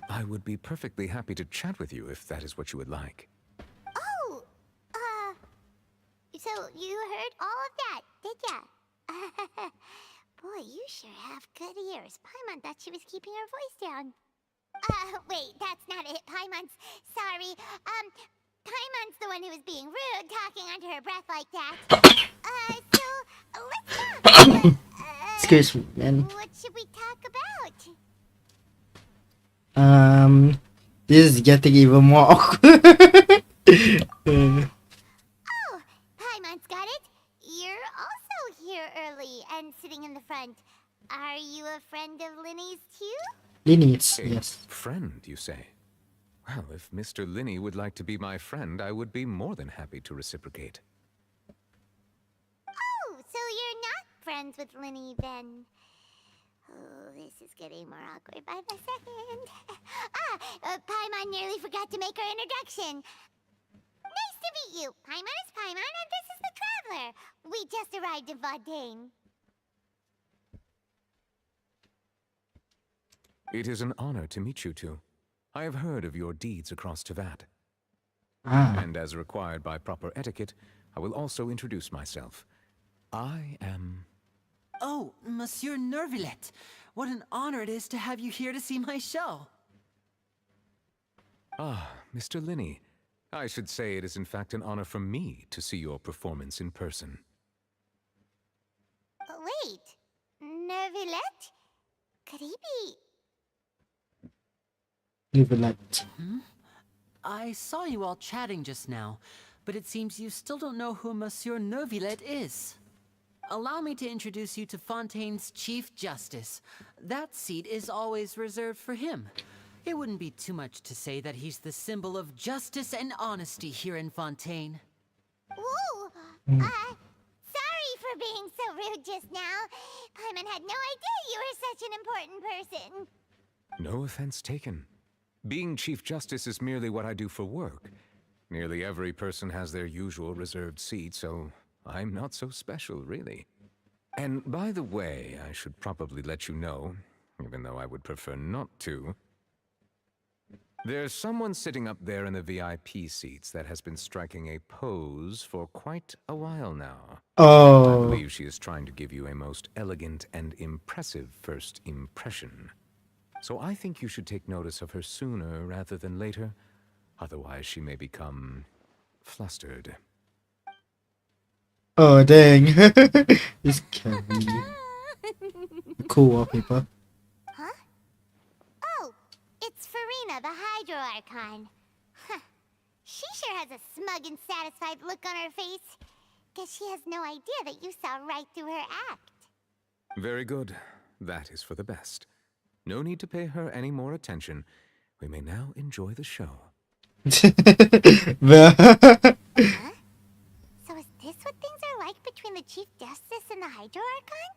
I would be perfectly happy to chat with you if that is what you would like. Oh, so you heard all of that, did ya? Boy, you sure have good ears. Paimon thought she was keeping her voice down. Wait, that's not it. Paimon's sorry. Paimon's the one who was being rude, talking under her breath like that. So let's talk. Excuse me, man. What should we talk about? This is getting even more awkward. Oh, Paimon's got it. You're also here early and sitting in the front. Are you a friend of Linny's too? Linny's, A yes. friend, you say? Well, if Mr. Linney would like to be my friend, I would be more than happy to reciprocate. Oh, so you're not friends with Linny then? Oh, this is getting more awkward by the second. Paimon nearly forgot to make her introduction. Nice to meet you. Paimon is Paimon, and this is the Traveler. We just arrived in Fontaine. It is an honor to meet you two. I have heard of your deeds across Tevat. And as required by proper etiquette, I will also introduce myself. I am... Oh, Monsieur Nervillet. What an honor it is to have you here to see my show. Ah, Mr. Linney. I should say it is in fact an honor for me to see your performance in person. Wait, Nervillet? Could he be... Nervillet. I saw you all chatting just now, but it seems you still don't know who Monsieur Nervillet is. Allow me to introduce you to Fontaine's Chief Justice. That seat is always reserved for him. It wouldn't be too much to say that he's the symbol of justice and honesty here in Fontaine. Ooh, sorry for being so rude just now. Paimon had no idea you were such an important person. No offense taken. Being Chief Justice is merely what I do for work. Nearly every person has their usual reserved seat, so I'm not so special, really. And by the way, I should probably let you know, even though I would prefer not to. There's someone sitting up there in the VIP seats that has been striking a pose for quite a while now. Oh. I believe she is trying to give you a most elegant and impressive first impression. So I think you should take notice of her sooner rather than later. Otherwise, she may become flustered. Oh, dang. This can be cool wallpaper. Huh? Oh, it's Farina, the Hydro Archon. Huh. She sure has a smug and satisfied look on her face. Guess she has no idea that you saw right through her act. Very good. That is for the best. No need to pay her any more attention. We may now enjoy the show. Huh? So is this what things are like between the Chief Justice and the Hydro Archon?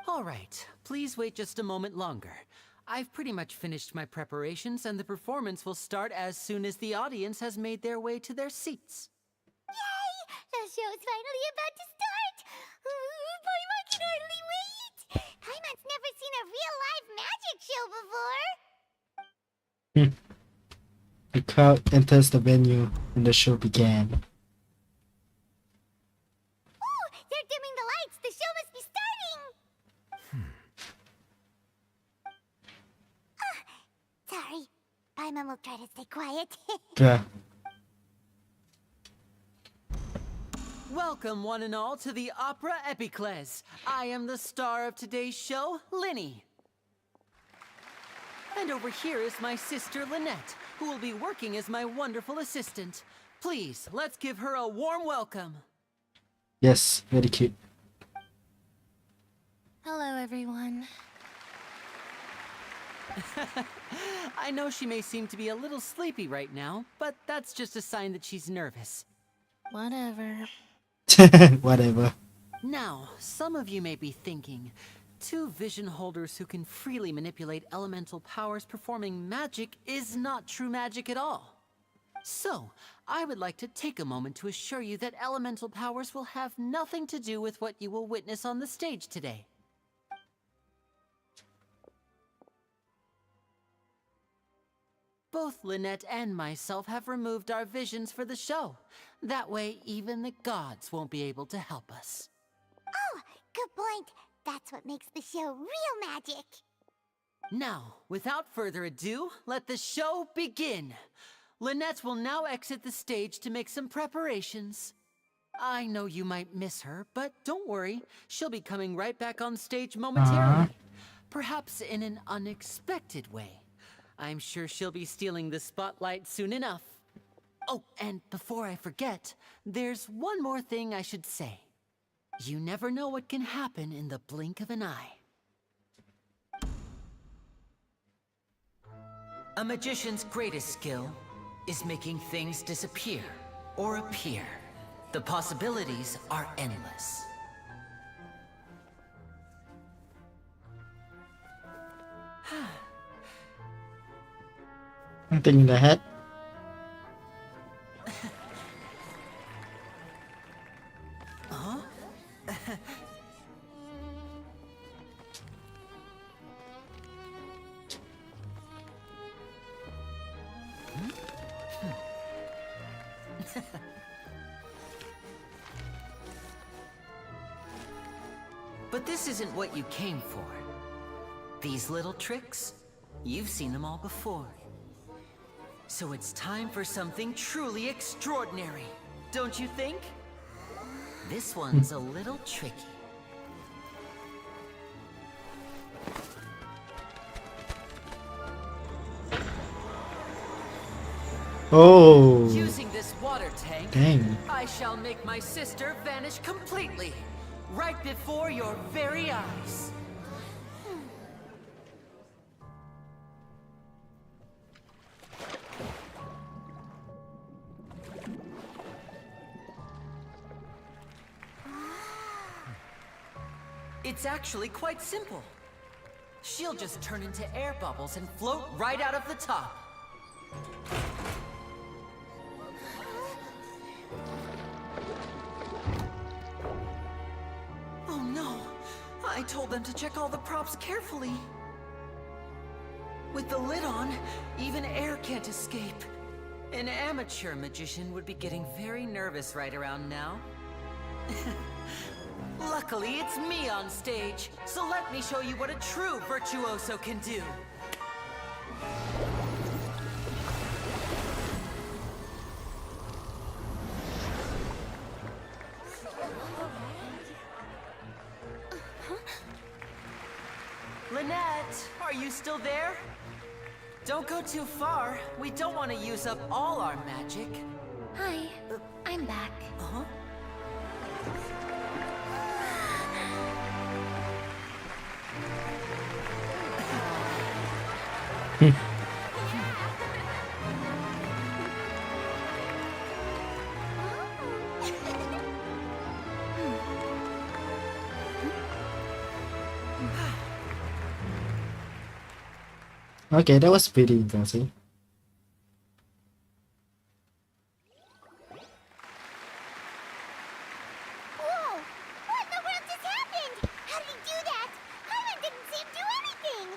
All right, please wait just a moment longer. I've pretty much finished my preparations, and the performance will start as soon as the audience has made their way to their seats. Yay! The show is finally about to start! Paimon can hardly wait! Paimon's never seen a real live magic show before! The crowd enters the venue and the show began. Oh, they're dimming the lights! The show must be starting! Paimon will try to stay quiet. Yeah. Welcome, one and all, to the Opera Epicles. I am the star of today's show, Linny. And over here is my sister, Lynette, who will be working as my wonderful assistant. Please, let's give her a warm welcome. Yes, very cute. Hello, everyone. I know she may seem to be a little sleepy right now, but that's just a sign that she's nervous. Whatever. Whatever. Now, some of you may be thinking, two vision holders who can freely manipulate elemental powers performing magic is not true magic at all. So, I would like to take a moment to assure you that elemental powers will have nothing to do with what you will witness on the stage today. Both Lynette and myself have removed our visions for the show. That way, even the gods won't be able to help us. Oh, good point. That's what makes the show real magic. Now, without further ado, let the show begin. Lynette will now exit the stage to make some preparations. I know you might miss her, but don't worry. She'll be coming right back on stage momentarily. Perhaps in an unexpected way. I'm sure she'll be stealing the spotlight soon enough. Oh, and before I forget, there's one more thing I should say. You never know what can happen in the blink of an eye. A magician's greatest skill is making things disappear or appear. The possibilities are endless. Anything in the head? Huh? But this isn't what you came for. These little tricks, you've seen them all before. So it's time for something truly extraordinary, don't you think? This one's a little tricky. Oh. Using this water tank, Dang. I shall make my sister vanish completely, right before your very eyes. It's actually quite simple. She'll just turn into air bubbles and float right out of the top. Oh no! I told them to check all the props carefully. With the lid on, even air can't escape. An amateur magician would be getting very nervous right around now. Luckily, it's me on stage, so let me show you what a true virtuoso can do. Lynette, are you still there? Don't go too far. We don't want to use up all our magic. Hi, I'm back. Uh-huh. Okay, that was pretty interesting. Whoa! What in the world just happened? How did he do that? Paimon didn't see him do anything.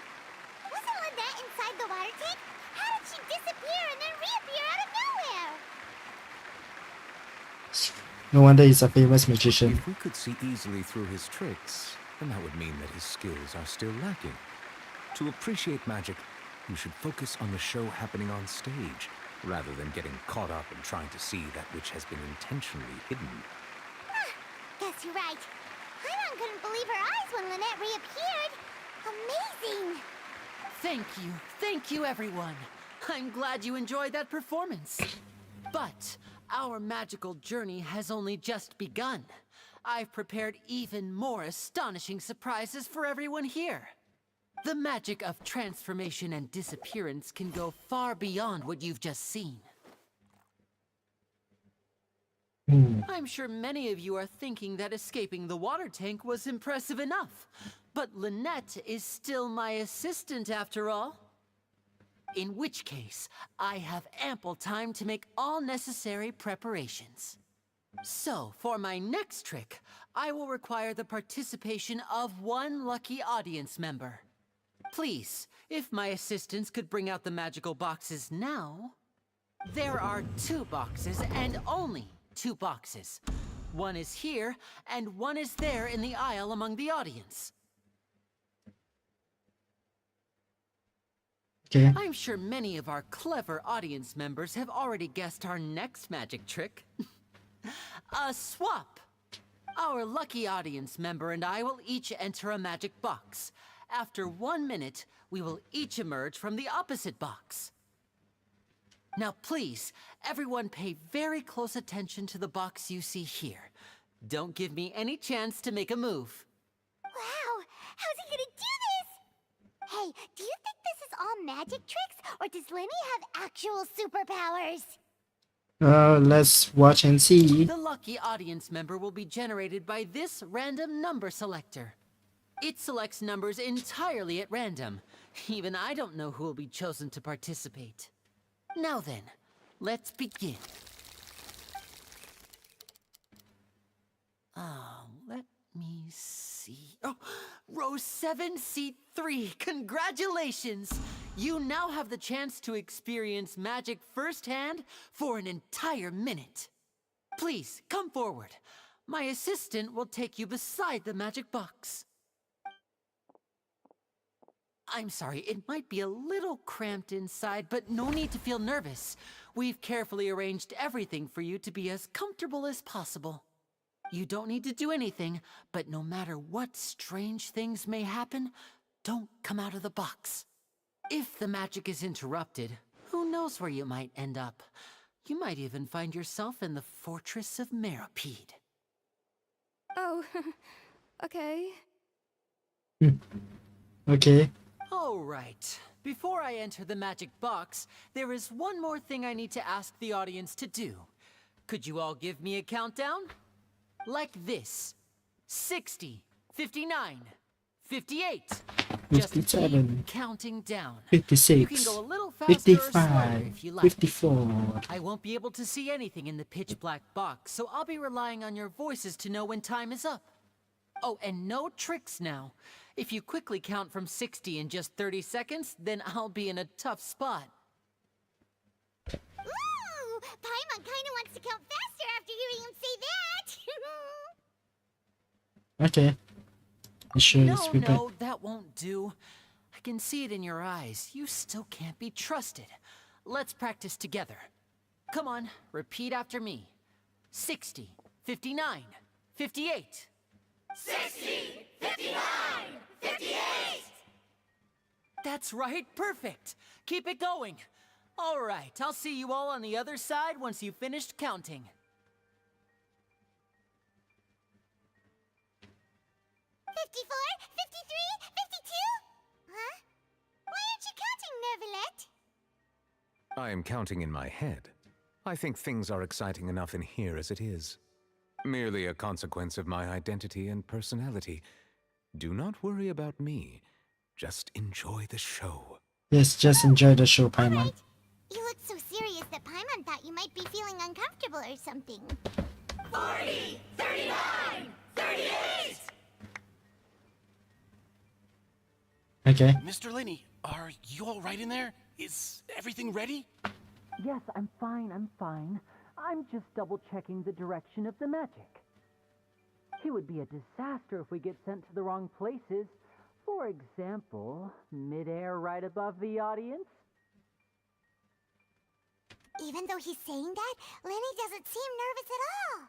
Wasn't Lynette inside the water tank? How did she disappear and then reappear out of nowhere? No wonder he's a famous magician. If we could see easily through his tricks, then that would mean that his skills are still lacking. To appreciate magic, You should focus on the show happening on stage, rather than getting caught up in trying to see that which has been intentionally hidden. Guess you're right. Paimon couldn't believe her eyes when Lynette reappeared. Amazing! Thank you everyone. I'm glad you enjoyed that performance. But our magical journey has only just begun. I've prepared even more astonishing surprises for everyone here. The magic of transformation and disappearance can go far beyond what you've just seen. I'm sure many of you are thinking that escaping the water tank was impressive enough. But Lynette is still my assistant after all. In which case, I have ample time to make all necessary preparations. So, for my next trick, I will require the participation of one lucky audience member. Please, if my assistants could bring out the magical boxes now. There are 2 boxes and only 2 boxes. One is here and one is there in the aisle among the audience. Okay. I'm sure many of our clever audience members have already guessed our next magic trick. A swap! Our lucky audience member and I will each enter a magic box. After 1 minute, we will each emerge from the opposite box. Now please, everyone pay very close attention to the box you see here. Don't give me any chance to make a move. Wow! How's he gonna do this? Hey, do you think this is all magic tricks, or does Lenny have actual superpowers? Let's watch and see. The lucky audience member will be generated by this random number selector. It selects numbers entirely at random. Even I don't know who will be chosen to participate. Now then, let's begin. Let me see. Oh, row 7, seat 3. Congratulations! You now have the chance to experience magic firsthand for an entire minute. Please, come forward. My assistant will take you beside the magic box. I'm sorry, it might be a little cramped inside, but no need to feel nervous. We've carefully arranged everything for you to be as comfortable as possible. You don't need to do anything, but no matter what strange things may happen, don't come out of the box. If the magic is interrupted, who knows where you might end up? You might even find yourself in the Fortress of Meropide. Oh, okay. Okay. All right. Before I enter the magic box, there is one more thing I need to ask the audience to do. Could you all give me a countdown? Like this. 60, 59, 58. Just 57, keep counting down. 56, You can go a little faster or slower 55, if you like. 54. I won't be able to see anything in the pitch black box, so I'll be relying on your voices to know when time is up. Oh, and no tricks now. If you quickly count from 60 in just 30 seconds, then I'll be in a tough spot. Ooh! Paimon kinda wants to count faster after hearing him say that! Okay. No, that won't do. I can see it in your eyes. You still can't be trusted. Let's practice together. Come on, repeat after me. 60, 59, 58. 60, 59, 58! That's right, perfect. Keep it going. All right, I'll see you all on the other side once you've finished counting. 54, 53, 52? Huh? Why aren't you counting, Nervalette? I am counting in my head. I think things are exciting enough in here as it is. Merely a consequence of my identity and personality. Do not worry about me. Just enjoy the show. Yes, just enjoy the show, Paimon. Right. You look so serious that Paimon thought you might be feeling uncomfortable or something. 40, 39, 38! Okay. Mr. Linney, are you all right in there? Is everything ready? Yes, I'm fine. I'm just double-checking the direction of the magic. It would be a disaster if we get sent to the wrong places. For example, midair right above the audience? Even though he's saying that, Lenny doesn't seem nervous at all.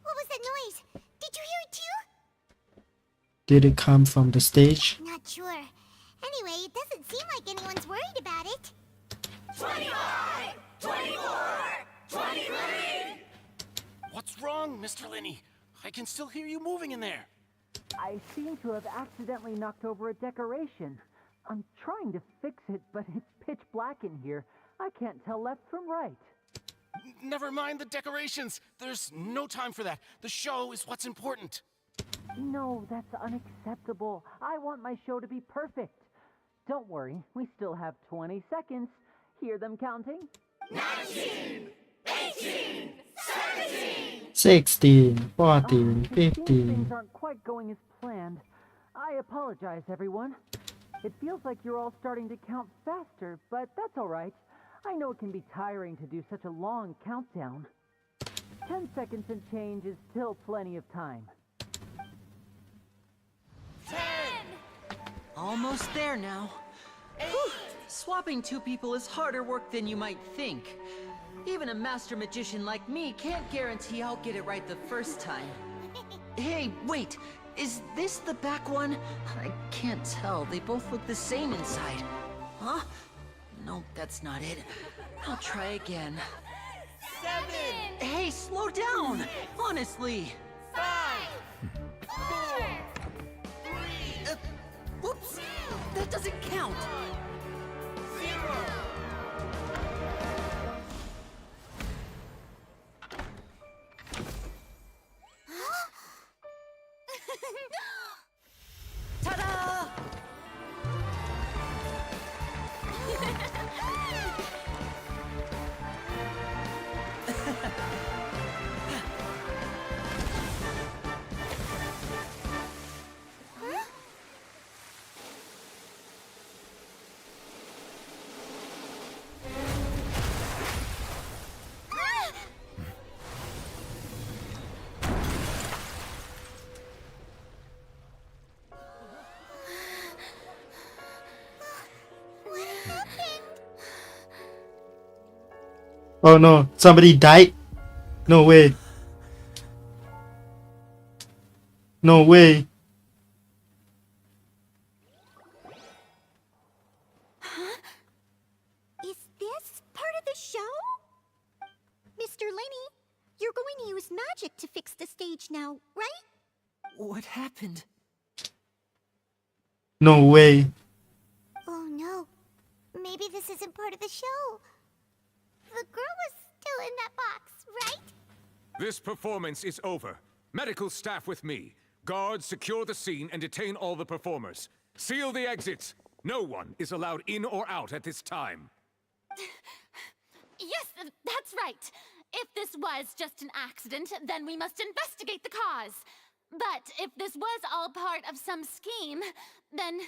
What was that noise? Did you hear it too? Did it come from the stage? Not sure. Anyway, it doesn't seem like anyone's worried about it. 25! 24! 23! What's wrong, Mr. Linney? I can still hear you moving in there. I seem to have accidentally knocked over a decoration. I'm trying to fix it, but it's pitch black in here. I can't tell left from right. Never mind the decorations. There's no time for that. The show is what's important. No, that's unacceptable. I want my show to be perfect. Don't worry, we still have 20 seconds. Hear them counting? 19! 18! 17! 16, 14, It seems 15. things aren't quite going as planned. I apologize, everyone. It feels like you're all starting to count faster, but that's all right. I know it can be tiring to do such a long countdown. 10 seconds and change is still plenty of time. 10! Almost there now. Whew. Swapping two people is harder work than you might think. Even a master magician like me can't guarantee I'll get it right the first time. Hey, wait! Is this the back one? I can't tell. They both look the same inside. Huh? No, that's not it. I'll try again. 7! Hey, slow down! Honestly! 5! 4! 3! Whoops! That doesn't count! 0! Ta-da! What happened? Oh no, somebody died? No way. No way. Huh? Is this part of the show? Mr. Lenny, you're going to use magic to fix the stage now, right? What happened? No way. Oh no. Maybe this isn't part of the show. The girl was still in that box, right? This performance is over. Medical staff with me. Guards, secure the scene and detain all the performers. Seal the exits. No one is allowed in or out at this time. Yes, that's right. If this was just an accident, then we must investigate the cause. But if this was all part of some scheme, then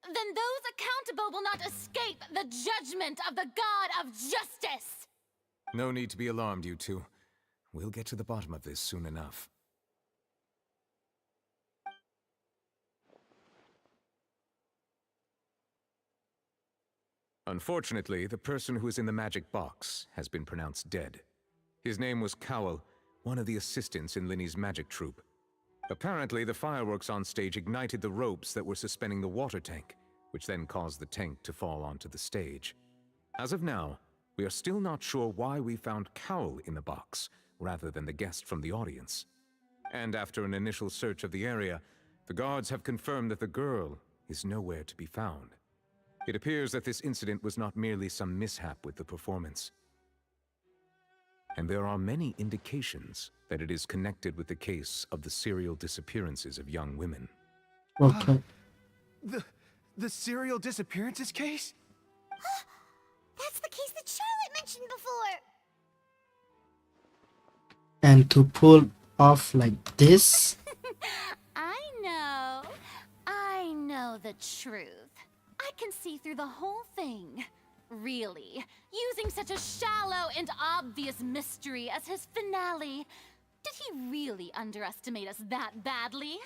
those accountable will not escape the judgment of the God of Justice. No need to be alarmed, you two. We'll get to the bottom of this soon enough. Unfortunately, the person who is in the magic box has been pronounced dead. His name was Cowell, one of the assistants in Linny's magic troupe. Apparently, the fireworks on stage ignited the ropes that were suspending the water tank, which then caused the tank to fall onto the stage. As of now, we are still not sure why we found Cowell in the box, rather than the guest from the audience. And after an initial search of the area, the guards have confirmed that the girl is nowhere to be found. It appears that this incident was not merely some mishap with the performance. And there are many indications that it is connected with the case of the serial disappearances of young women. Okay. The serial disappearances case? That's the case that Charlotte mentioned before. And to pull off like this? I know the truth. I can see through the whole thing. really. Using such a shallow and obvious mystery as his finale. Did he really underestimate us that badly?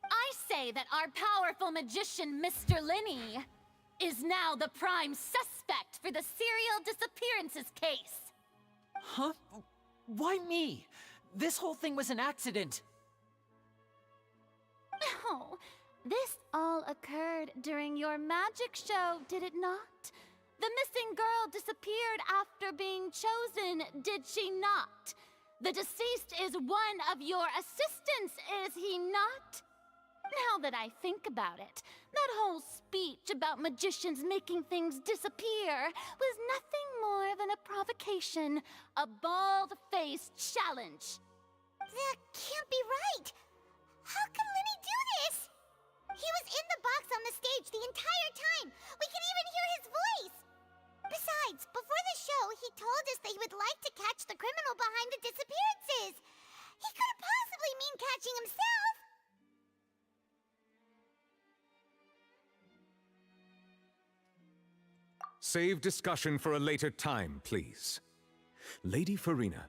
I say that our powerful magician, Mr. Linney, is now the prime suspect for the serial disappearances case. Huh? Why me? This whole thing was an accident. Oh, this all occurred during your magic show, did it not? The missing girl disappeared after being chosen, did she not? The deceased is one of your assistants, is he not? Now that I think about it, that whole speech about magicians making things disappear was nothing more than a provocation, a bald-faced challenge. That can't be right. How can Lenny do this? He was in the box on the stage the entire time. We could even hear his voice. Besides, before the show, he told us that he would like to catch the criminal behind the disappearances. He couldn't possibly mean catching himself. Save discussion for a later time, please. Lady Farina,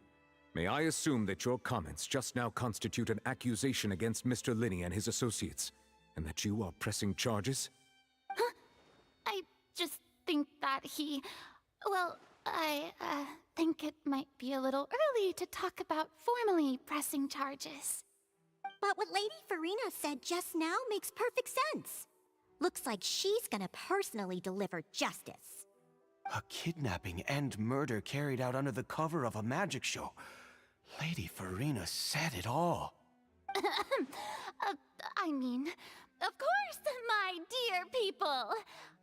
may I assume that your comments just now constitute an accusation against Mr. Linney and his associates, and that you are pressing charges? Huh? I just think that he... Well, I think it might be a little early to talk about formally pressing charges. But what Lady Farina said just now makes perfect sense. Looks like she's gonna personally deliver justice. A kidnapping and murder carried out under the cover of a magic show. Lady Farina said it all. I mean, of course, my dear people.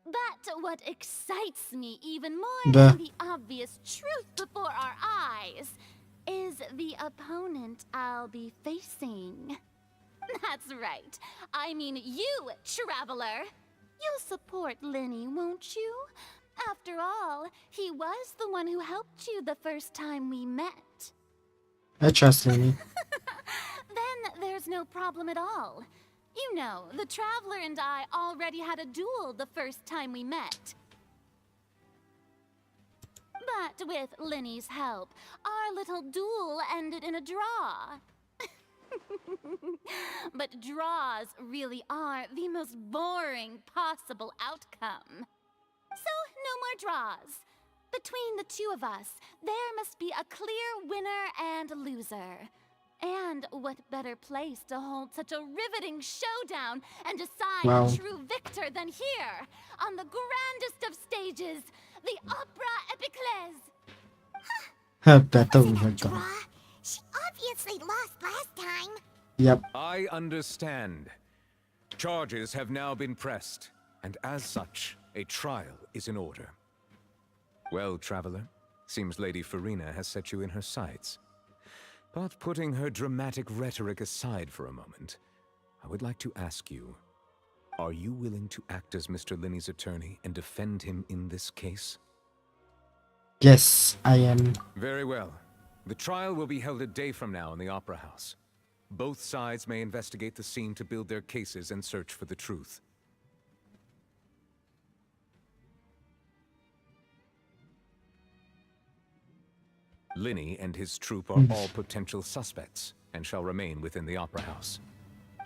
But what excites me even more than the obvious truth before our eyes is the opponent I'll be facing. That's right. I mean you, Traveler. You'll support Lenny, won't you? After all, he was the one who helped you the first time we met. I trust Lenny. Then there's no problem at all. You know, the Traveler and I already had a duel the first time we met. But with Lenny's help, our little duel ended in a draw. But draws really are the most boring possible outcome. So, no more draws. Between the two of us, there must be a clear winner and loser. And what better place to hold such a riveting showdown and decide the true victor than here, on the grandest of stages, the Opera Epiclese. Better we had gone. She obviously lost last time. Yep. I understand. Charges have now been pressed, and as such, a trial is in order. Well, Traveler, seems Lady Farina has set you in her sights. But putting her dramatic rhetoric aside for a moment, I would like to ask you, are you willing to act as Mr. Linney's attorney and defend him in this case? Yes, I am. Very well. The trial will be held a day from now in the Opera House. Both sides may investigate the scene to build their cases and search for the truth. Linney and his troupe are all potential suspects, and shall remain within the Opera House.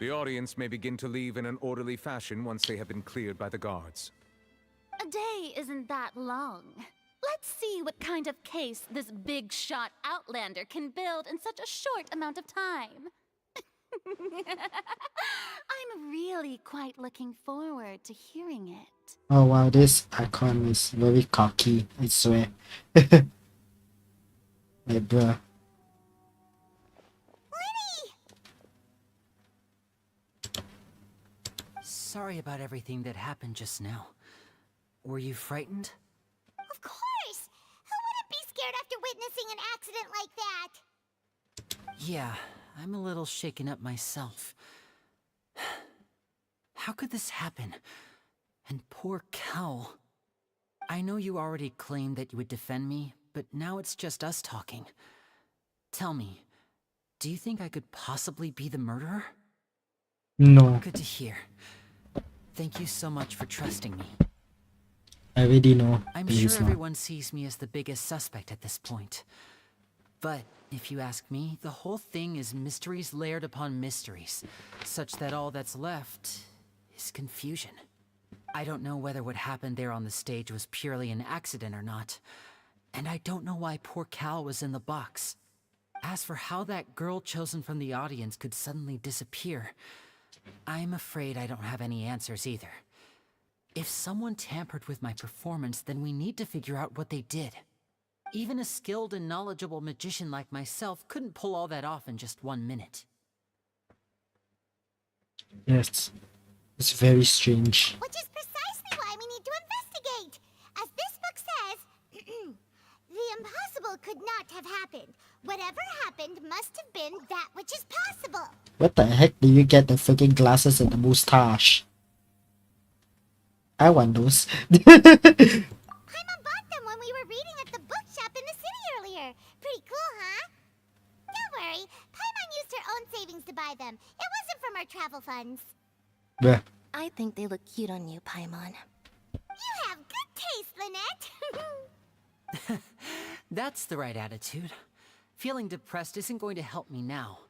The audience may begin to leave in an orderly fashion once they have been cleared by the guards. A day isn't that long. Let's see what kind of case this big-shot Outlander can build in such a short amount of time. I'm really quite looking forward to hearing it. Oh wow, this icon is very cocky, I swear. Hey, bruh. Sorry about everything that happened just now. Were you frightened? Of course! Who wouldn't be scared after witnessing an accident like that? Yeah, I'm a little shaken up myself. How could this happen? And poor Cal. I know you already claimed that you would defend me, but now it's just us talking. Tell me, do you think I could possibly be the murderer? No. Good to hear. Thank you so much for trusting me. I already know. I'm but sure he's not. everyone sees me as the biggest suspect at this point. But if you ask me, the whole thing is mysteries layered upon mysteries, such that all that's left is confusion. I don't know whether what happened there on the stage was purely an accident or not, and I don't know why poor Cal was in the box. As for how that girl chosen from the audience could suddenly disappear, I'm afraid I don't have any answers either. If someone tampered with my performance, then we need to figure out what they did. Even a skilled and knowledgeable magician like myself couldn't pull all that off in just 1 minute. Yes. It's very strange. Which is precisely why we need to investigate. As this book says, the impossible could not have happened. Whatever happened must have been that which is possible. What the heck do you get the freaking glasses and the mustache? I want those. Paimon bought them when we were reading at the bookshop in the city earlier. Pretty cool, huh? Don't worry, Paimon used her own savings to buy them. It wasn't from our travel funds. Bruh. I think they look cute on you, Paimon. You have good taste, Lynette. That's the right attitude. Feeling depressed isn't going to help me now.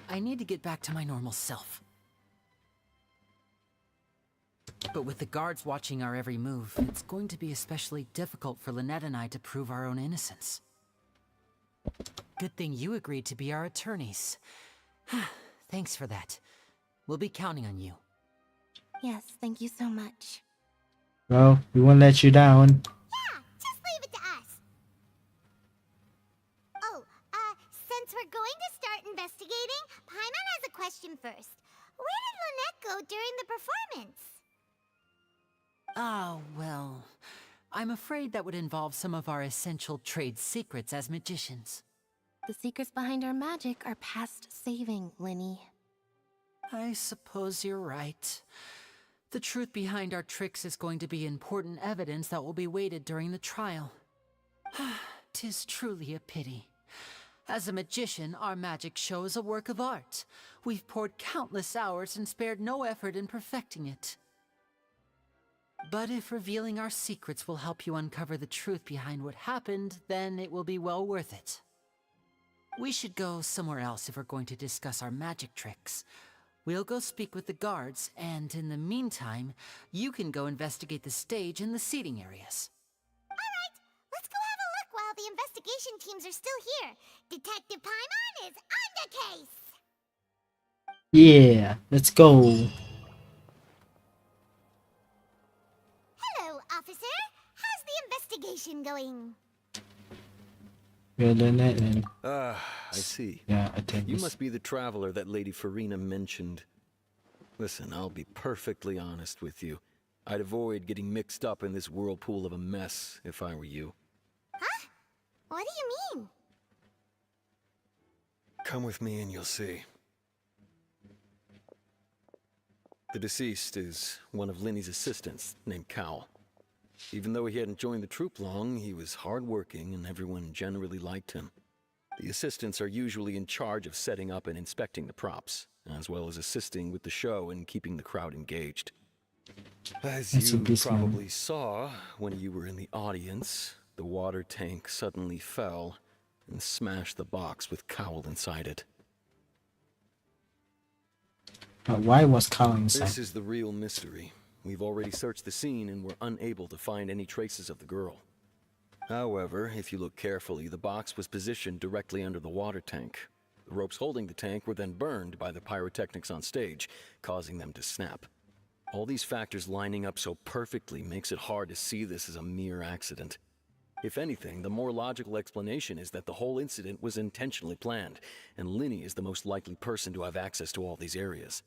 I need to get back to my normal self. But with the guards watching our every move, it's going to be especially difficult for Lynette and I to prove our own innocence. Good thing you agreed to be our attorneys. Thanks for that. We'll be counting on you. Yes, thank you so much. Well, we won't let you down. Yeah, just leave it to us. Oh, since we're going to start investigating, Paimon has a question first. Where did Lynette go during the performance? Oh, well, I'm afraid that would involve some of our essential trade secrets as magicians. The secrets behind our magic are past saving, Linny. I suppose you're right. The truth behind our tricks is going to be important evidence that will be weighted during the trial. 'Tis truly a pity. As a magician, our magic show is a work of art. We've poured countless hours and spared no effort in perfecting it. But if revealing our secrets will help you uncover the truth behind what happened, then it will be well worth it. We should go somewhere else if we're going to discuss our magic tricks. We'll go speak with the guards, and in the meantime, you can go investigate the stage and the seating areas. Alright, let's go have a look while the investigation teams are still here. Detective Paimon is on the case! Yeah, let's go. Hello, officer. How's the investigation going? We'll learn it and I see. yeah, I think You must be the traveler that Lady Farina mentioned. Listen, I'll be perfectly honest with you. I'd avoid getting mixed up in this whirlpool of a mess if I were you. Huh? What do you mean? Come with me and you'll see. The deceased is one of Linny's assistants, named Cal. Even though he hadn't joined the troupe long, he was hardworking and everyone generally liked him. The assistants are usually in charge of setting up and inspecting the props, as well as assisting with the show and keeping the crowd engaged. As That's a you beast, man. probably saw when you were in the audience, the water tank suddenly fell and smashed the box with Cowl inside it. But why was Carl inside? This is the real mystery. We've already searched the scene and were unable to find any traces of the girl. However, if you look carefully, the box was positioned directly under the water tank. The ropes holding the tank were then burned by the pyrotechnics on stage, causing them to snap. All these factors lining up so perfectly makes it hard to see this as a mere accident. If anything, the more logical explanation is that the whole incident was intentionally planned, and Linny is the most likely person to have access to all these areas.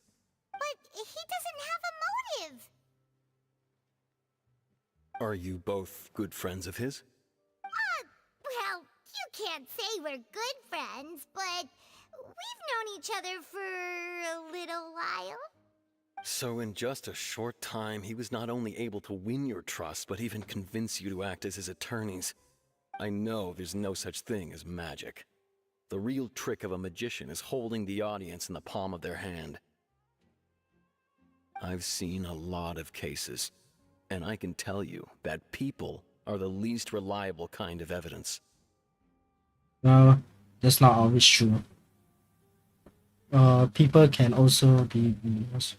But he doesn't have a motive. Are you both good friends of his? Well, you can't say we're good friends, but we've known each other for a little while. So in just a short time, he was not only able to win your trust, but even convince you to act as his attorneys. I know there's no such thing as magic. The real trick of a magician is holding the audience in the palm of their hand. I've seen a lot of cases. And I can tell you that people are the least reliable kind of evidence. Well, that's not always true. People can also be memes.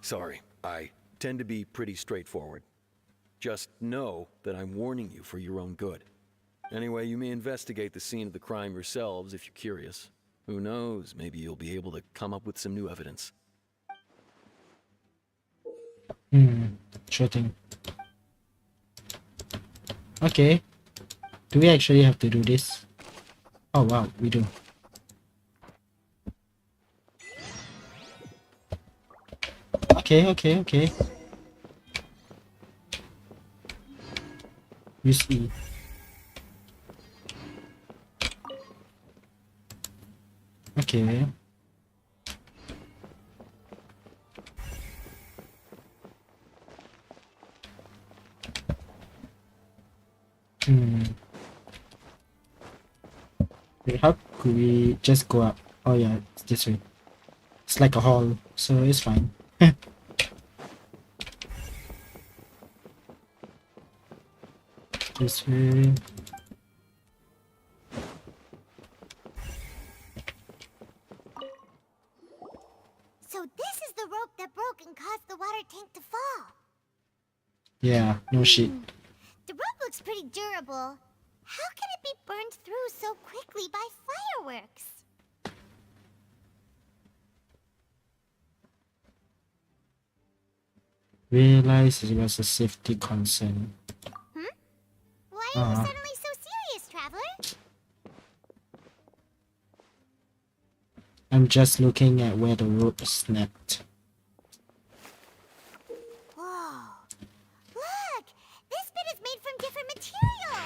Sorry, I tend to be pretty straightforward. Just know that I'm warning you for your own good. Anyway, you may investigate the scene of the crime yourselves if you're curious. Who knows, maybe you'll be able to come up with some new evidence. Sure thing. Okay. Do we actually have to do this? Oh wow, we do. Okay. You see. Okay. Wait, how could we just go up? Oh yeah, it's this way. It's like a hall, so it's fine. This way. So this is the rope that broke and caused the water tank to fall. Yeah, no shit. The rope looks pretty durable. How can it be burned through so quickly by fireworks? Realize it was a safety concern. Why are you suddenly so serious, Traveler? I'm just looking at where the rope snapped. Whoa. Look! This bit is made from different material!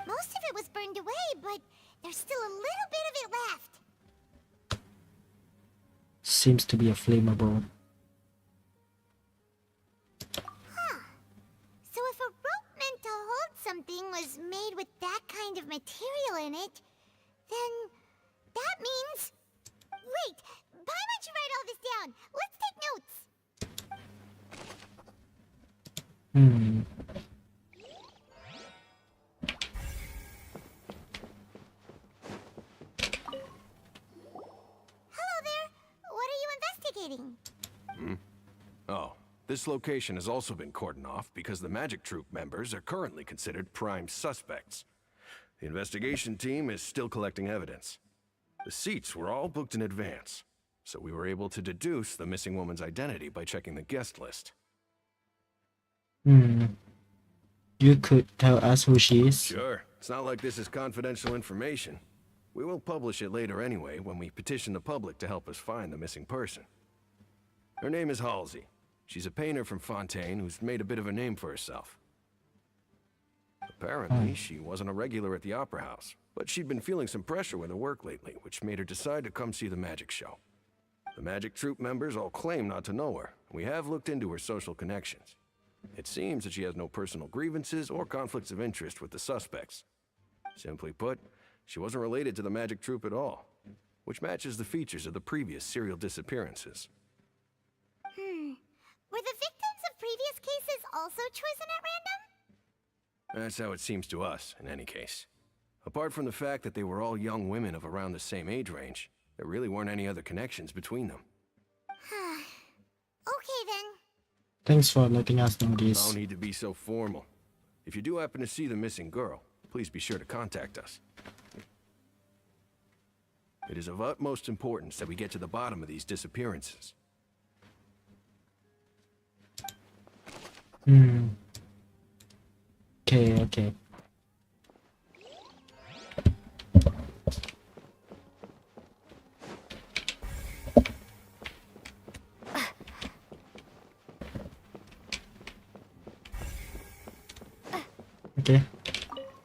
Most of it was burned away, but there's still a little bit of it left. Seems to be a flammable. So if a rope meant to hold something was made with that kind of material in it, then that means... Wait! Paimon should write all this down! Let's take notes! Hello there! What are you investigating? Oh, this location has also been cordoned off because the Magic Troop members are currently considered prime suspects. The investigation team is still collecting evidence. The seats were all booked in advance, so we were able to deduce the missing woman's identity by checking the guest list. You could tell us who she is? Sure. It's not like this is confidential information. We will publish it later anyway when we petition the public to help us find the missing person. Her name is Halsey. She's a painter from Fontaine who's made a bit of a name for herself. Apparently, she wasn't a regular at the Opera House, but she'd been feeling some pressure with her work lately, which made her decide to come see the magic show. The Magic Troop members all claim not to know her, and we have looked into her social connections. It seems that she has no personal grievances or conflicts of interest with the suspects. Simply put, she wasn't related to the Magic Troop at all, which matches the features of the previous serial disappearances. Were the victims of previous cases also chosen at random? That's how it seems to us, in any case. Apart from the fact that they were all young women of around the same age range, there really weren't any other connections between them. Okay then. Thanks for letting us know this. No need to be so formal. If you do happen to see the missing girl, please be sure to contact us. It is of utmost importance that we get to the bottom of these disappearances. Okay. Okay.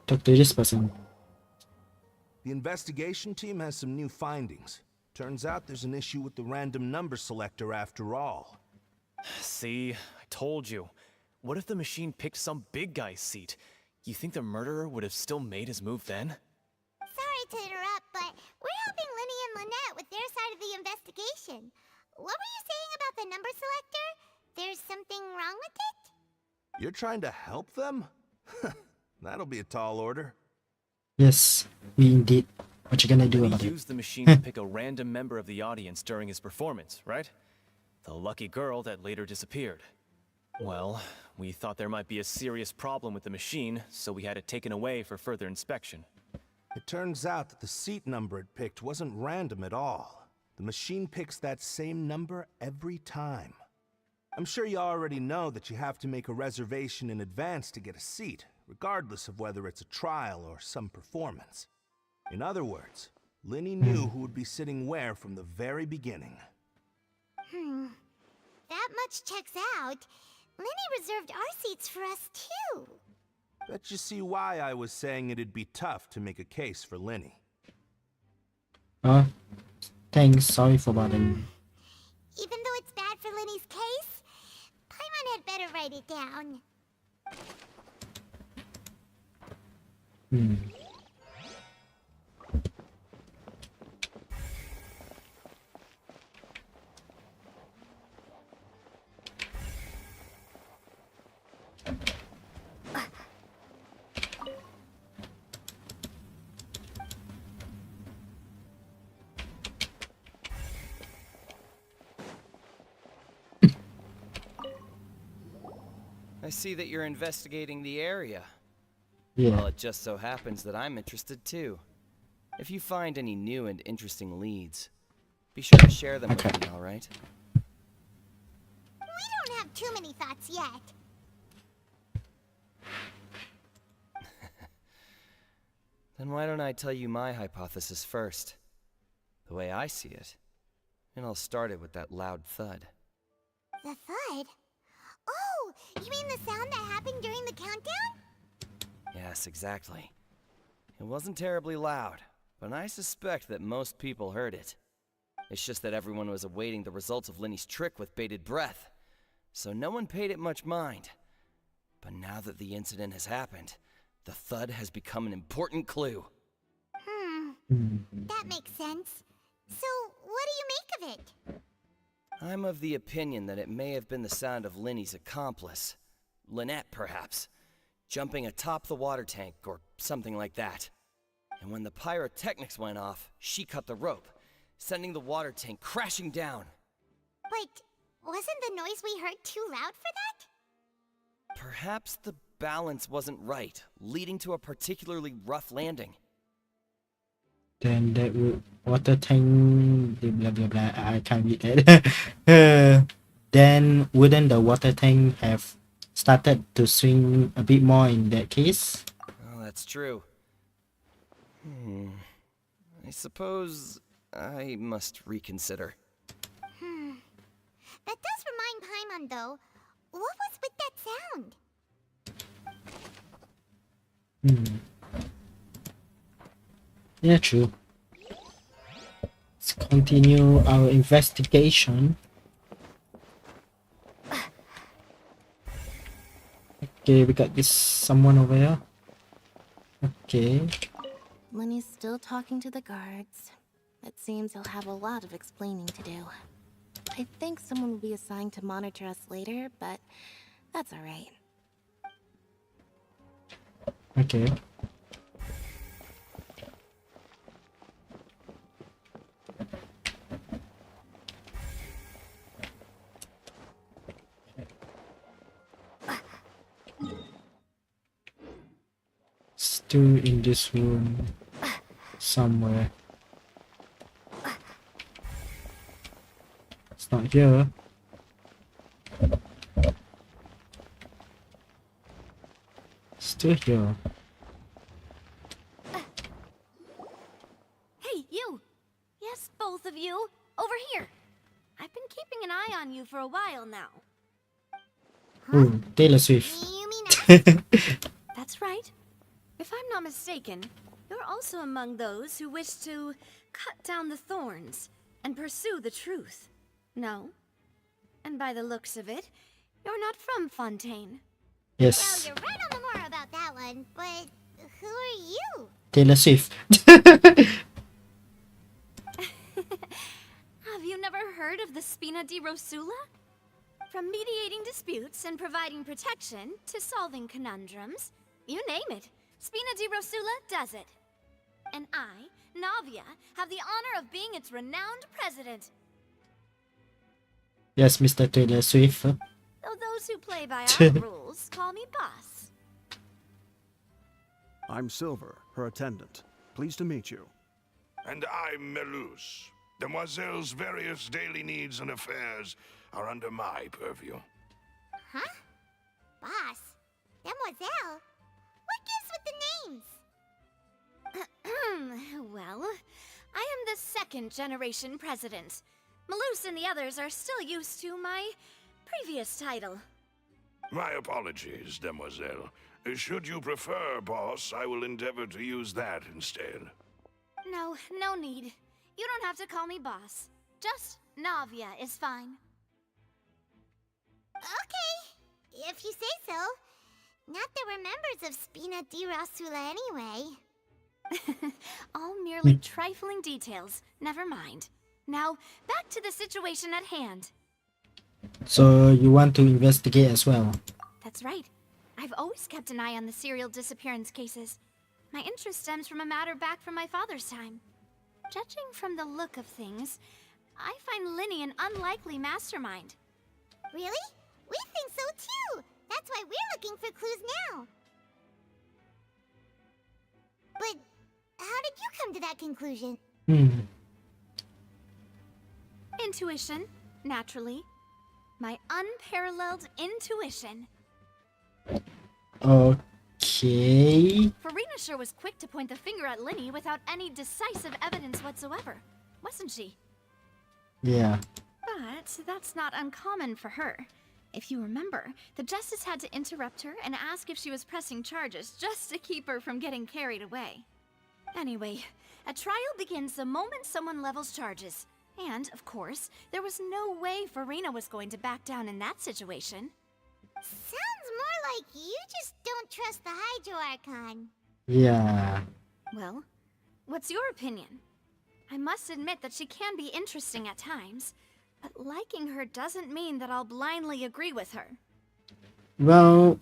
Talk to this person. The investigation team has some new findings. Turns out there's an issue with the random number selector after all. See, I told you. What if the machine picked some big guy's seat? You think the murderer would have still made his move then? Sorry to interrupt, but we're helping Linny and Lynette with their side of the investigation. What were you saying about the number selector? You're trying to help them? That'll be a tall order. Yes, we indeed. What you gonna do Lenny about it? used the machine to pick a random member of the audience during his performance, right? The lucky girl that later disappeared. Well, we thought there might be a serious problem with the machine, so we had it taken away for further inspection. It turns out that the seat number it picked wasn't random at all. The machine picks that same number every time. I'm sure you already know that you have to make a reservation in advance to get a seat, regardless of whether it's a trial or some performance. In other words, Linny knew who would be sitting where from the very beginning. That much checks out. Linny reserved our seats for us too. Bet you see why I was saying it'd be tough to make a case for Linny. Thanks. Sorry for bothering. Even though it's bad for Linny's case, Paimon had better write it down. I see that you're investigating the area. Yeah. Well, it just so happens that I'm interested too. If you find any new and interesting leads, be sure to share them with me, alright? We don't have too many thoughts yet. Then why don't I tell you my hypothesis first? The way I see it. And I'll start it with that loud thud. The thud? Oh, you mean the sound that happened during the countdown? Yes, exactly. It wasn't terribly loud, but I suspect that most people heard it. It's just that everyone was awaiting the results of Linny's trick with bated breath, so no one paid it much mind. But now that the incident has happened, the thud has become an important clue. That makes sense. So, what do you make of it? I'm of the opinion that it may have been the sound of Linny's accomplice, Lynette perhaps, jumping atop the water tank or something like that. And when the pyrotechnics went off, she cut the rope, sending the water tank crashing down. But wasn't the noise we heard too loud for that? Perhaps the balance wasn't right, leading to a particularly rough landing. Then that would water tank blah blah blah. I can't read that. Then wouldn't the water tank have started to swing a bit more in that case? Oh, that's true. I suppose I must reconsider. That does remind Paimon though. What was with that sound? Yeah, true. Let's continue our investigation. Okay, we got this someone over here. Okay. Linny's still talking to the guards. It seems he'll have a lot of explaining to do. I think someone will be assigned to monitor us later, but that's alright. Okay. Still in this room somewhere. It's not here. Still here. Hey, you! Yes, both of you! Over here! I've been keeping an eye on you for a while now. Ooh, Taylor Swift. You mean That's right. If I'm not mistaken, you're also among those who wish to cut down the thorns and pursue the truth. No? And by the looks of it, you're not from Fontaine. Yes. Well, you're right on the more about that one, but who are you? Taylor Swift. Have you never heard of the Spina di Rosula? From mediating disputes and providing protection to solving conundrums, you name it, Spina di Rosula does it. And I, Navia, have the honor of being its renowned president. Yes, Mr. Taylor Swift. Though those who play by our rules call me boss. I'm Silver, her attendant. Pleased to meet you. And I'm Melus. Demoiselle's various daily needs and affairs are under my purview. Huh? Boss? Demoiselle? What gives with the names? Well, I am the second generation president. Melus and the others are still used to my previous title. My apologies, Demoiselle. Should you prefer, boss, I will endeavor to use that instead. No, no need. You don't have to call me boss. Just Navia is fine. Okay, if you say so. Not that we're members of Spina di Rosula anyway. All merely trifling details. Never mind. Now, back to the situation at hand. So you want to investigate as well? That's right. I've always kept an eye on the serial disappearance cases. My interest stems from a matter back from my father's time. Judging from the look of things, I find Linny an unlikely mastermind. Really? We think so too! That's why we're looking for clues now. But how did you come to that conclusion? Intuition, naturally. My unparalleled intuition. Okay. Farina sure was quick to point the finger at Linny without any decisive evidence whatsoever, wasn't she? Yeah. But that's not uncommon for her. If you remember, the Justice had to interrupt her and ask if she was pressing charges just to keep her from getting carried away. Anyway, a trial begins the moment someone levels charges. And, of course, there was no way Farina was going to back down in that situation. Sounds more like you just don't trust the Hydro Archon. Yeah. Well, what's your opinion? I must admit that she can be interesting at times, but liking her doesn't mean that I'll blindly agree with her. Well,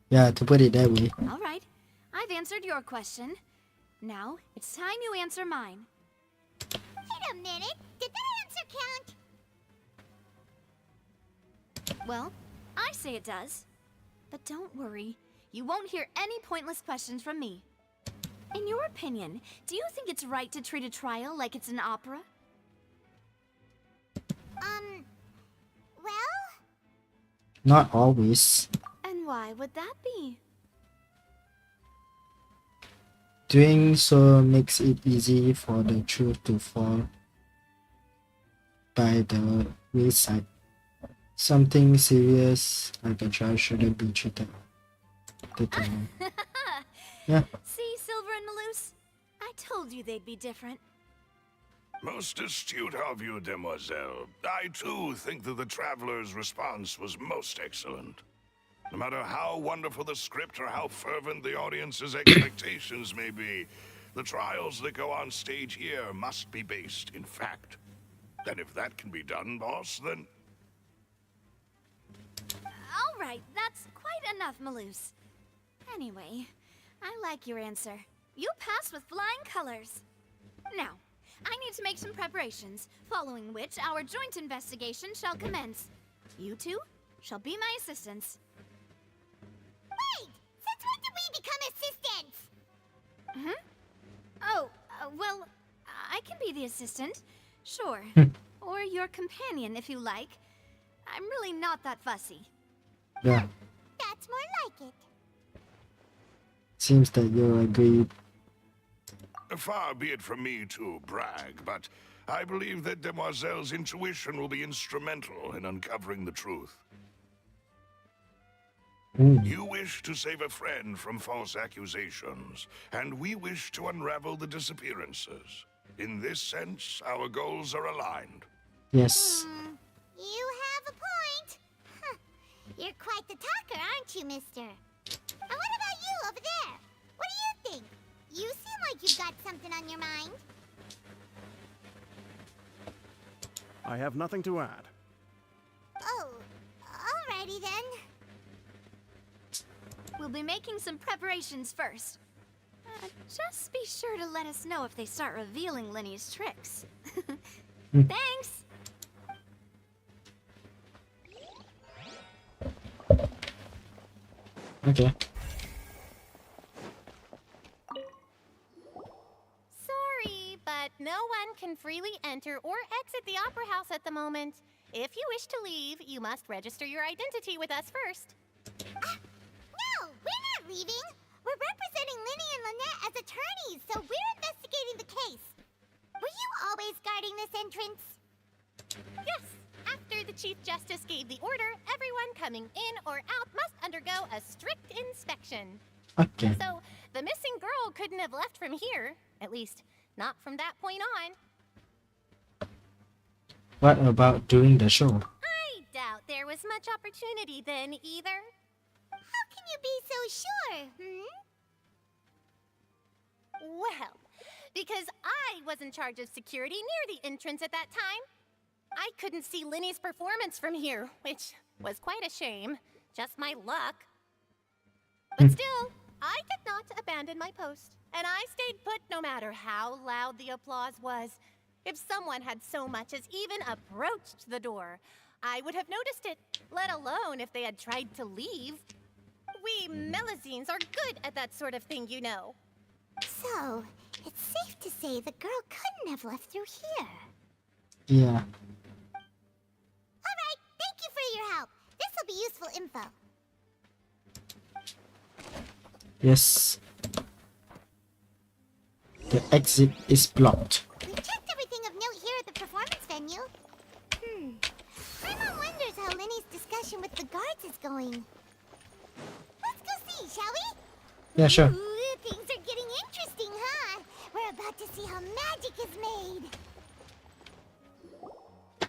yeah, to put it that way. All right, I've answered your question. Now, it's time you answer mine. Wait a minute, did that answer count? Well, I say it does. But don't worry, you won't hear any pointless questions from me. In your opinion, do you think it's right to treat a trial like it's an opera? Well? Not always. And why would that be? Doing so makes it easy for the truth to fall by the wayside. Something serious like a trial shouldn't be treated. Yeah. See, Silver and Melus? I told you they'd be different. Most astute of you, Demoiselle. I too think that the Traveler's response was most excellent. No matter how wonderful the script or how fervent the audience's expectations may be, the trials that go on stage here must be based in fact. And if that can be done, boss, then... All right, that's quite enough, Melus. Anyway, I like your answer. You passed with flying colors. Now, I need to make some preparations, following which our joint investigation shall commence. You two shall be my assistants. Wait! Since when did we become assistants? Oh, well, I can be the assistant. Sure. Or your companion, if you like. I'm really not that fussy. Yeah. That's more like it. Seems that you agree. Far be it from me to brag, but I believe that Demoiselle's intuition will be instrumental in uncovering the truth. You wish to save a friend from false accusations, and we wish to unravel the disappearances. In this sense, our goals are aligned. Yes. You have a point. Huh. You're quite the talker, aren't you, mister? And what about you over there? What do you think? You seem like you've got something on your mind. I have nothing to add. ready then. We'll be making some preparations first. Just be sure to let us know if they start revealing Linny's tricks. Thanks! Okay. Sorry, but no one can freely enter or exit the Opera House at the moment. If you wish to leave, you must register your identity with us first. No, we're not leaving. We're representing Linny and Lynette as attorneys, so we're investigating the case. Were you always guarding this entrance? Yes. After the Chief Justice gave the order, everyone coming in or out must undergo a strict inspection. Okay. So, the missing girl couldn't have left from here. At least, not from that point on. What about doing the show? I doubt there was much opportunity then, either. How can you be so sure, Well, because I was in charge of security near the entrance at that time. I couldn't see Linny's performance from here, which was quite a shame. Just my luck. But still, I did not abandon my post, and I stayed put no matter how loud the applause was. If someone had so much as even approached the door, I would have noticed it, let alone if they had tried to leave. We Melazines are good at that sort of thing, you know. So, it's safe to say the girl couldn't have left through here. Yeah. Alright, thank you for your help. This will be useful info. Yes. The exit is blocked. We checked everything of note here at the performance venue. Paimon wonders how Linny's discussion with the guards is going. Let's go see, shall we? Yeah, sure. Ooh, things are getting interesting, huh? We're about to see how magic is made.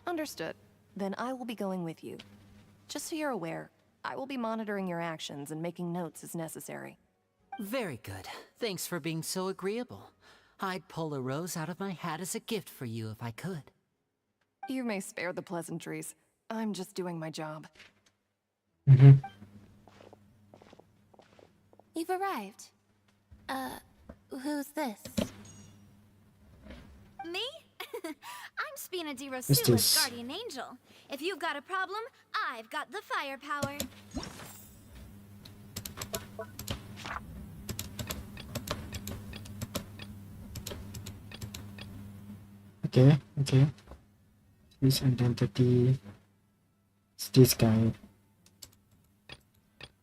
Understood. Then I will be going with you. Just so you're aware, I will be monitoring your actions and making notes as necessary. Very good. Thanks for being so agreeable. I'd pull a rose out of my hat as a gift for you if I could. You may spare the pleasantries. I'm just doing my job. You've arrived. Who's this? Me? I'm Spina di Who's Rosula's this? guardian angel. If you've got a problem, I've got the firepower. Okay, okay. His identity. It's this guy.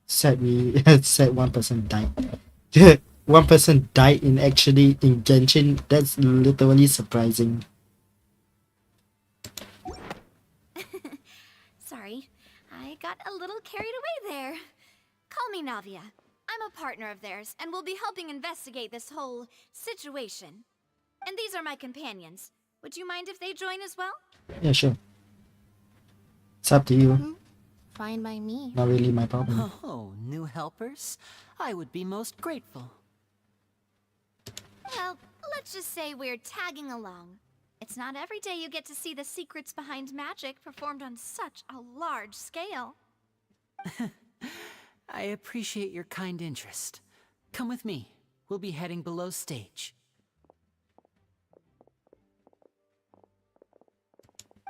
Said one person died. One person died in Genshin. That's literally surprising. Sorry, I got a little carried away there. Call me Navia. I'm a partner of theirs, and will be helping investigate this whole situation. And these are my companions. Would you mind if they join as well? Yeah, sure. It's up to you. Fine by me. Not really my problem. Oh, new helpers? I would be most grateful. Well, let's just say we're tagging along. It's not every day you get to see the secrets behind magic performed on such a large scale. I appreciate your kind interest. Come with me. We'll be heading below stage.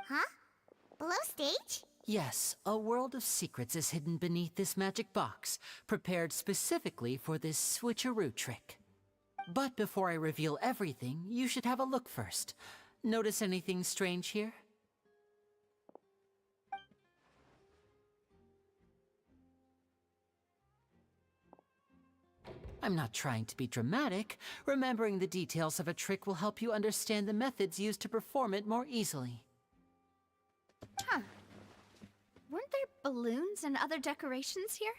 Huh? Below stage? Yes, a world of secrets is hidden beneath this magic box, prepared specifically for this switcheroo trick. But before I reveal everything, you should have a look first. Notice anything strange here? I'm not trying to be dramatic. Remembering the details of a trick will help you understand the methods used to perform it more easily. Huh. Weren't there balloons and other decorations here?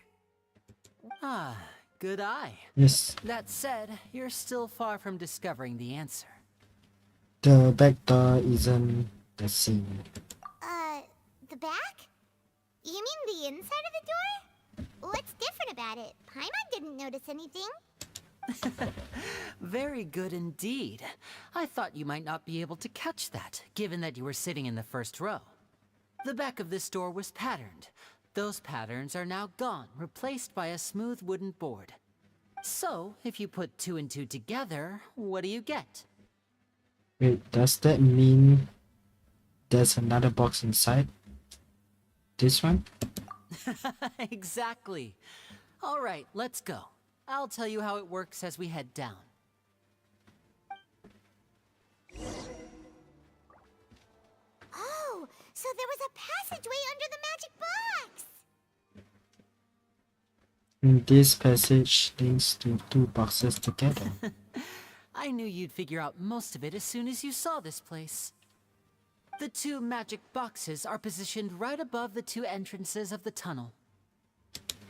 Ah, good eye. Yes. That said, you're still far from discovering the answer. The back door isn't the same. The back? You mean the inside of the door? What's different about it? Paimon didn't notice anything. Very good indeed. I thought you might not be able to catch that, given that you were sitting in the first row. The back of this door was patterned, Those patterns are now gone, replaced by a smooth wooden board. So, if you put 2 and 2 together, what do you get? Wait, does that mean there's another box inside? This one? Exactly. All right, let's go. I'll tell you how it works as we head down. Oh, so there was a passageway under the magic box! And this passage links to 2 boxes together. I knew you'd figure out most of it as soon as you saw this place. The 2 magic boxes are positioned right above the 2 entrances of the tunnel.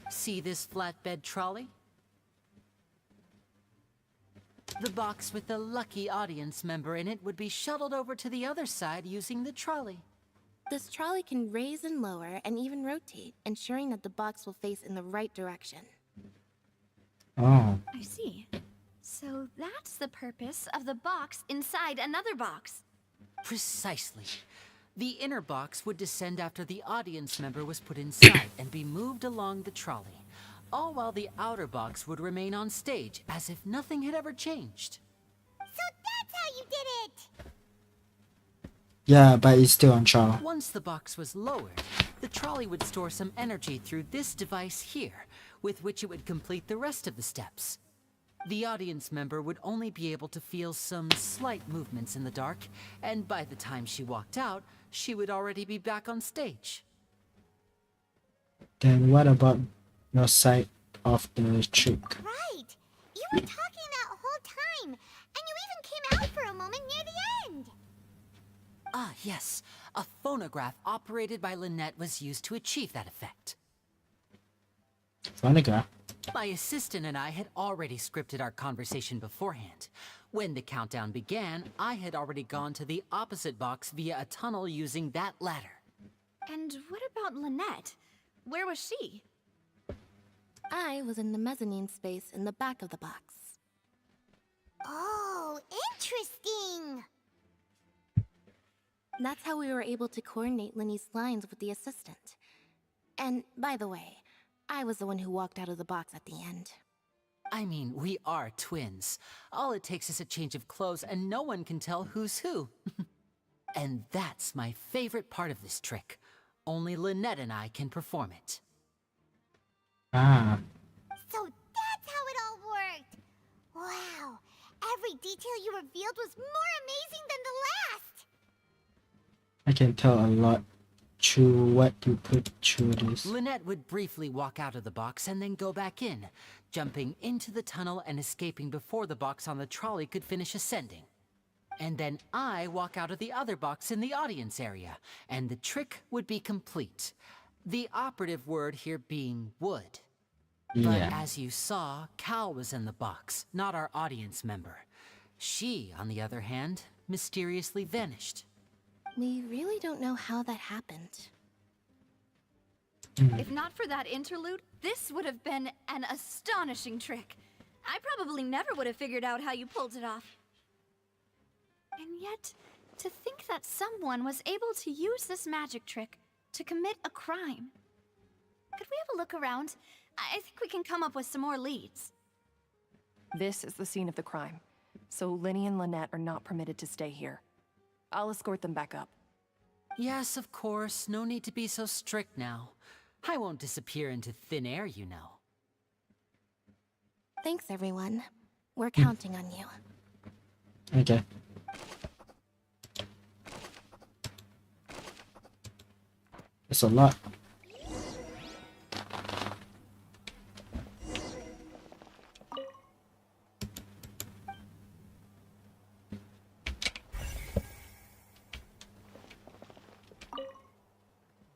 See this flatbed trolley? The box with the lucky audience member in it would be shuttled over to the other side using the trolley. This trolley can raise and lower and even rotate, ensuring that the box will face in the right direction. Oh. I see. So that's the purpose of the box inside another box. Precisely. The inner box would descend after the audience member was put inside and be moved along the trolley, all while the outer box would remain on stage as if nothing had ever changed. So that's how you did it! Yeah, but it's still on trial. Once the box was lowered, the trolley would store some energy through this device here, with which it would complete the rest of the steps. The audience member would only be able to feel some slight movements in the dark, and by the time she walked out, she would already be back on stage. Then what about your side of the trick? Right! You were talking that whole time, and you even came out for a moment near the end! Ah, yes. A phonograph operated by Lynette was used to achieve that effect. Phonograph? My assistant and I had already scripted our conversation beforehand. When the countdown began, I had already gone to the opposite box via a tunnel using that ladder. And what about Lynette? Where was she? I was in the mezzanine space in the back of the box. Oh, interesting! That's how we were able to coordinate Linny's lines with the assistant. And, by the way, I was the one who walked out of the box at the end. I mean, we are twins. All it takes is a change of clothes and no one can tell who's who. And that's my favorite part of this trick. Only Lynette and I can perform it. Ah. So that's how it all worked! Wow! Every detail you revealed was more amazing than the last! I can tell a lot through what you put through this. Lynette would briefly walk out of the box and then go back in, jumping into the tunnel and escaping before the box on the trolley could finish ascending. And then I walk out of the other box in the audience area, and the trick would be complete. The operative word here being would. Yeah. But as you saw, Cal was in the box, not our audience member. She, on the other hand, mysteriously vanished. We really don't know how that happened. If not for that interlude, this would have been an astonishing trick. I probably never would have figured out how you pulled it off. And yet, to think that someone was able to use this magic trick to commit a crime. Could we have a look around? I think we can come up with some more leads. This is the scene of the crime, so Linny and Lynette are not permitted to stay here. I'll escort them back up. Yes, of course. No need to be so strict now. I won't disappear into thin air, you know. Thanks, everyone. We're counting on you. Okay. It's a lot.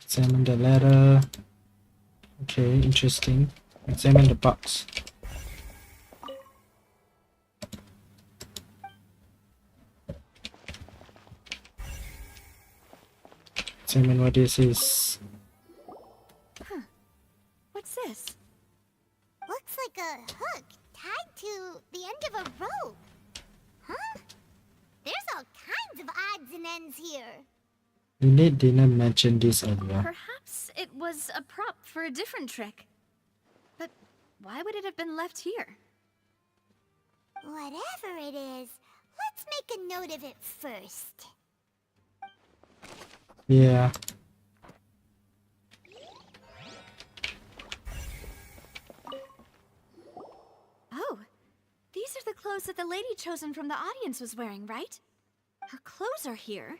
Examine the ladder. Okay, interesting. Examine the box. Examine what this is. Huh. What's this? Looks like a hook tied to the end of a rope. Huh? There's all kinds of odds and ends here. Lynette didn't mention this earlier. Perhaps it was a prop for a different trick. But why would it have been left here? Whatever it is, let's make a note of it first. Yeah. Oh, these are the clothes that the lady chosen from the audience was wearing, right? Her clothes are here,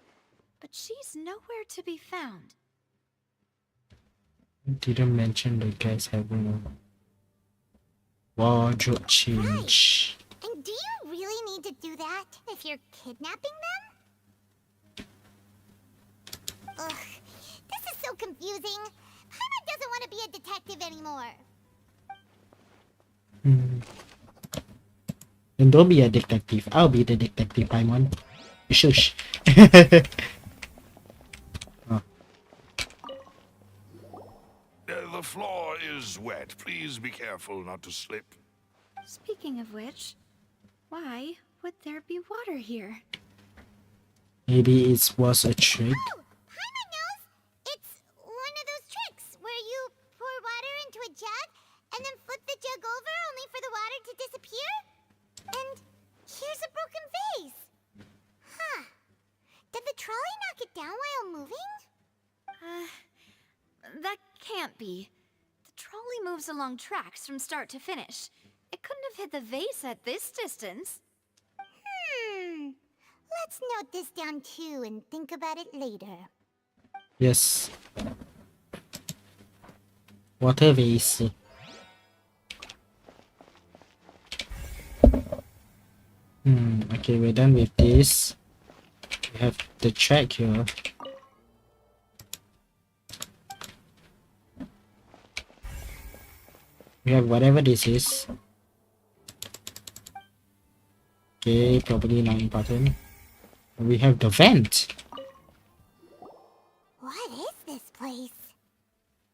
but she's nowhere to be found. Didn't mention the guys having a wardrobe change. And do you really need to do that if you're kidnapping them? Ugh, this is so confusing. Paimon doesn't want to be a detective anymore. Then don't be a detective. I'll be the detective, Paimon. Shush. Oh. The floor is wet. Please be careful not to slip. Speaking of which, why would there be water here? Maybe it was a trick. Oh, Paimon knows! It's one of those tricks where you pour water into a jug and then flip the jug over only for the water to disappear? And here's a broken vase. Huh. Did the trolley knock it down while moving? That can't be. The trolley moves along tracks from start to finish. It couldn't have hit the vase at this distance. Let's note this down too and think about it later. Yes. Water vase. Okay, we're done with this. We have the track here. We have whatever this is. Okay, probably not important. We have the vent. What is this place?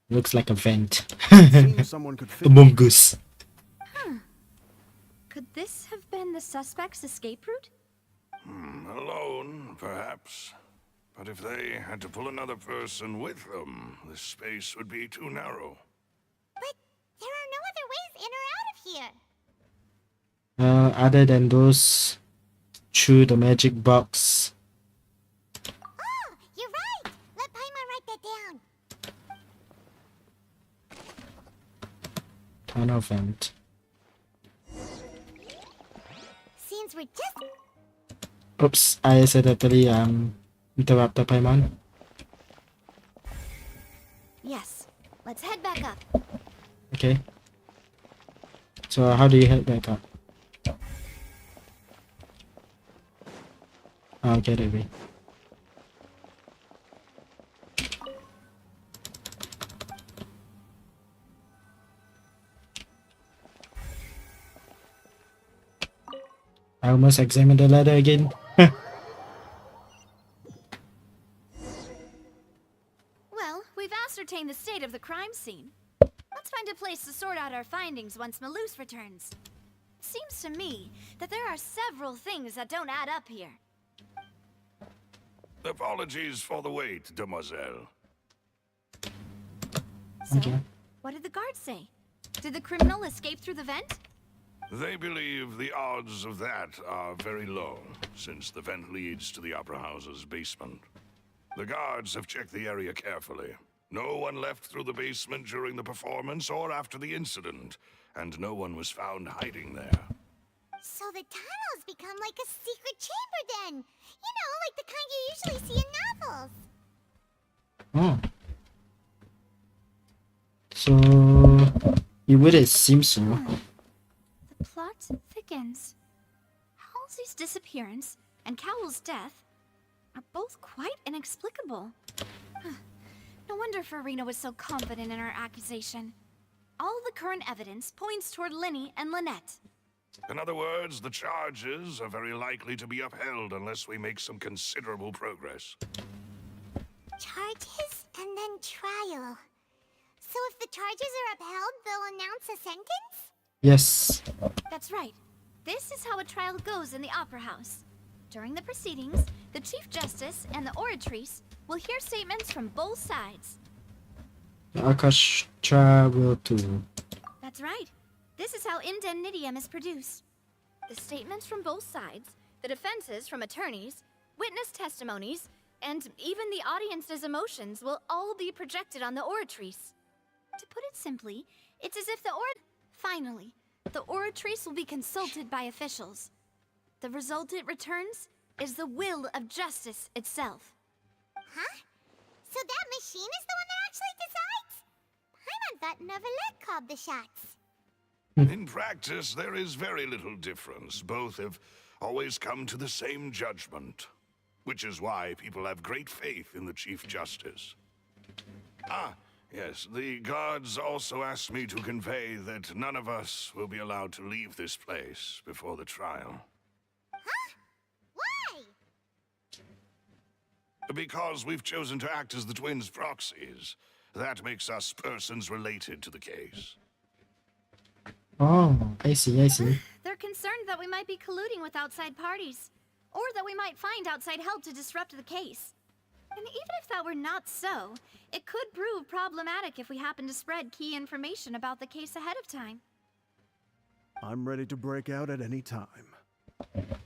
Looks like a vent. Seems someone could fit. A mongoose. Could this have been the suspect's escape route? Alone, perhaps. But if they had to pull another person with them, the space would be too narrow. But there are no other ways in or out of here. Other than those through the magic box. Oh, you're right! Let Paimon write that down. Tunnel vent. Seems we're just... Oops, I accidentally interrupted Paimon. Yes. Let's head back up. Okay. So how do you head back up? I'll get it way. I almost examined the ladder again. Well, we've ascertained the state of the crime scene. Let's find a place to sort out our findings once Malus returns. Seems to me that there are several things that don't add up here. Apologies for the wait, demoiselle. So, Okay. what did the guards say? Did the criminal escape through the vent? They believe the odds of that are very low, since the vent leads to the Opera House's basement. The guards have checked the area carefully. No one left through the basement during the performance or after the incident, and no one was found hiding there. So the tunnels become like a secret chamber then. You know, like the kind you usually see in novels. Oh. So it would seem so. The plot thickens. Halsey's disappearance and Cowell's death are both quite inexplicable. No wonder Farina was so confident in her accusation. All the current evidence points toward Linny and Lynette. In other words, the charges are very likely to be upheld unless we make some considerable progress. Charges and then trial. So if the charges are upheld, they'll announce a sentence? Yes. That's right. This is how a trial goes in the Opera House. During the proceedings, the Chief Justice and the Oratrice will hear statements from both sides. Akash travel to. That's right. This is how indemnitium is produced. The statements from both sides, the defenses from attorneys, witness testimonies, and even the audience's emotions will all be projected on the oratrice. To put it simply, it's as if Finally, the oratrice will be consulted by officials. The result it returns is the will of justice itself. Huh? So that machine is the one that actually decides? Paimon thought Neverlet called the shots. In practice, there is very little difference. Both have always come to the same judgment, which is why people have great faith in the Chief Justice. Ah, yes, the guards also asked me to convey that none of us will be allowed to leave this place before the trial. Huh? Why? Because we've chosen to act as the twins' proxies. That makes us persons related to the case. Oh, I see, I see. They're concerned that we might be colluding with outside parties, or that we might find outside help to disrupt the case. And even if that were not so, it could prove problematic if we happen to spread key information about the case ahead of time. I'm ready to break out at any time. Whoa,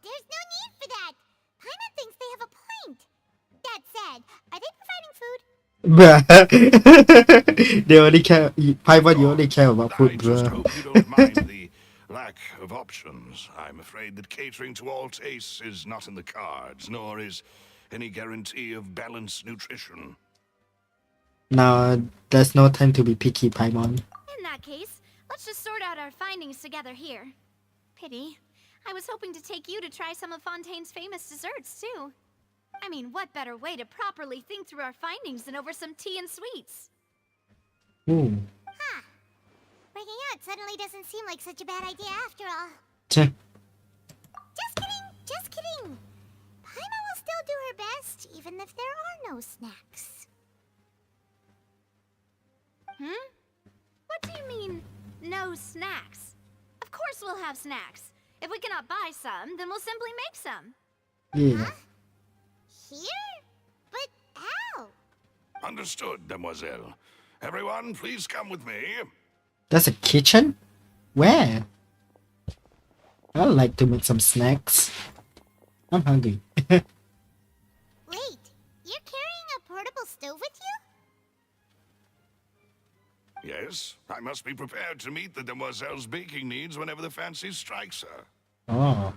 there's no need for that. Paimon thinks they have a point. That said, are they providing food? They only care. Paimon, you only care about food, I just bruh. hope you don't mind the lack of options. I'm afraid that catering to all tastes is not in the cards, nor is any guarantee of balanced nutrition. Now, there's no time to be picky, Paimon. In that case, let's just sort out our findings together here. Pity. I was hoping to take you to try some of Fontaine's famous desserts, too. I mean, what better way to properly think through our findings than over some tea and sweets? Ooh. Huh. Breaking out suddenly doesn't seem like such a bad idea after all. Tch. Just kidding, just kidding. Paimon will still do her best, even if there are no snacks. What do you mean, no snacks? Of course we'll have snacks. If we cannot buy some, then we'll simply make some. Yeah. Huh? Here? But how? Understood, Demoiselle. Everyone, please come with me. That's a kitchen? Where? I'd like to make some snacks. I'm hungry. Wait, you're carrying a portable stove with you? Yes, I must be prepared to meet the Demoiselle's baking needs whenever the fancy strikes her. Oh.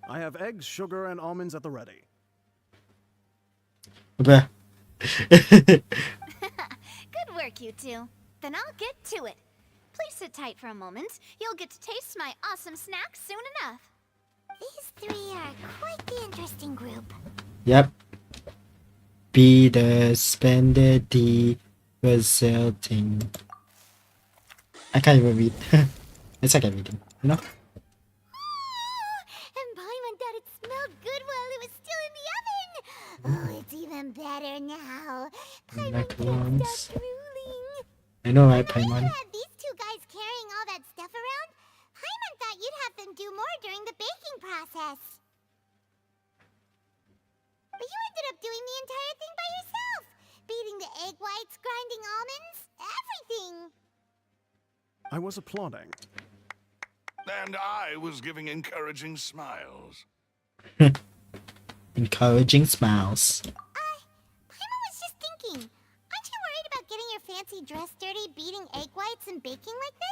I have eggs, sugar, and almonds at the ready. Bruh. Good work, you two. Then I'll get to it. Please sit tight for a moment. You'll get to taste my awesome snacks soon enough. These three are quite the interesting group. Yep. Be the spender the resulting. I can't even read. It's like everything, you know? And Paimon thought it smelled good while it was still in the oven. Oh, it's even better now. Paimon can't stop drooling. I know, right, Paimon? Had these two guys carrying all that stuff around, Paimon thought you'd have them do more during the baking process. But you ended up doing the entire thing by yourself. Beating the egg whites, grinding almonds, everything. I was applauding. And I was giving encouraging smiles. Encouraging smiles. Paimon was just thinking, aren't you worried about getting your fancy dress dirty beating egg whites and baking like this?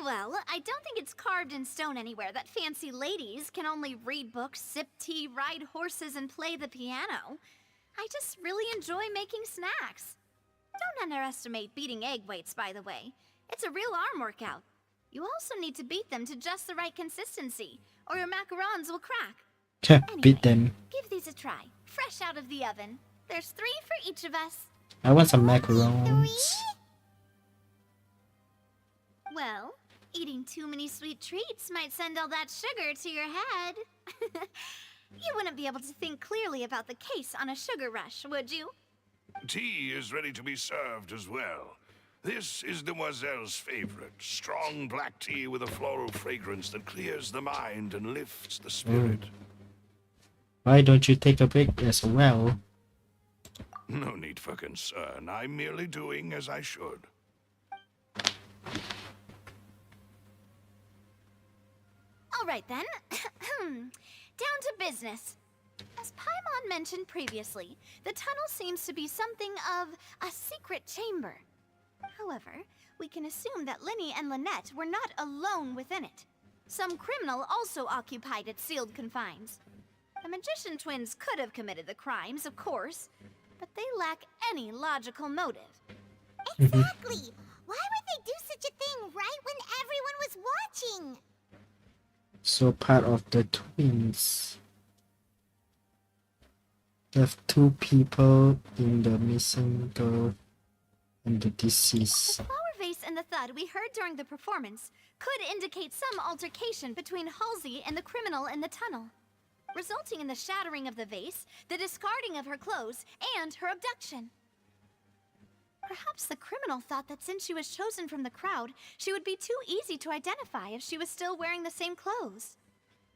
Well, I don't think it's carved in stone anywhere that fancy ladies can only read books, sip tea, ride horses, and play the piano. I just really enjoy making snacks. Don't underestimate beating egg whites, by the way. It's a real arm workout. You also need to beat them to just the right consistency, or your macarons will crack. Beat them. Give these a try, fresh out of the oven. There's 3 for each of us. I want some macarons. Well, eating too many sweet treats might send all that sugar to your head. You wouldn't be able to think clearly about the case on a sugar rush, would you? Tea is ready to be served as well. This is Demoiselle's favorite. Strong black tea with a floral fragrance that clears the mind and lifts the spirit. Why don't you take a break as well? No need for concern. I'm merely doing as I should. All right then. Down to business. As Paimon mentioned previously, the tunnel seems to be something of a secret chamber. However, we can assume that Linny and Lynette were not alone within it. Some criminal also occupied its sealed confines. The magician twins could have committed the crimes, of course, but they lack any logical motive. Exactly! Why would they do such a thing right when everyone was watching? So part of the twins. There's 2 people in the missing girl and the deceased. The flower vase and the thud we heard during the performance could indicate some altercation between Halsey and the criminal in the tunnel, resulting in the shattering of the vase, the discarding of her clothes, and her abduction. Perhaps the criminal thought that since she was chosen from the crowd, she would be too easy to identify if she was still wearing the same clothes.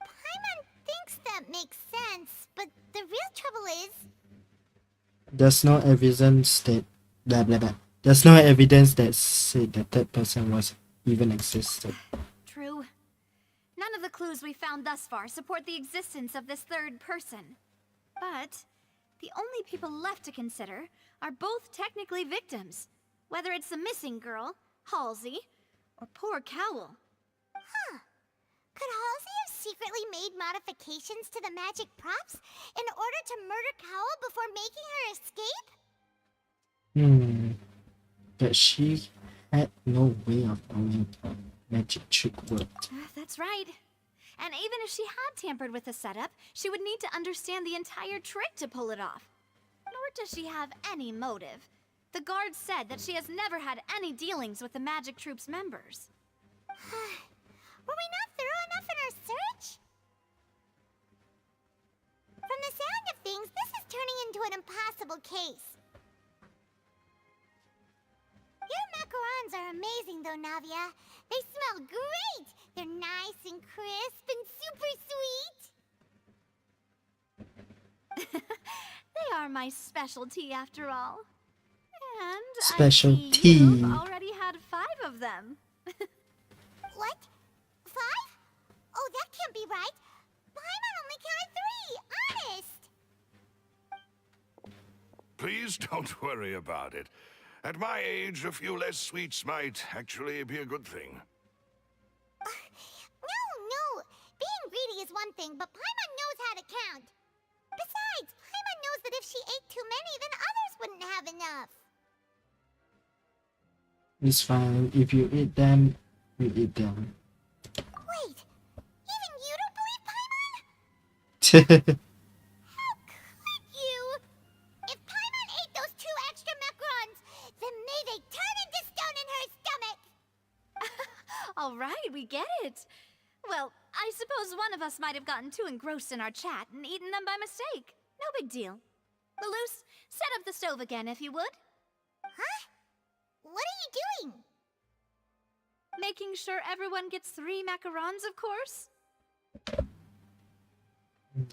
Paimon thinks that makes sense, but the real trouble is... There's no evidence that blah blah blah. There's no evidence that said that that person was even existed. True. None of the clues we found thus far support the existence of this third person. But the only people left to consider are both technically victims, whether it's the missing girl, Halsey, or poor Cowell. Huh. Could Halsey have secretly made modifications to the magic props in order to murder Cowell before making her escape? But she had no way of knowing how magic trick worked. That's right. And even if she had tampered with the setup, she would need to understand the entire trick to pull it off. Nor does she have any motive. The guard said that she has never had any dealings with the magic troop's members. Were we not thorough enough in our search? From the sound of things, this is turning into an impossible case. Your macarons are amazing though, Navia. They smell great! They're nice and crisp and super sweet. They are my specialty after all. And Specialty. I see you've already had 5 of them. What? 5? Oh, that can't be right. Paimon only counted 3, honest. Please don't worry about it. At my age, a few less sweets might actually be a good thing. No. Being greedy is one thing, but Paimon knows how to count. Besides, Paimon knows that if she ate too many, then others wouldn't have enough. It's fine. If you eat them, we eat them. Wait, even you don't believe Paimon? How could you? If Paimon ate those 2 extra macarons, then may they turn into stone in her stomach! All right, we get it. Well, I suppose one of us might have gotten too engrossed in our chat and eaten them by mistake. No big deal. Malus, set up the stove again if you would. Huh? What are you doing? Making sure everyone gets 3 macarons, of course.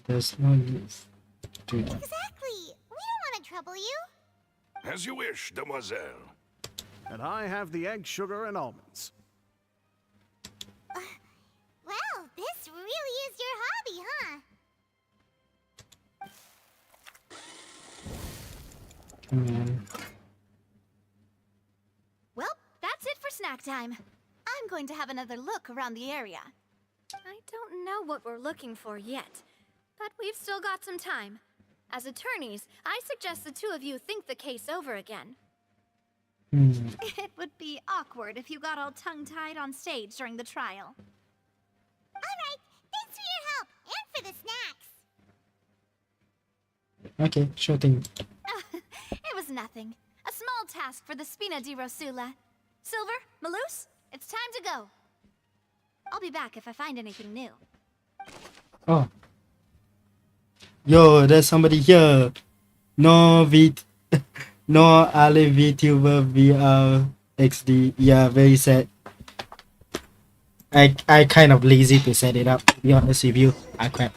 There's no need to do that. Exactly. We don't want to trouble you. As you wish, demoiselle. And I have the egg, sugar, and almonds. Well, this really is your hobby, huh? Come on. Well, that's it for snack time. I'm going to have another look around the area. I don't know what we're looking for yet, but we've still got some time. As attorneys, I suggest the 2 of you think the case over again. It would be awkward if you got all tongue-tied on stage during the trial. Alright, thanks for your help, and for the snacks. Okay, sure thing. It was nothing. A small task for the Spina di Rosula. Silver, Malus, it's time to go. I'll be back if I find anything new. Oh. Yo, there's somebody here. No no Alif VTuber VR XD. Yeah, very sad. I kind of lazy to set it up, to be honest with you. Ah crap.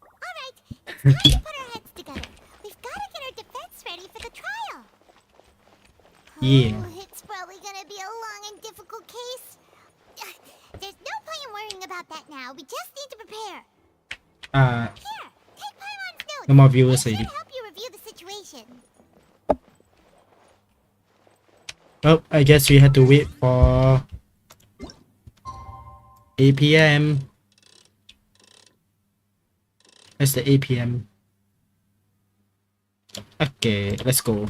Alright, it's Time to put our heads together. We've got to get our defense ready for the trial. Yeah. Oh, it's probably gonna be a long and difficult case. There's no point in worrying about that now. We just need to prepare. Here, take Paimon's notes. No more viewers They already. should help you review the situation. Oh, I guess we had to wait for 8 p.m. That's the 8 p.m. Okay, let's go.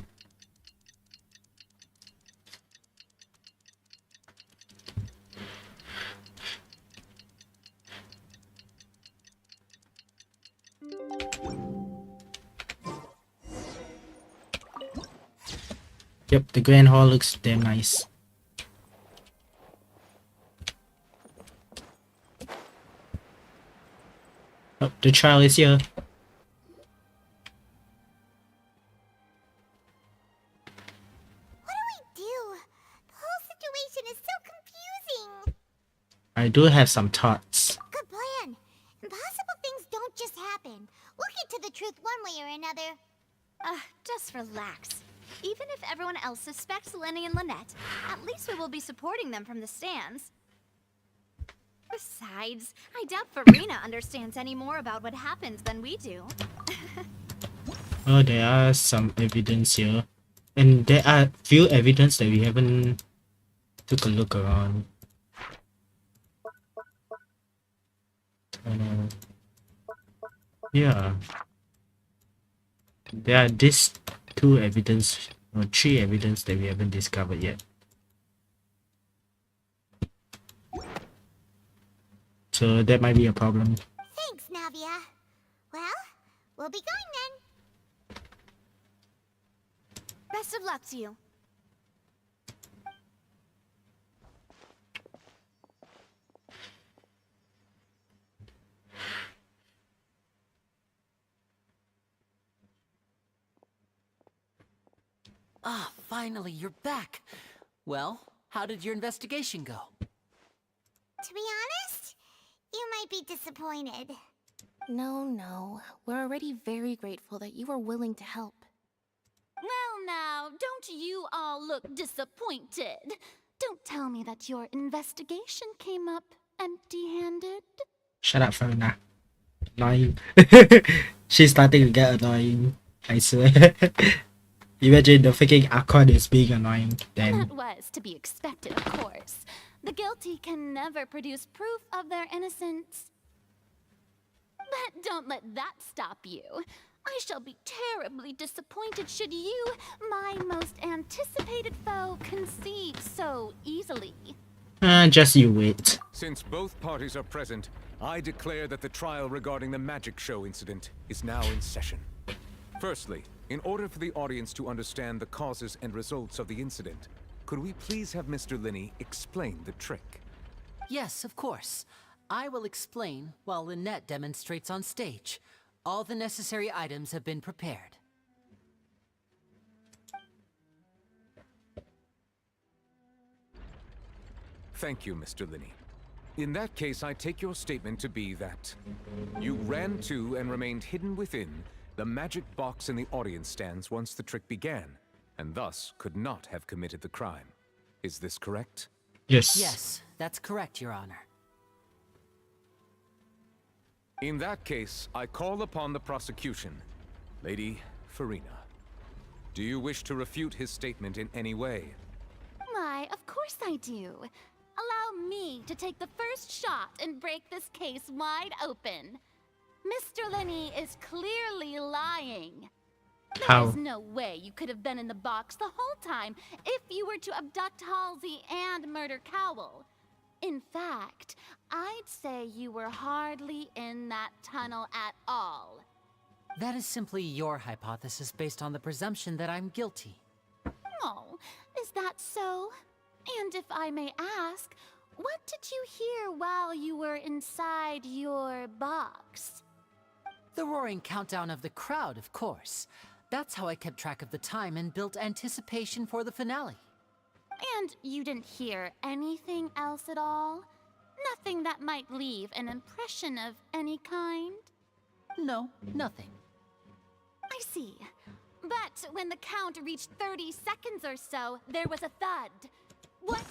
Yep, the Grand Hall looks damn nice. Oh, the trial is here. What do we do? The whole situation is so confusing. I do have some thoughts. Good plan. Impossible things don't just happen. We'll get to the truth one way or another. Just relax. Even if everyone else suspects Lenny and Lynette, at least we will be supporting them from the stands. Besides, I doubt Farina understands any more about what happened than we do. Oh, there are some evidence here. And there are few evidence that we haven't took a look around. Yeah. There are these two evidence or three evidence that we haven't discovered yet. So that might be a problem. Thanks, Navia. Well, we'll be going then. Best of luck to you. Ah, finally, you're back. Well, how did your investigation go? To be honest, you might be disappointed. No. We're already very grateful that you were willing to help. Well now, don't you all look disappointed. Don't tell me that your investigation came up empty-handed. Shut up, Farina. Annoying. She's starting to get annoying. I swear. Imagine the freaking Archon is being annoying. Then That was to be expected, of course. The guilty can never produce proof of their innocence. But don't let that stop you. I shall be terribly disappointed should you, my most anticipated foe, concede so easily. just you wait. Since both parties are present, I declare that the trial regarding the magic show incident is now in session. Firstly, in order for the audience to understand the causes and results of the incident, could we please have Mr. Linney explain the trick? Yes, of course. I will explain while Lynette demonstrates on stage. All the necessary items have been prepared. Thank you, Mr. Linney. In that case, I take your statement to be that you ran to and remained hidden within the magic box in the audience stands once the trick began, and thus could not have committed the crime. Is this correct? Yes. Yes, that's correct, Your Honor. In that case, I call upon the prosecution. Lady Farina, do you wish to refute his statement in any way? Why, of course I do. Allow me to take the first shot and break this case wide open. Mr. Linney is clearly lying. How? There's no way you could have been in the box the whole time if you were to abduct Halsey and murder Cowell. In fact, I'd say you were hardly in that tunnel at all. That is simply your hypothesis based on the presumption that I'm guilty. Oh, is that so? And if I may ask, what did you hear while you were inside your box? The roaring countdown of the crowd, of course. That's how I kept track of the time and built anticipation for the finale. And you didn't hear anything else at all? Nothing that might leave an impression of any kind? No, nothing. see. But when the count reached 30 seconds or so, there was a thud. What?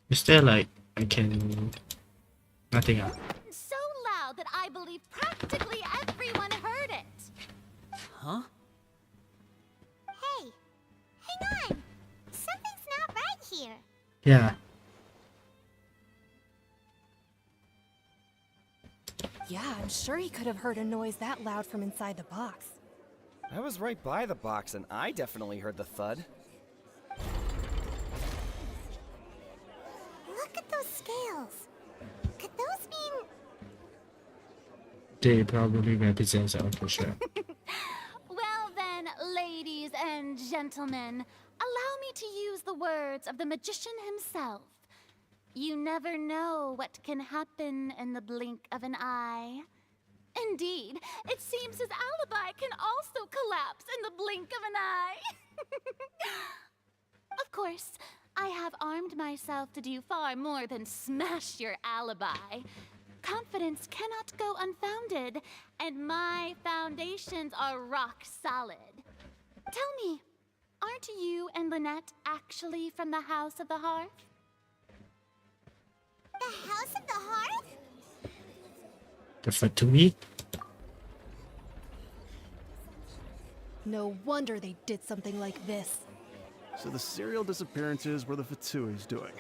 Is there like I can nothing up? So loud that I believe practically everyone heard it. Huh? Hey, hang on. Something's not right here. Yeah. Yeah, I'm sure he could have heard a noise that loud from inside the box. I was right by the box and I definitely heard the thud. Look at those scales. Could those mean... They probably represent something for sure. Well then, ladies and gentlemen, allow me to use the words of the magician himself. You never know what can happen in the blink of an eye. Indeed, it seems his alibi can also collapse in the blink of an eye. Of course, I have armed myself to do far more than smash your alibi. Confidence cannot go unfounded, and my foundations are rock solid. Tell me, aren't you and Lynette actually from the House of the Hearth? The House of the Hearth? The Fatui? No wonder they did something like this. So the serial disappearances were the Fatui's doing.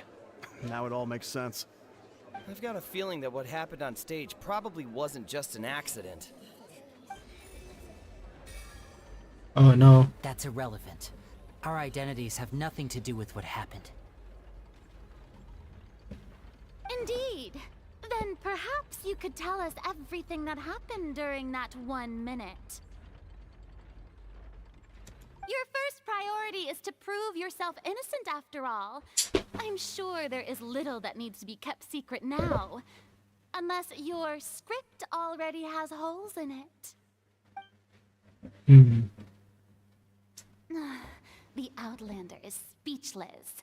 Now it all makes sense. I've got a feeling that what happened on stage probably wasn't just an accident. Oh no. That's irrelevant. Our identities have nothing to do with what happened. Indeed. Then perhaps you could tell us everything that happened during that 1 minute. Your first priority is to prove yourself innocent after all. I'm sure there is little that needs to be kept secret now. Unless your script already has holes in it. The Outlander is speechless.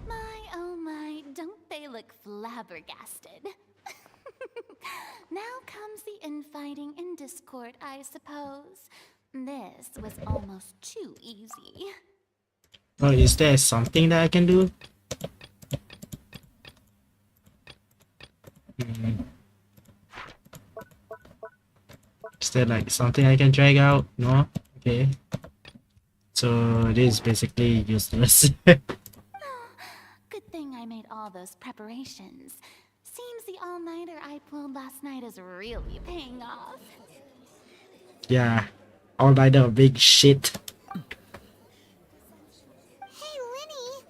My, oh my, don't they look flabbergasted? Now comes the infighting and discord, I suppose. This was almost too easy. Oh, is there something that I can do? Is there like something I can drag out? No? Okay. So it is basically useless. Good thing I made all those preparations. Seems the all-nighter I pulled last night is really paying off. Yeah. All by the big shit. Hey, Linny,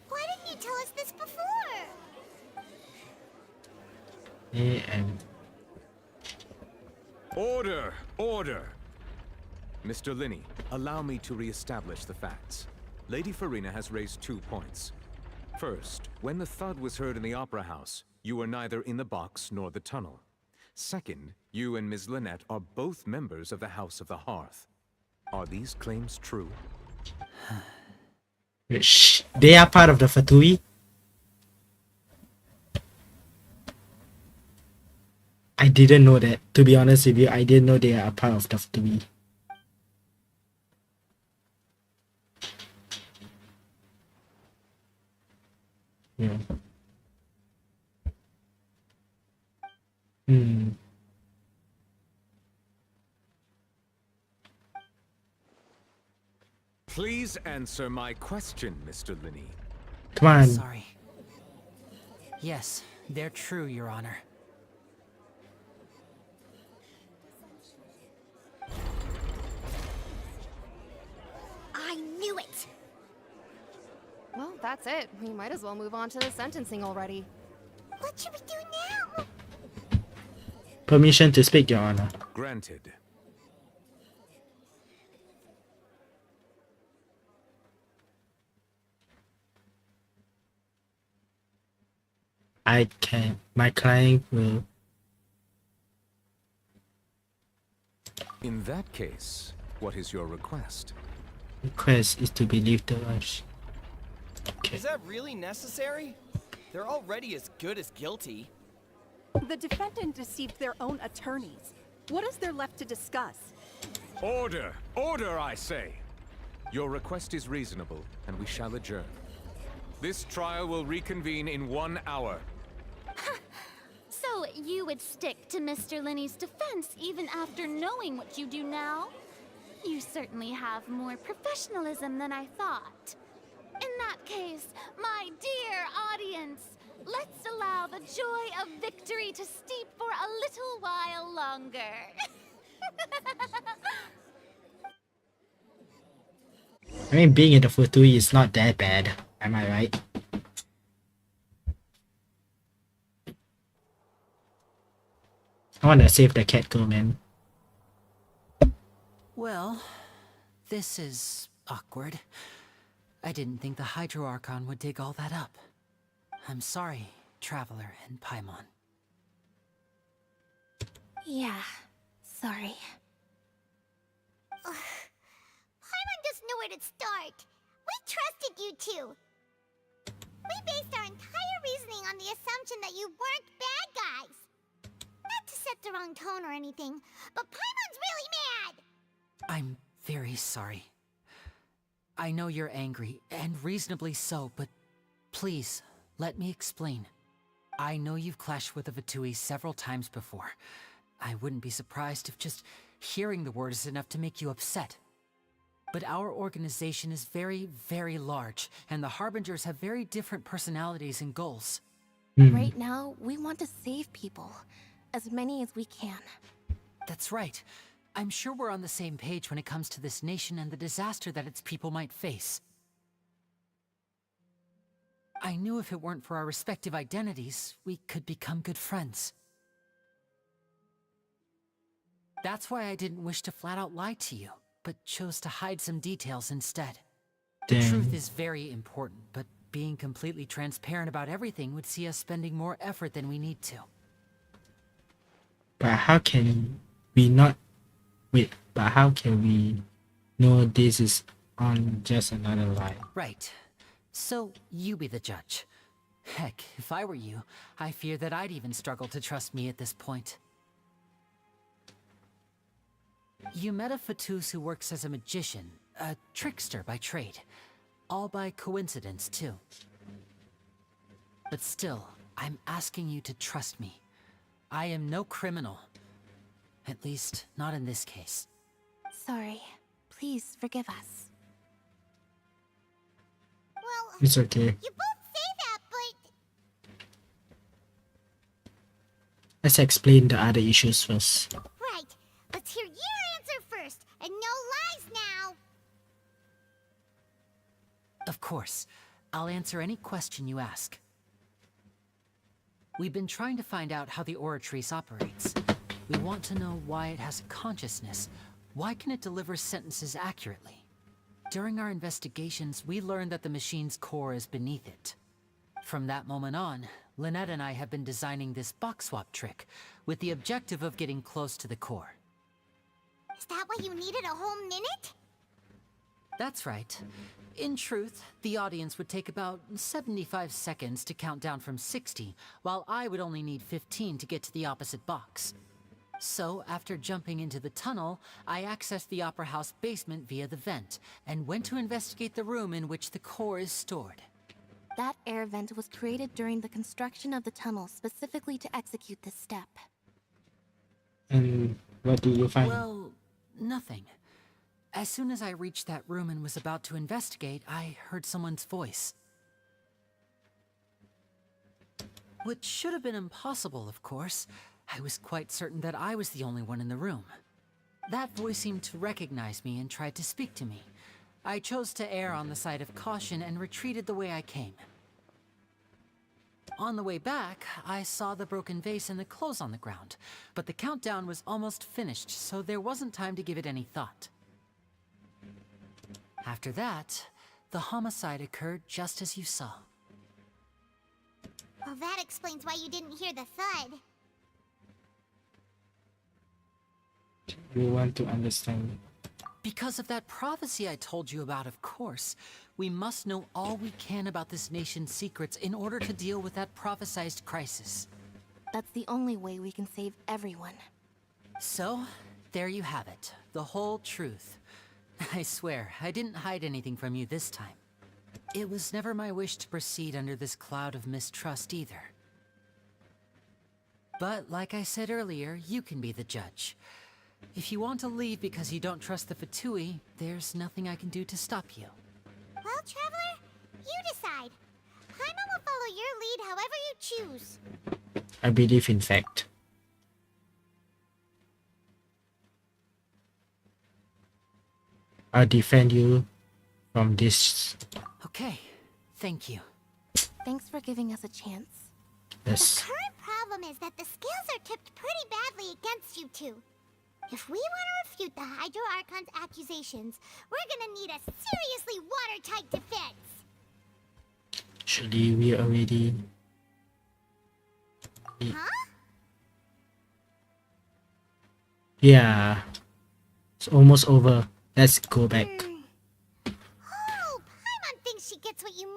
why didn't you tell us this before? And Order! Order! Mr. Linney, allow me to re-establish the facts. Lady Farina has raised 2 points. First, when the thud was heard in the Opera House, you were neither in the box nor the tunnel. Second, you and Ms. Lynette are both members of the House of the Hearth. Are these claims true? Shh, they are part of the Fatui. I didn't know that. To be honest with you, I didn't know they are a part of the Fatui. Yeah. Please answer my question, Mr. Linney. Come on. Sorry. Yes, they're true, Your Honor. I knew it! Well, that's it. We might as well move on to the sentencing already. What should we do now? Permission to speak, Your Honor. Granted. I can. My client will. In that case, what is your request? Request is to believe the rush. Is that really necessary? They're already as good as guilty. The defendant deceived their own attorneys. What is there left to discuss? Order! Order, I say! Your request is reasonable, and we shall adjourn. This trial will reconvene in 1 hour. So you would stick to Mr. Linney's defense even after knowing what you do now? You certainly have more professionalism than I thought. In that case, my dear audience, let's allow the joy of victory to steep for a little while longer. I mean, being in the Futui is not that bad. Am I right? I wanna save the cat girl, man. Well, this is awkward. I didn't think the Hydro Archon would dig all that up. I'm sorry, Traveler and Paimon. Yeah, sorry. Paimon doesn't know where to start. We trusted you two. We based our entire reasoning on the assumption that you weren't bad guys. Not to set the wrong tone or anything, but Paimon's really mad! I'm very sorry. I know you're angry, and reasonably so, but please, let me explain. I know you've clashed with the Vitui several times before. I wouldn't be surprised if just hearing the word is enough to make you upset. But our organization is very, very large, and the Harbingers have very different personalities and goals. Right now, we want to save people. As many as we can. That's right. I'm sure we're on the same page when it comes to this nation and the disaster that its people might face. I knew if it weren't for our respective identities, we could become good friends. That's why I didn't wish to flat out lie to you, but chose to hide some details instead. The truth is very important, but being completely transparent about everything would see us spending more effort than we need to. But how can we not... Wait, but how can we know this is on just another lie? Right. So, you be the judge. Heck, if I were you, I fear that I'd even struggle to trust me at this point. You met a Fatus who works as a magician, a trickster by trade. All by coincidence, too. But still, I'm asking you to trust me. I am no criminal. At least, not in this case. Sorry. Please forgive us. Well, It's okay. you both say that, but... Let's explain the other issues first. Right. Let's hear your answer first, and no lies now. Of course. I'll answer any question you ask. We've been trying to find out how the Oratrice operates. We want to know why it has a consciousness. Why can it deliver sentences accurately? During our investigations, we learned that the machine's core is beneath it. From that moment on, Lynette and I have been designing this box swap trick, with the objective of getting close to the core. Is that why you needed a whole minute? That's right. In truth, the audience would take about 75 seconds to count down from 60, while I would only need 15 to get to the opposite box. So, after jumping into the tunnel, I accessed the Opera House basement via the vent, and went to investigate the room in which the core is stored. That air vent was created during the construction of the tunnel specifically to execute this step. And what do you find? Well, nothing. As soon as I reached that room and was about to investigate, I heard someone's voice. Which should have been impossible, of course. I was quite certain that I was the only one in the room. That voice seemed to recognize me and tried to speak to me. I chose to err on the side of caution and retreated the way I came. On the way back, I saw the broken vase and the clothes on the ground, but the countdown was almost finished, so there wasn't time to give it any thought. After that, the homicide occurred just as you saw. Well, that explains why you didn't hear the thud. You want to understand? Because of that prophecy I told you about, of course. We must know all we can about this nation's secrets in order to deal with that prophesized crisis. That's the only way we can save everyone. So, there you have it. The whole truth. I swear, I didn't hide anything from you this time. It was never my wish to proceed under this cloud of mistrust either. But like I said earlier, you can be the judge. If you want to leave because you don't trust the Fatui, there's nothing I can do to stop you. Well, Traveler, you decide. Paimon will follow your lead however you choose. I believe in fact. I'll defend you from this. Okay, thank you. Thanks for giving us a chance. Yes. The current problem is that the scales are tipped pretty badly against you two. If we want to refute the Hydro Archon's accusations, we're gonna need a seriously watertight defense. Actually, we already. Huh? Yeah. It's almost over. Let's go back. Oh, Paimon thinks she gets what you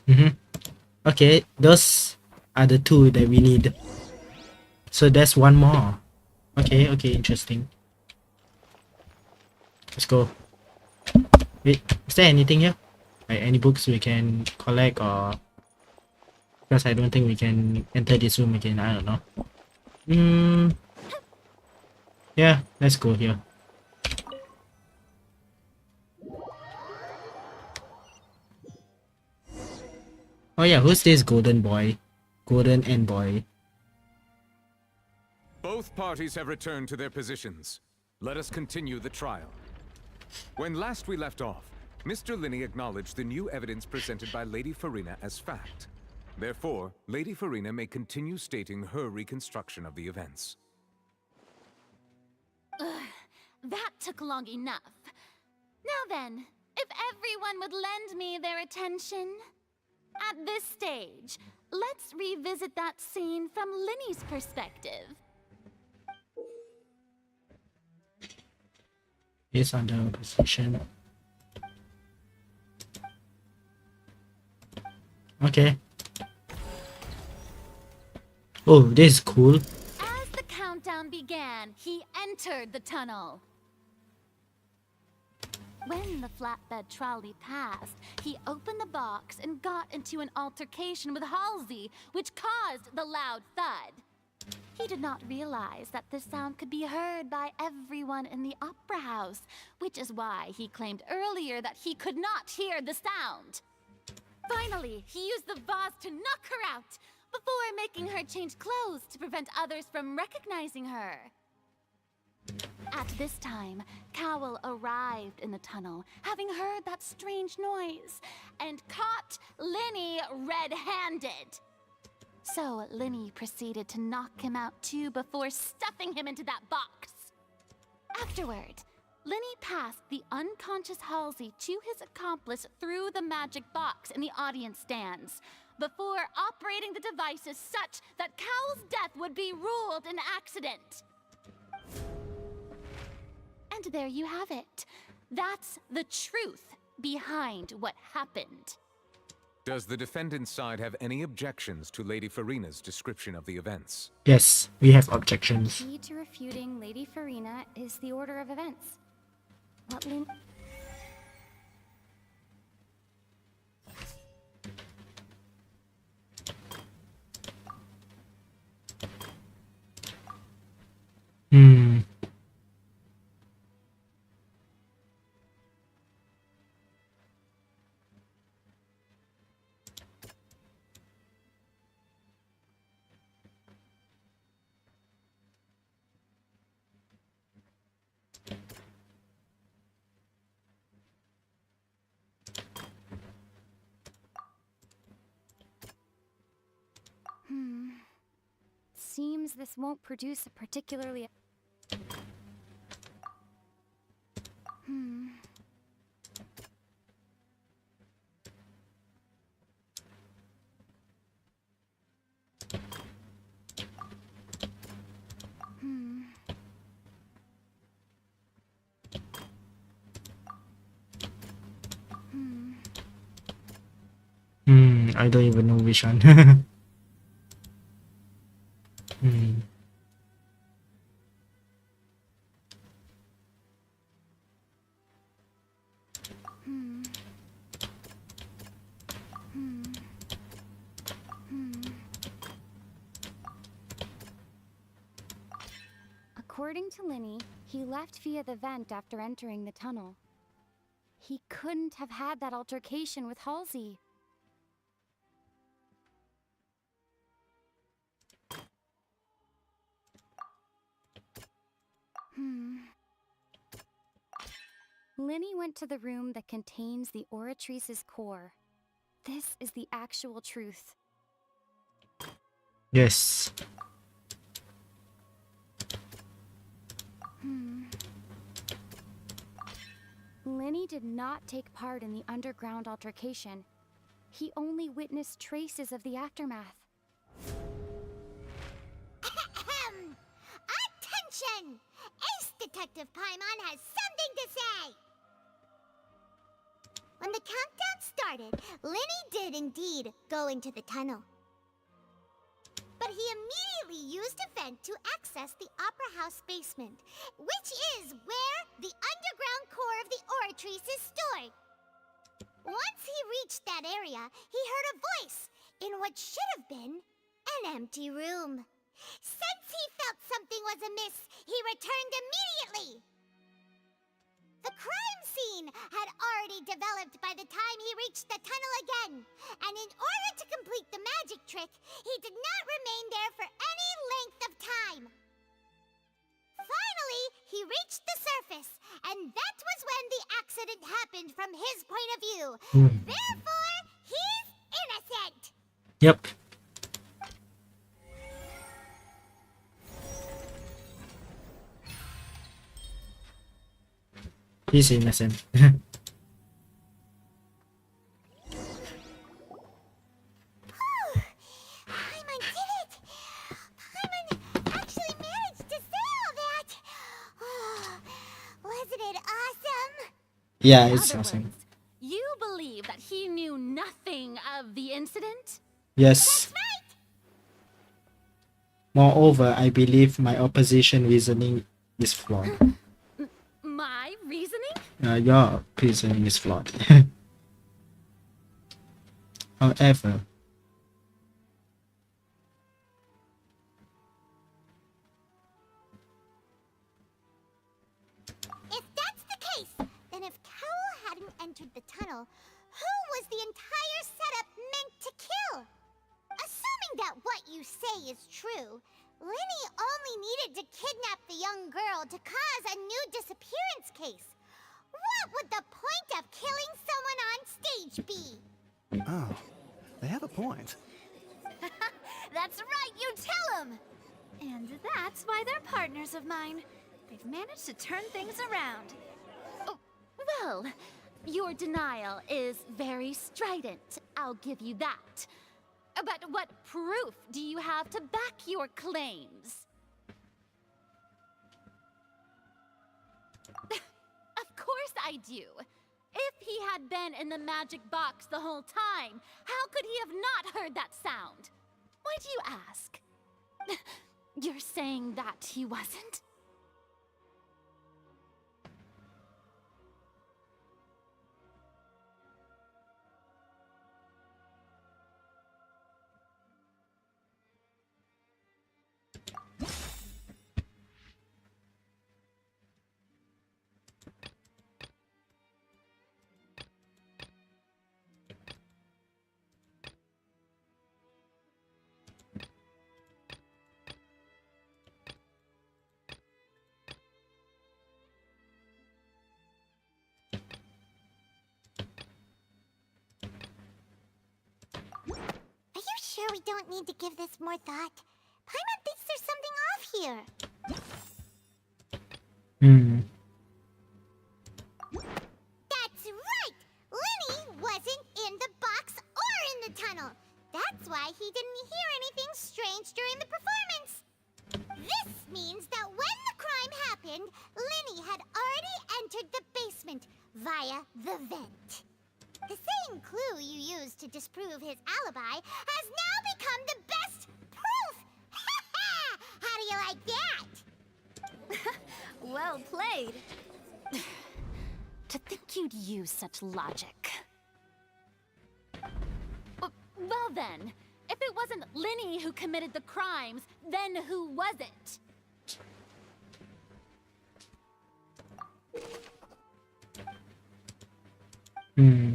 mean. Okay, those are the two that we need. So there's one more. Okay, interesting. Let's go. Wait, is there anything here? Like any books we can collect or... Because I don't think we can enter this room again, I don't know. Yeah, let's go here. Oh yeah, who's this golden boy? Golden and boy. Both parties have returned to their positions. Let us continue the trial. When last we left off, Mr. Linney acknowledged the new evidence presented by Lady Farina as fact. Therefore, Lady Farina may continue stating her reconstruction of the events. That took long enough. Now then, if everyone would lend me their attention. At this stage, let's revisit that scene from Linney's perspective. He's under position. Okay. Oh, this is cool. As the countdown began, he entered the tunnel. When the flatbed trolley passed, he opened the box and got into an altercation with Halsey, which caused the loud thud. He did not realize that this sound could be heard by everyone in the opera house, which is why he claimed earlier that he could not hear the sound. Finally, he used the vase to knock her out, before making her change clothes to prevent others from recognizing her. At this time, Cowell arrived in the tunnel, having heard that strange noise, and caught Linney red-handed. So Linney proceeded to knock him out too before stuffing him into that box. Afterward, Linney passed the unconscious Halsey to his accomplice through the magic box in the audience stands, before operating the devices such that Cowell's death would be ruled an accident. And there you have it. That's the truth behind what happened. Does the defendant's side have any objections to Lady Farina's description of the events? Yes, we have objections. The key to refuting Lady Farina is the order of events. What Lin... Seems this won't produce a particularly... I don't even know which one. Hmm. According to Linny, he left via the vent after entering the tunnel. He couldn't have had that altercation with Halsey. Linny went to the room that contains the Oratrice's core. This is the actual truth. Yes. Linny did not take part in the underground altercation. He only witnessed traces of the aftermath. Attention! Ace Detective Paimon has something to say! When the countdown started, Linny did indeed go into the tunnel. But he immediately used a vent to access the Opera House basement, which is where the underground core of the Oratrice is stored. Once he reached that area, he heard a voice in what should have been an empty room. Since he felt something was amiss, he returned immediately. The crime scene had already developed by the time he reached the tunnel again, and in order to complete the magic trick, he did not remain there for any length of time. Finally, he reached the surface, and that was when the accident happened from his point of view. Therefore, he's innocent. Yep. He's innocent. Paimon did it! Paimon actually managed to say all that! Wasn't it awesome? Yeah, In it's other awesome. words, you believe that he knew nothing of the incident? Yes. Moreover, I believe my opposition reasoning is flawed. My reasoning? Your reasoning is flawed. However, If that's the case, then if Carol hadn't entered the tunnel, who was the entire setup meant to kill? Assuming that what you say is true, Linny only needed to kidnap the young girl to cause a new disappearance case. What would the point of killing someone on stage be? Oh, they have a point. That's right, you tell them! And that's why they're partners of mine. They've managed to turn things around. Oh, well, your denial is very strident. I'll give you that. But what proof do you have to back your claims? Of course I do. If he had been in the magic box the whole time, how could he have not heard that sound? Why do you ask? You're saying that he wasn't? Are you sure we don't need to give this more thought? Paimon thinks there's something off here. That's right! Linny wasn't in the box or in the tunnel. That's why he didn't hear anything strange during the performance. This means that when the crime happened, Linny had already entered the basement via the vent. The same clue you used to disprove his alibi has now become the best proof! How do you like that? Well played. To think you'd use such logic. Well then, if it wasn't Linny who committed the crimes, then who was it? Hmm.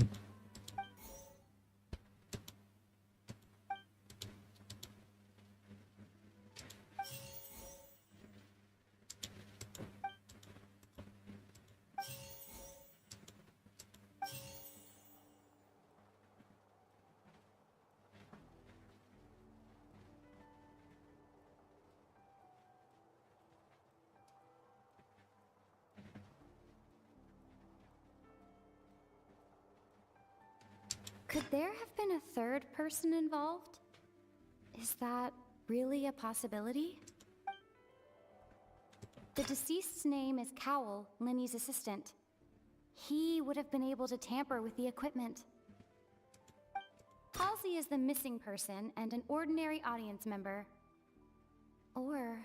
Could there have been a third person involved? Is that really a possibility? The deceased's name is Cowell, Linny's assistant. He would have been able to tamper with the equipment. Halsey is the missing person and an ordinary audience member. Or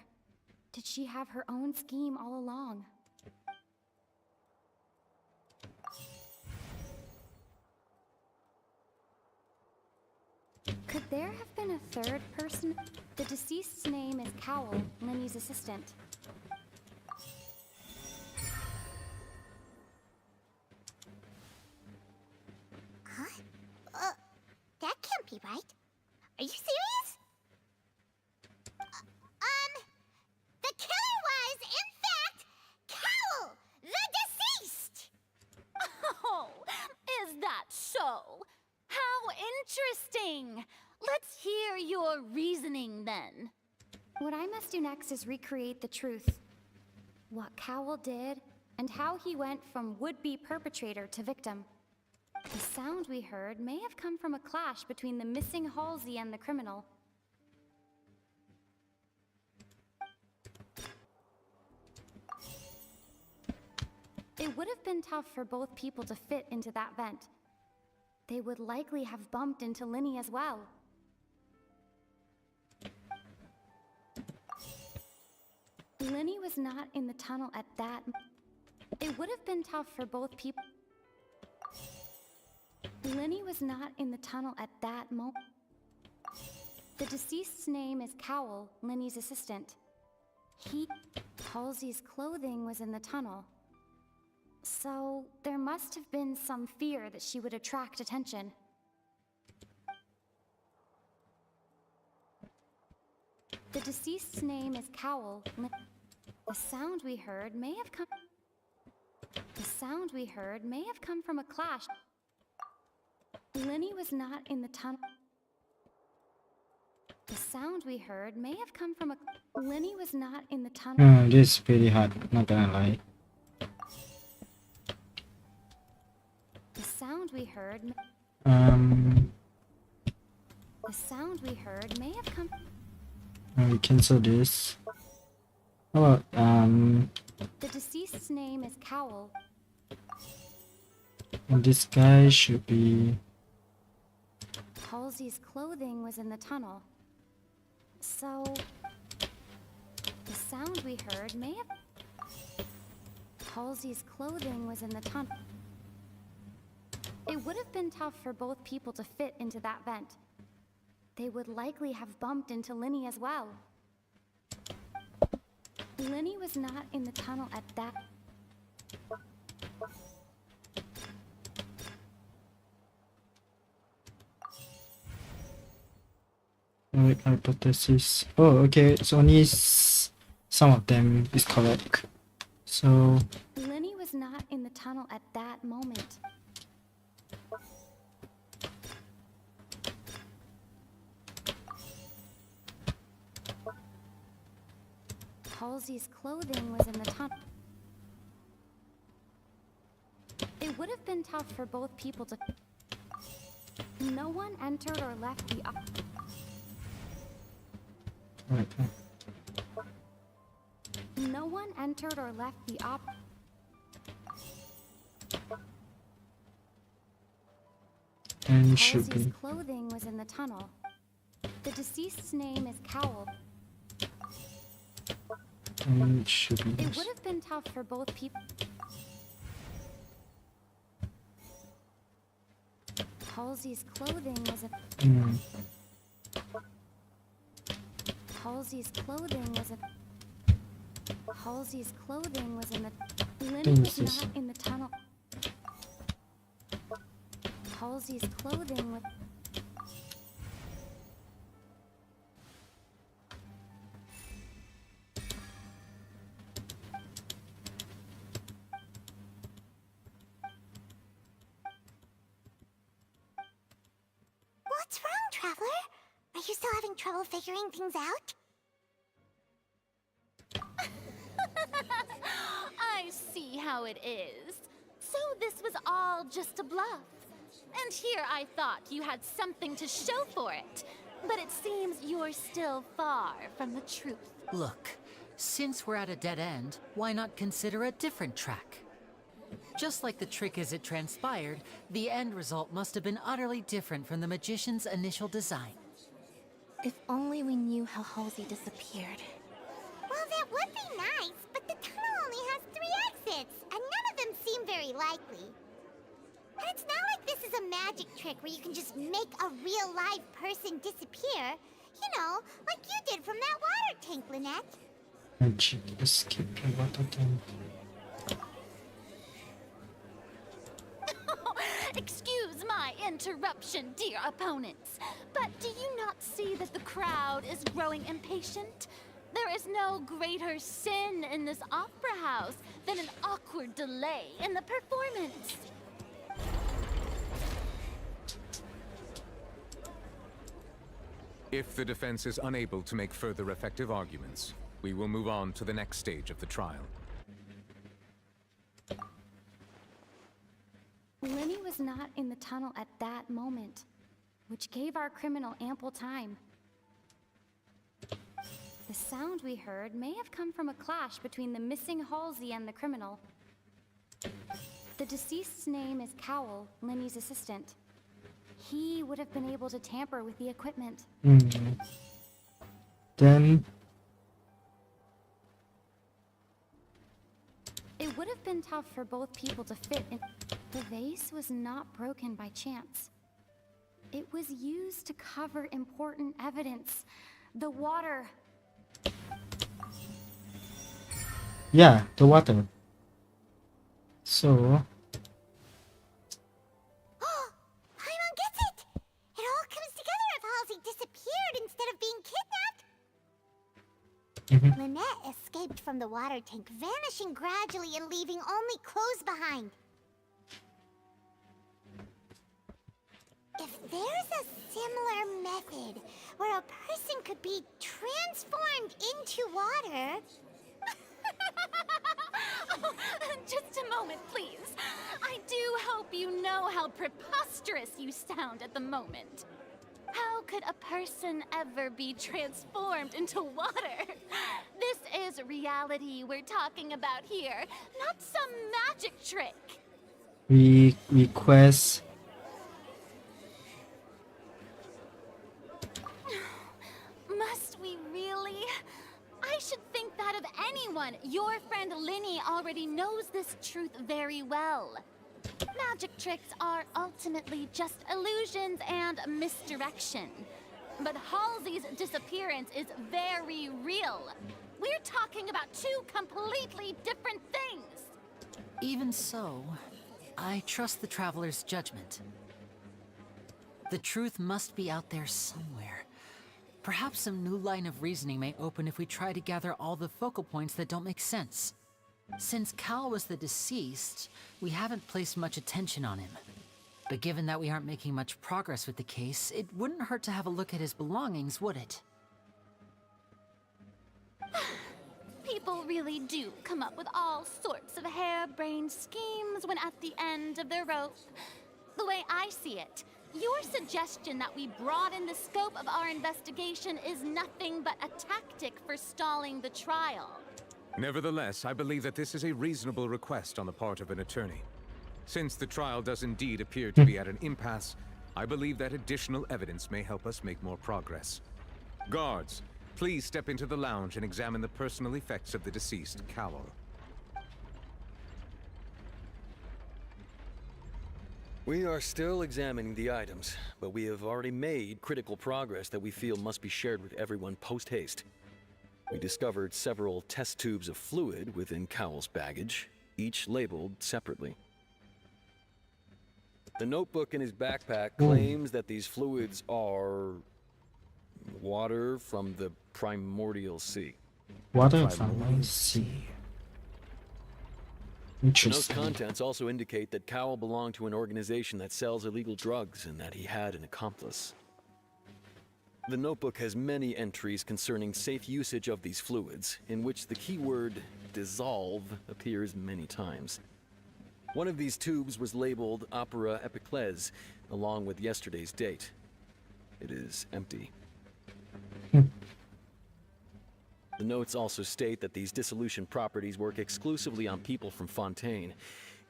did she have her own scheme all along? Could there have been a third person? The deceased's name is Cowell, Linny's assistant. Huh? That can't be right. Are you serious? The killer was, in fact, Cowell, the deceased! Oh, is that so? How interesting! Let's hear your reasoning then. What I must do next is recreate the truth. What Cowell did, and how he went from would-be perpetrator to victim. The sound we heard may have come from a clash between the missing Halsey and the criminal. It would have been tough for both people to fit into that vent. They would likely have bumped into Linny as well. Linny was not in the tunnel at that. It would have been tough for both people. Linny was not in the tunnel at that moment. The deceased's name is Cowell, Linny's assistant. Halsey's clothing was in the tunnel. So there must have been some fear that she would attract attention. The deceased's name is Cowell. The sound we heard may have come. The sound we heard may have come from a clash. Linny was not in the tunnel. The sound we heard may have come from a. Linny was not in the tunnel. This is pretty hard, not gonna lie. The sound we heard. The sound we heard may have come. We cancel this. How about The deceased's name is Cowell. and this guy should be. Halsey's clothing was in the tunnel. So the sound we heard may have. Halsey's clothing was in the tunnel. It would have been tough for both people to fit into that vent. They would likely have bumped into Linny as well. Linny was not in the tunnel at that. Correct hypothesis. Oh, okay. So only some of them is correct. So Linny was not in the tunnel at that moment. Halsey's clothing was in the tunnel. It would have been tough for both people to. No one entered or left the. right. No one entered or left the And should Halsey's be. clothing was in the tunnel. The deceased's name is Cowl. And should be. It would have been tough for both people. Halsey's clothing was a. Halsey's clothing was a. Halsey's clothing was in the. Lynn was not in the tunnel. Halsey's clothing was. What's wrong, Traveler? Are you still having trouble figuring things out? I see how it is. So this was all just a bluff. And here I thought you had something to show for it. But it seems you're still far from the truth. Look, since we're at a dead end, why not consider a different track? Just like the trick as it transpired, the end result must have been utterly different from the magician's initial design. If only we knew how Halsey disappeared. Well, that would be nice, but the tunnel only has 3 exits, and none of them seem very likely. And it's not like this is a magic trick where you can just make a real live person disappear. You know, like you did from that water tank, Lynette. Magic escape the water tank. Excuse my interruption, dear opponents, but do you not see that the crowd is growing impatient? There is no greater sin in this opera house than an awkward delay in the performance. If the defense is unable to make further effective arguments, we will move on to the next stage of the trial. Lenny was not in the tunnel at that moment, which gave our criminal ample time. The sound we heard may have come from a clash between the missing Halsey and the criminal. The deceased's name is Cowl, Lenny's assistant. He would have been able to tamper with the equipment. Then it would have been tough for both people to fit in. The vase was not broken by chance. It was used to cover important evidence. The water. yeah, the water. So Paimon gets it! It all comes together if Halsey disappeared instead of being kidnapped. Lynette escaped from the water tank, vanishing gradually and leaving only clothes behind. If there's a similar method where a person could be transformed into water... Oh, just a moment, please. I do hope you know how preposterous you sound at the moment. How could a person ever be transformed into water? This is reality we're talking about here, not some magic trick. we request Must we really? I should think that of anyone. Your friend Linny already knows this truth very well. Magic tricks are ultimately just illusions and misdirection. But Halsey's disappearance is very real. We're talking about 2 completely different things. Even so, I trust the Traveler's judgment. The truth must be out there somewhere. Perhaps some new line of reasoning may open if we try to gather all the focal points that don't make sense. Since Cal was the deceased, we haven't placed much attention on him. But given that we aren't making much progress with the case, it wouldn't hurt to have a look at his belongings, would it? People really do come up with all sorts of harebrained schemes when at the end of their rope. The way I see it, your suggestion that we broaden the scope of our investigation is nothing but a tactic for stalling the trial. Nevertheless, I believe that this is a reasonable request on the part of an attorney. Since the trial does indeed appear to be at an impasse, I believe that additional evidence may help us make more progress. Guards, please step into the lounge and examine the personal effects of the deceased, Cowell. We are still examining the items, but we have already made critical progress that we feel must be shared with everyone post-haste. We discovered several test tubes of fluid within Cowell's baggage, each labeled separately. The notebook in his backpack claims that these fluids are water from the primordial sea. Water from the sea. The note's Interesting. contents also indicate that Cowell belonged to an organization that sells illegal drugs and that he had an accomplice. The notebook has many entries concerning safe usage of these fluids, in which the keyword dissolve appears many times. One of these tubes was labeled Opera Epiclese, along with yesterday's date. It is empty. The notes also state that these dissolution properties work exclusively on people from Fontaine.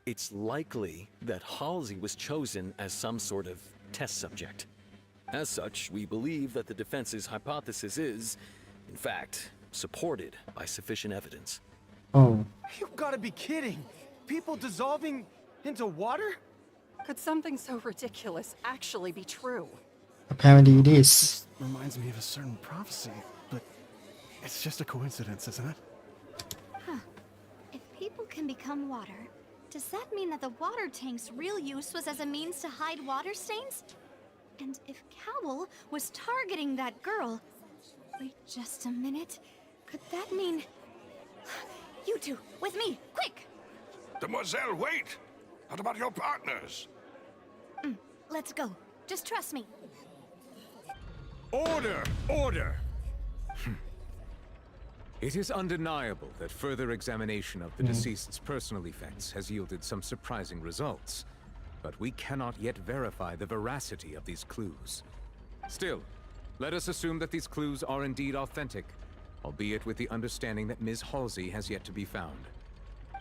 It's likely that Halsey was chosen as some sort of test subject. As such, we believe that the defense's hypothesis is, in fact, supported by sufficient evidence. Oh. You've got to be kidding! People dissolving into water? Could something so ridiculous actually be true? Apparently it is. Reminds me of a certain prophecy, but it's just a coincidence, isn't it? Huh. If people can become water, does that mean that the water tank's real use was as a means to hide water stains? And if Cowell was targeting that girl... Wait just a minute. Could that mean... You two, with me, quick! Demoiselle, wait! What about your partners? Let's go. Just trust me. Order! Order! It is undeniable that further examination of the deceased's personal effects has yielded some surprising results, but we cannot yet verify the veracity of these clues. Still, let us assume that these clues are indeed authentic, albeit with the understanding that Ms. Halsey has yet to be found.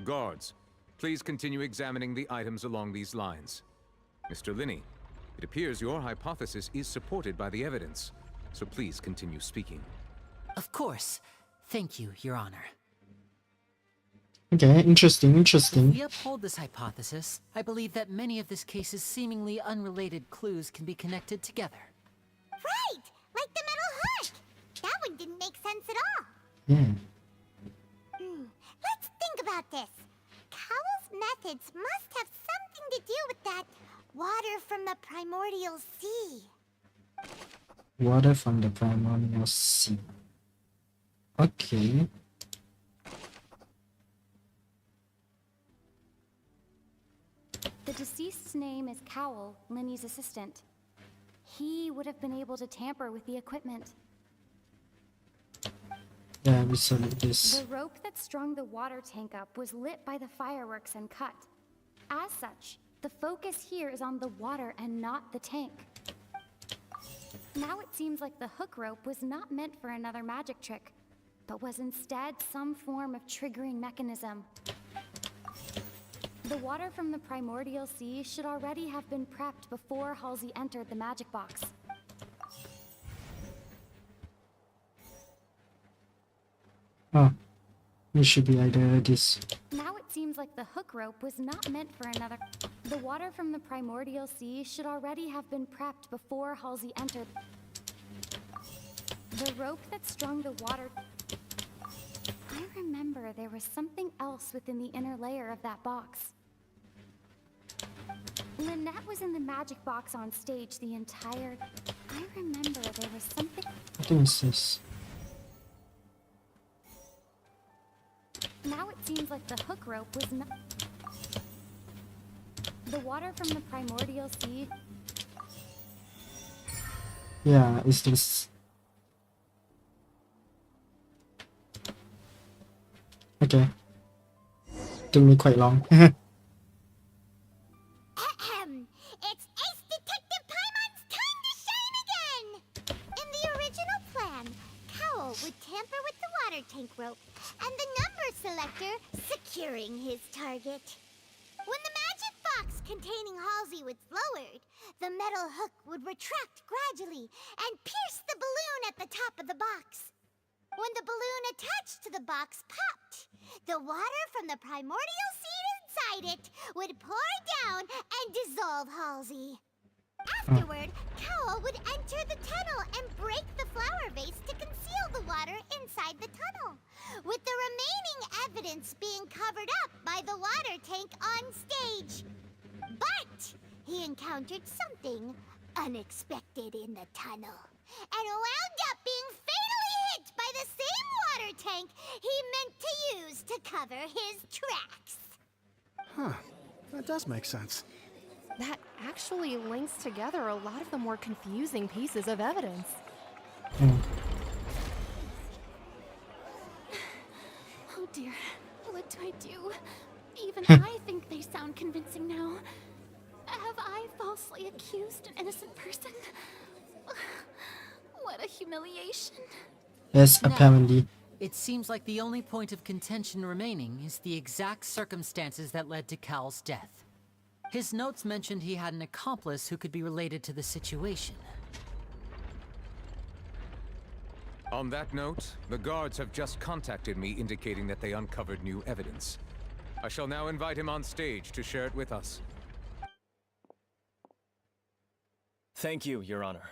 Guards, please continue examining the items along these lines. Mr. Linney, it appears your hypothesis is supported by the evidence, so please continue speaking. Of course. Thank you, Your Honor. Okay, interesting, If interesting. we uphold this hypothesis, I believe that many of this case's seemingly unrelated clues can be connected together. Right! Like the metal heart! That one didn't make sense at all. Yeah. Let's think about this. Cowell's methods must have something to do with that water from the primordial sea. Water from the primordial sea. Okay. The deceased's name is Cowell, Linny's assistant. He would have been able to tamper with the equipment. Yeah, we saw this. The rope that strung the water tank up was lit by the fireworks and cut. As such, the focus here is on the water and not the tank. Now it seems like the hook rope was not meant for another magic trick, but was instead some form of triggering mechanism. The water from the primordial sea should already have been prepped before Halsey entered the magic box. Oh. It should be either this. Now it seems like the hook rope was not meant for another... The water from the primordial sea should already have been prepped before Halsey entered. The rope that strung the water... I remember there was something else within the inner layer of that box. Lynette was in the magic box on stage the entire... I remember there was something... What is this? Now it seems like the hook rope was not... The water from the primordial sea... Yeah, is this... Okay. Took me quite long. It's Ace Detective Paimon's time to shine again! In the original plan, Cowell would tamper with the water tank rope and the number selector securing his target. When the magic box containing Halsey was lowered, the metal hook would retract gradually and pierce the balloon at the top of the box. When the balloon attached to the box popped, the water from the primordial seed inside it would pour down and dissolve Halsey. Afterward, Cowl would enter the tunnel and break the flower vase to conceal the water inside the tunnel, with the remaining evidence being covered up by the water tank on stage. But he encountered something unexpected in the tunnel, and wound up being fatally hit by the same water tank he meant to use to cover his tracks. Huh. That does make sense. That actually links together a lot of the more confusing pieces of evidence. Oh dear, what do I do? Even I think they sound convincing now. Have I falsely accused an innocent person? What a humiliation. Yes, Now, apparently. it seems like the only point of contention remaining is the exact circumstances that led to Cal's death. His notes mentioned he had an accomplice who could be related to the situation. On that note, the guards have just contacted me indicating that they uncovered new evidence. I shall now invite him on stage to share it with us. Thank you, Your Honor.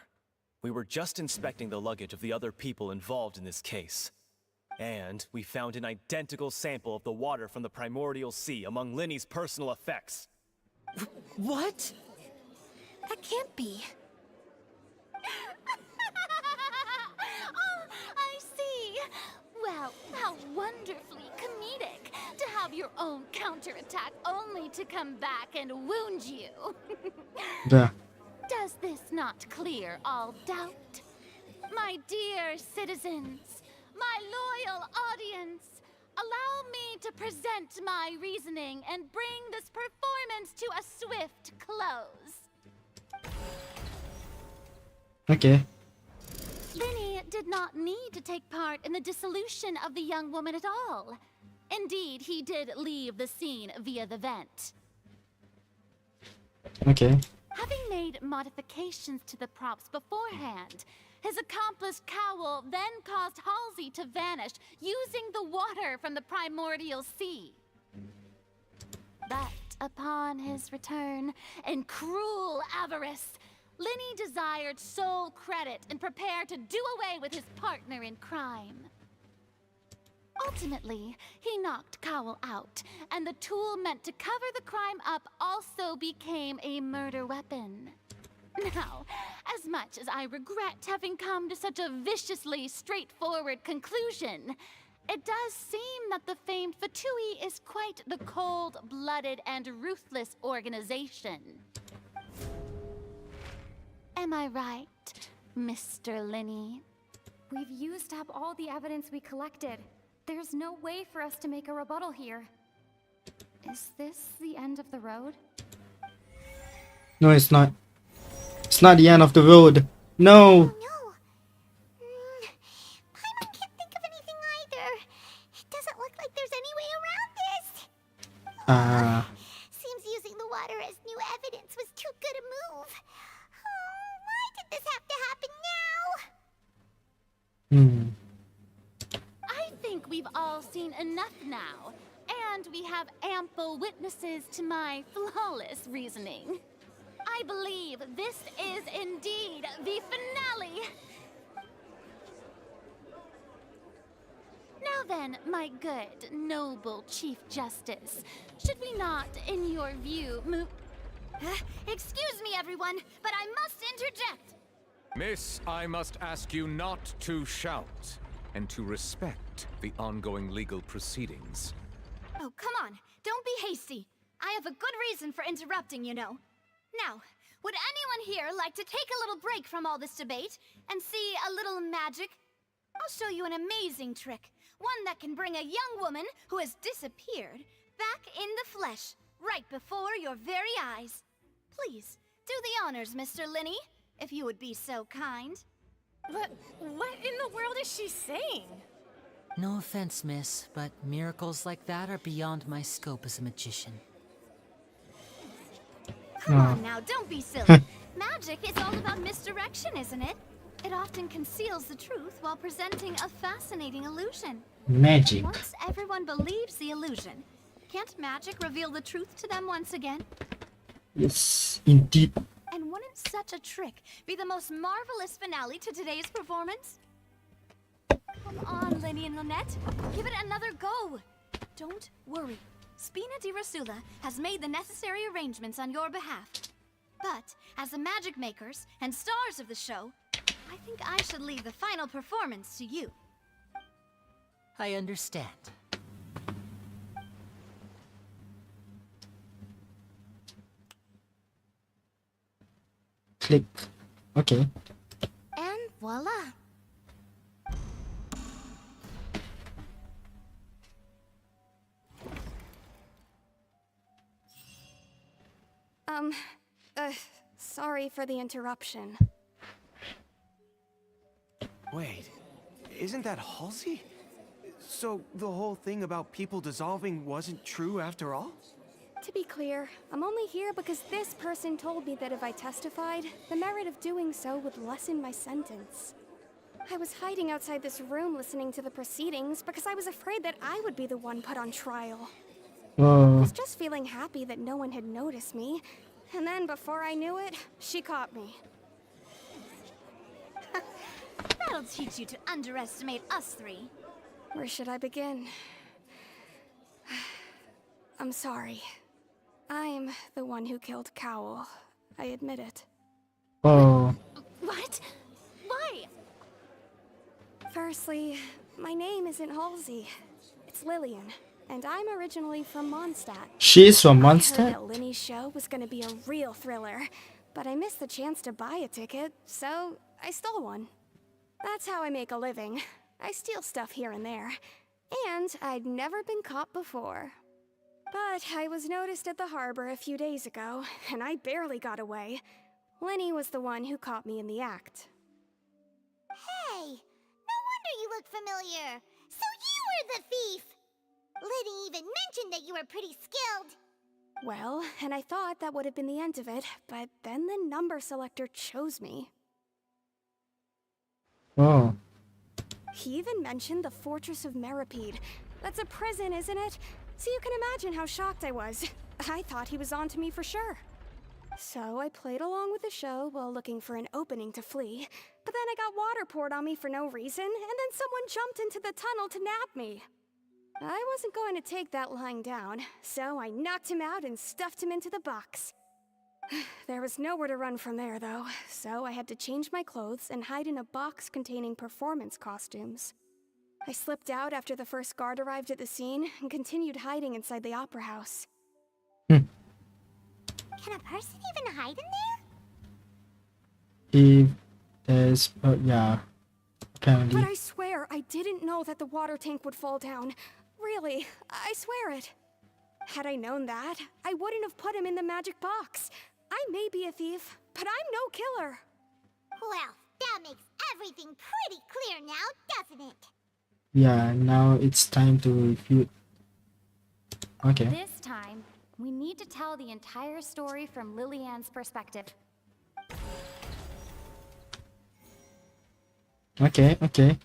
We were just inspecting the luggage of the other people involved in this case. And we found an identical sample of the water from the primordial sea among Linny's personal effects. What? That can't be. Oh, I see. Well, how wonderfully comedic to have your own counterattack only to come back and wound you. Yeah. Does this not clear all doubt? My dear citizens, my loyal audience, allow me to present my reasoning and bring this performance to a swift close. Okay. Linny did not need to take part in the dissolution of the young woman at all. Indeed, he did leave the scene via the vent. Okay. Having made modifications to the props beforehand, his accomplice Cowl then caused Halsey to vanish using the water from the primordial sea. But upon his return, in cruel avarice, Linny desired sole credit and prepared to do away with his partner in crime. Ultimately, he knocked Cowl out, and the tool meant to cover the crime up also became a murder weapon. Now, as much as I regret having come to such a viciously straightforward conclusion, it does seem that the famed Fatui is quite the cold-blooded and ruthless organization. Am I right, Mr. Linny? We've used up all the evidence we collected. There's no way for us to make a rebuttal here. Is this the end of the road? No, it's not. It's not the end of the road. No. Paimon can't think of anything either. It doesn't look like there's any way around this. Seems using the water as new evidence was too good a move. Why did this have to happen now? I think we've all seen enough now, and we have ample witnesses to my flawless reasoning. I believe this is indeed the finale. Now then, my good, noble Chief Justice, should we not, in your view, move... Excuse me, everyone, but I must interject. Miss, I must ask you not to shout and to respect the ongoing legal proceedings. Oh, come on. Don't be hasty. I have a good reason for interrupting, you know. Now, would anyone here like to take a little break from all this debate and see a little magic? I'll show you an amazing trick. One that can bring a young woman who has disappeared back in the flesh, right before your very eyes. Please, do the honors, Mr. Linny, if you would be so kind. What in the world is she saying? No offense, miss, but miracles like that are beyond my scope as a magician. Come on now, don't be silly. Magic is all about misdirection, isn't it? It often conceals the truth while presenting a fascinating illusion. Magic. And once everyone believes the illusion, can't magic reveal the truth to them once again? Yes, indeed. And wouldn't such a trick be the most marvelous finale to today's performance? Come on, Lenny and Lynette. Give it another go. Don't worry. Spina di Rasula has made the necessary arrangements on your behalf. But, as the magic makers and stars of the show, I think I should leave the final performance to you. I understand. Click. Okay. And voila. Sorry for the interruption. Wait, isn't that Halsey? So the whole thing about people dissolving wasn't true after all? To be clear, I'm only here because this person told me that if I testified, the merit of doing so would lessen my sentence. I was hiding outside this room listening to the proceedings because I was afraid that I would be the one put on trial. I was just feeling happy that no one had noticed me, and then before I knew it, she caught me. That'll teach you to underestimate us three. Where should I begin? I'm sorry. I'm the one who killed Cowl. I admit it. Oh. What? Why? Firstly, my name isn't Halsey. It's Lillian, and I'm originally from Mondstadt. She's from I heard Mondstadt? that Linny's show was gonna be a real thriller, but I missed the chance to buy a ticket, so I stole one. That's how I make a living. I steal stuff here and there. And I'd never been caught before. But I was noticed at the harbor a few days ago, and I barely got away. Lenny was the one who caught me in the act. Hey, no wonder you look familiar. So you were the thief. Liddy even mentioned that you were pretty skilled. Well, and I thought that would have been the end of it, but then the number selector chose me. Oh. He even mentioned the Fortress of Meripede. That's a prison, isn't it? So you can imagine how shocked I was. I thought he was onto me for sure. So I played along with the show while looking for an opening to flee. But then I got water poured on me for no reason, and then someone jumped into the tunnel to nab me. I wasn't going to take that lying down, so I knocked him out and stuffed him into the box. There was nowhere to run from there, though, so I had to change my clothes and hide in a box containing performance costumes. I slipped out after the first guard arrived at the scene and continued hiding inside the opera house. Can a person even hide in there? If there's, yeah, apparently. But I swear I didn't know that the water tank would fall down. Really, I swear it. Had I known that, I wouldn't have put him in the magic box. I may be a thief, but I'm no killer. Well, that makes everything pretty clear now, doesn't it? Yeah, now it's time to refute. Okay. This time, we need to tell the entire story from Lillian's perspective. Okay, okay.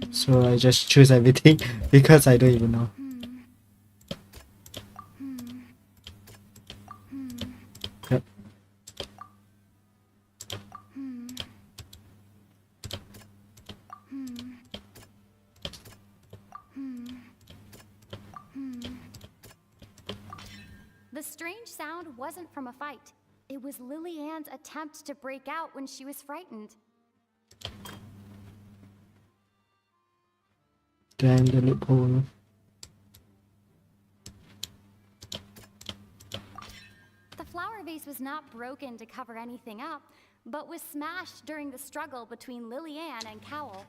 So I just choose everything because I don't even know. Yep. The strange sound wasn't from a fight. It was Lillian's attempt to break out when she was frightened. Then the loophole. The flower vase was not broken to cover anything up, but was smashed during the struggle between Lillian and Cowl.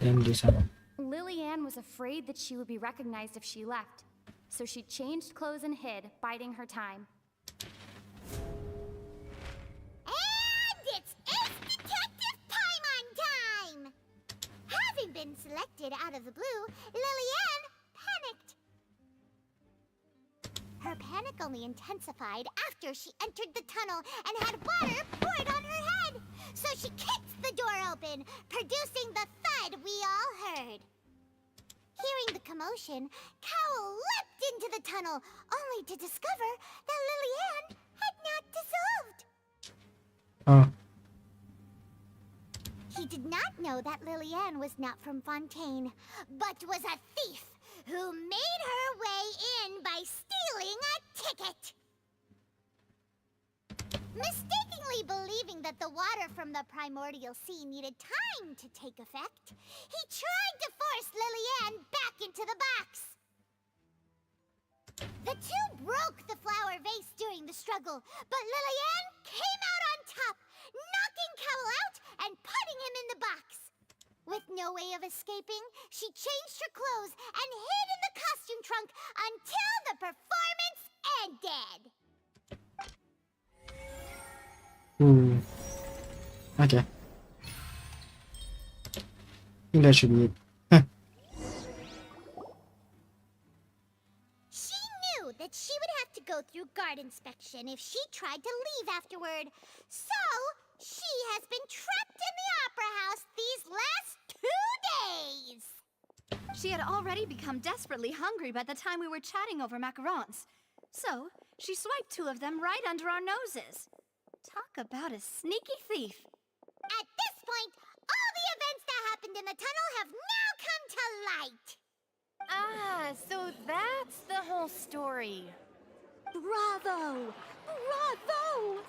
Then this one. Lillian was afraid that she would be recognized if she left, so she changed clothes and hid, biding her time. And it's Ace Detective Paimon time! Having been selected out of the blue, Lillian panicked. Her panic only intensified after she entered the tunnel and had water poured on her head. So she kicked the door open, producing the thud we all heard. Hearing the commotion, Cowell leapt into the tunnel, only to discover that Lillian had not dissolved. Oh. He did not know that Lillian was not from Fontaine, but was a thief who made her way in by stealing a ticket. Mistakenly believing that the water from the primordial sea needed time to take effect, he tried to force Lillian back into the box. The two broke the flower vase during the struggle, but Lillian came out on top, knocking Cowell out and putting him in the box. With no way of escaping, she changed her clothes and hid in the costume trunk until the performance ended. Ooh. Okay. I think that should be it. She knew that she would have to go through guard inspection if she tried to leave afterward. So, she has been trapped in the Opera House these last 2 days. She had already become desperately hungry by the time we were chatting over macarons. So, she swiped 2 of them right under our noses. Talk about a sneaky thief. At this point, all the events that happened in the tunnel have now come to light. Ah, so that's the whole story. Bravo! Bravo!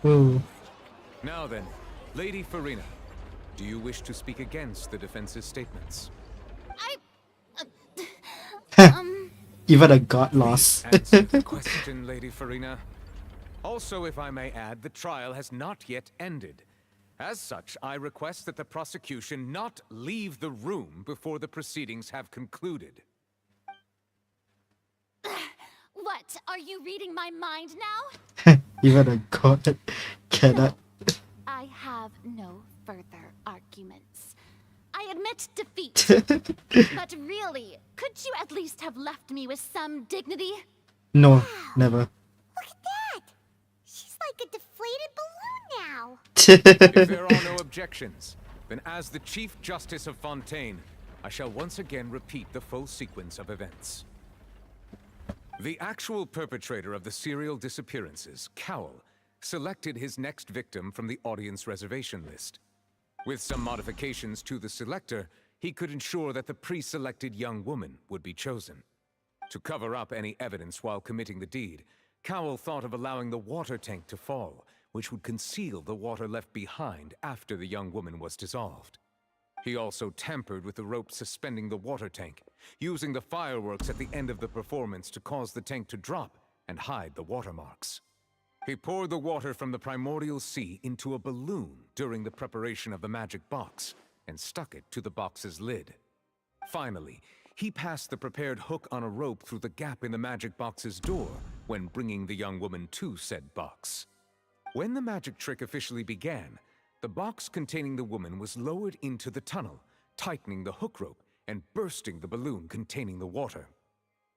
Ooh. Now then, Lady Farina, do you wish to speak against the defense's statements? Even a god lost. Answer the question, Lady Farina. Also, if I may add, the trial has not yet ended. As such, I request that the prosecution not leave the room before the proceedings have concluded. What? Are you reading my mind now? Even a god cannot. I have no further arguments. I admit defeat. But really, could you at least have left me with some dignity? No, never. Look at that! She's like a deflated balloon now. If there are no objections, then as the Chief Justice of Fontaine, I shall once again repeat the full sequence of events. The actual perpetrator of the serial disappearances, Cowell, selected his next victim from the audience reservation list. With some modifications to the selector, he could ensure that the pre-selected young woman would be chosen. To cover up any evidence while committing the deed, Cowell thought of allowing the water tank to fall, which would conceal the water left behind after the young woman was dissolved. He also tampered with the rope suspending the water tank, using the fireworks at the end of the performance to cause the tank to drop and hide the watermarks. He poured the water from the primordial sea into a balloon during the preparation of the magic box and stuck it to the box's lid. Finally, he passed the prepared hook on a rope through the gap in the magic box's door when bringing the young woman to said box. When the magic trick officially began, the box containing the woman was lowered into the tunnel, tightening the hook rope and bursting the balloon containing the water.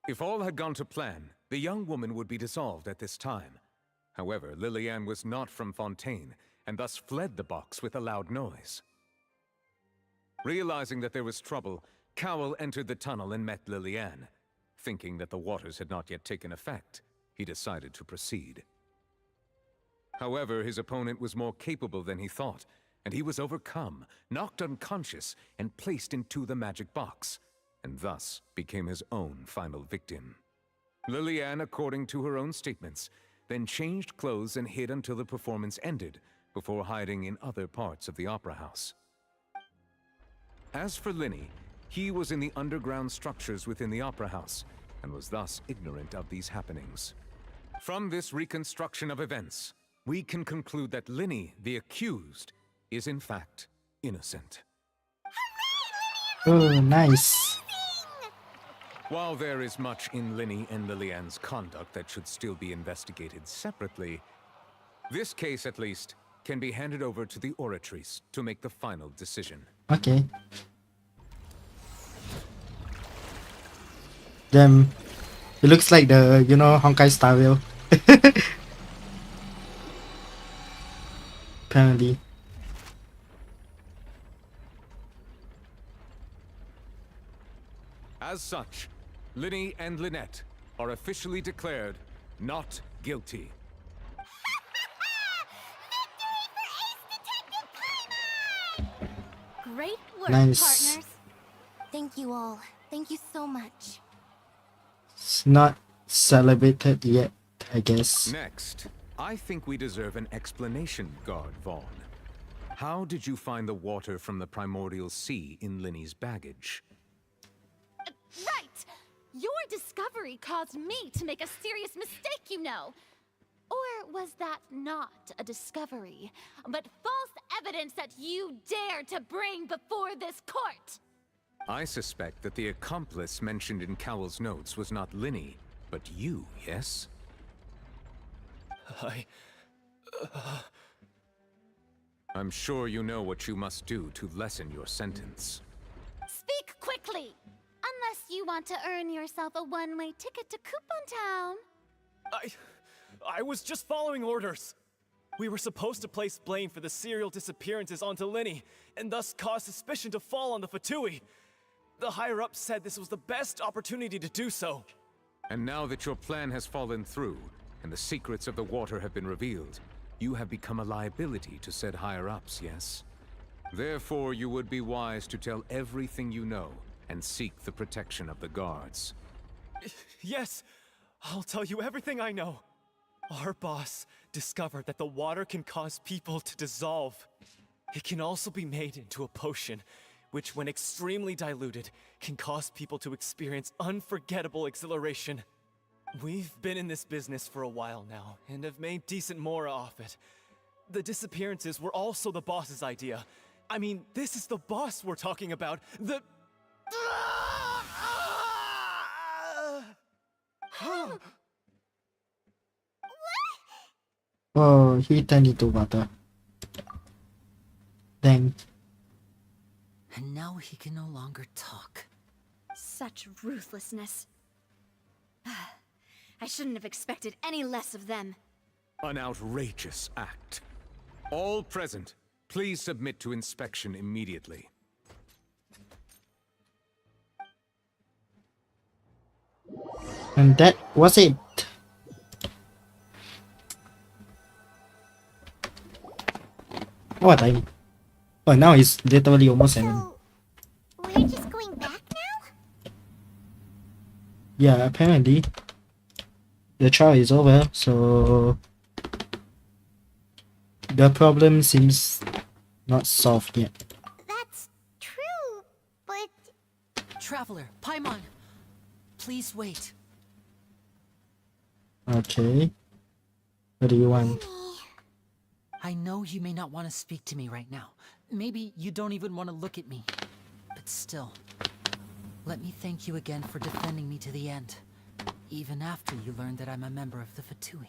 If all had gone to plan, the young woman would be dissolved at this time. However, Lillian was not from Fontaine, and thus fled the box with a loud noise. Realizing that there was trouble, Cowell entered the tunnel and met Lillian. Thinking that the waters had not yet taken effect, he decided to proceed. However, his opponent was more capable than he thought, and he was overcome, knocked unconscious, and placed into the magic box, and thus became his own final victim. Lillian, according to her own statements, then changed clothes and hid until the performance ended, before hiding in other parts of the opera house. As for Linny, he was in the underground structures within the opera house, and was thus ignorant of these happenings. From this reconstruction of events, we can conclude that Linny, the accused, is in fact innocent. Oh, nice. While there is much in Linny and Lilianne's conduct that should still be investigated separately, this case, at least, can be handed over to the Oratrice to make the final decision. Okay. Damn. It looks like the, Honkai Star Rail. Apparently. As such, Linny and Lynette are officially declared not guilty. Great work, Nice. partners. Thank you all. Thank you so much. It's not celebrated yet, I guess. Next, I think we deserve an explanation, Guard Vaughn. How did you find the water from the primordial sea in Linny's baggage? Right! Your discovery caused me to make a serious mistake, you know. Or was that not a discovery, but false evidence that you dared to bring before this court? I suspect that the accomplice mentioned in Cowell's notes was not Linny, but you, yes? I'm sure you know what you must do to lessen your sentence. Speak quickly! Unless you want to earn yourself a one-way ticket to Coupon Town. I was just following orders. We were supposed to place blame for the serial disappearances onto Linny, and thus cause suspicion to fall on the Fatui. The higher-ups said this was the best opportunity to do so. And now that your plan has fallen through, and the secrets of the water have been revealed, you have become a liability to said higher-ups, yes? Therefore, you would be wise to tell everything you know, and seek the protection of the guards. Yes, I'll tell you everything I know. Our boss discovered that the water can cause people to dissolve. It can also be made into a potion, which when extremely diluted, can cause people to experience unforgettable exhilaration. We've been in this business for a while now, and have made decent mora off it. The disappearances were also the boss's idea. I mean, this is the boss we're talking about. The... Oh, he turned into water. Dang. And now he can no longer talk. Such ruthlessness. I shouldn't have expected any less of them. An outrageous act. All present, please submit to inspection immediately. And that was it. Oh, time. Oh, now it's literally almost 7. We're just going back now? Yeah, apparently. The trial is over, so... the problem seems not solved yet. That's true, but... Traveler, Paimon, please wait. Okay. What do you want? I know you may not want to speak to me right now. Maybe you don't even want to look at me. But still, let me thank you again for defending me to the end. Even after you learned that I'm a member of the Fatui.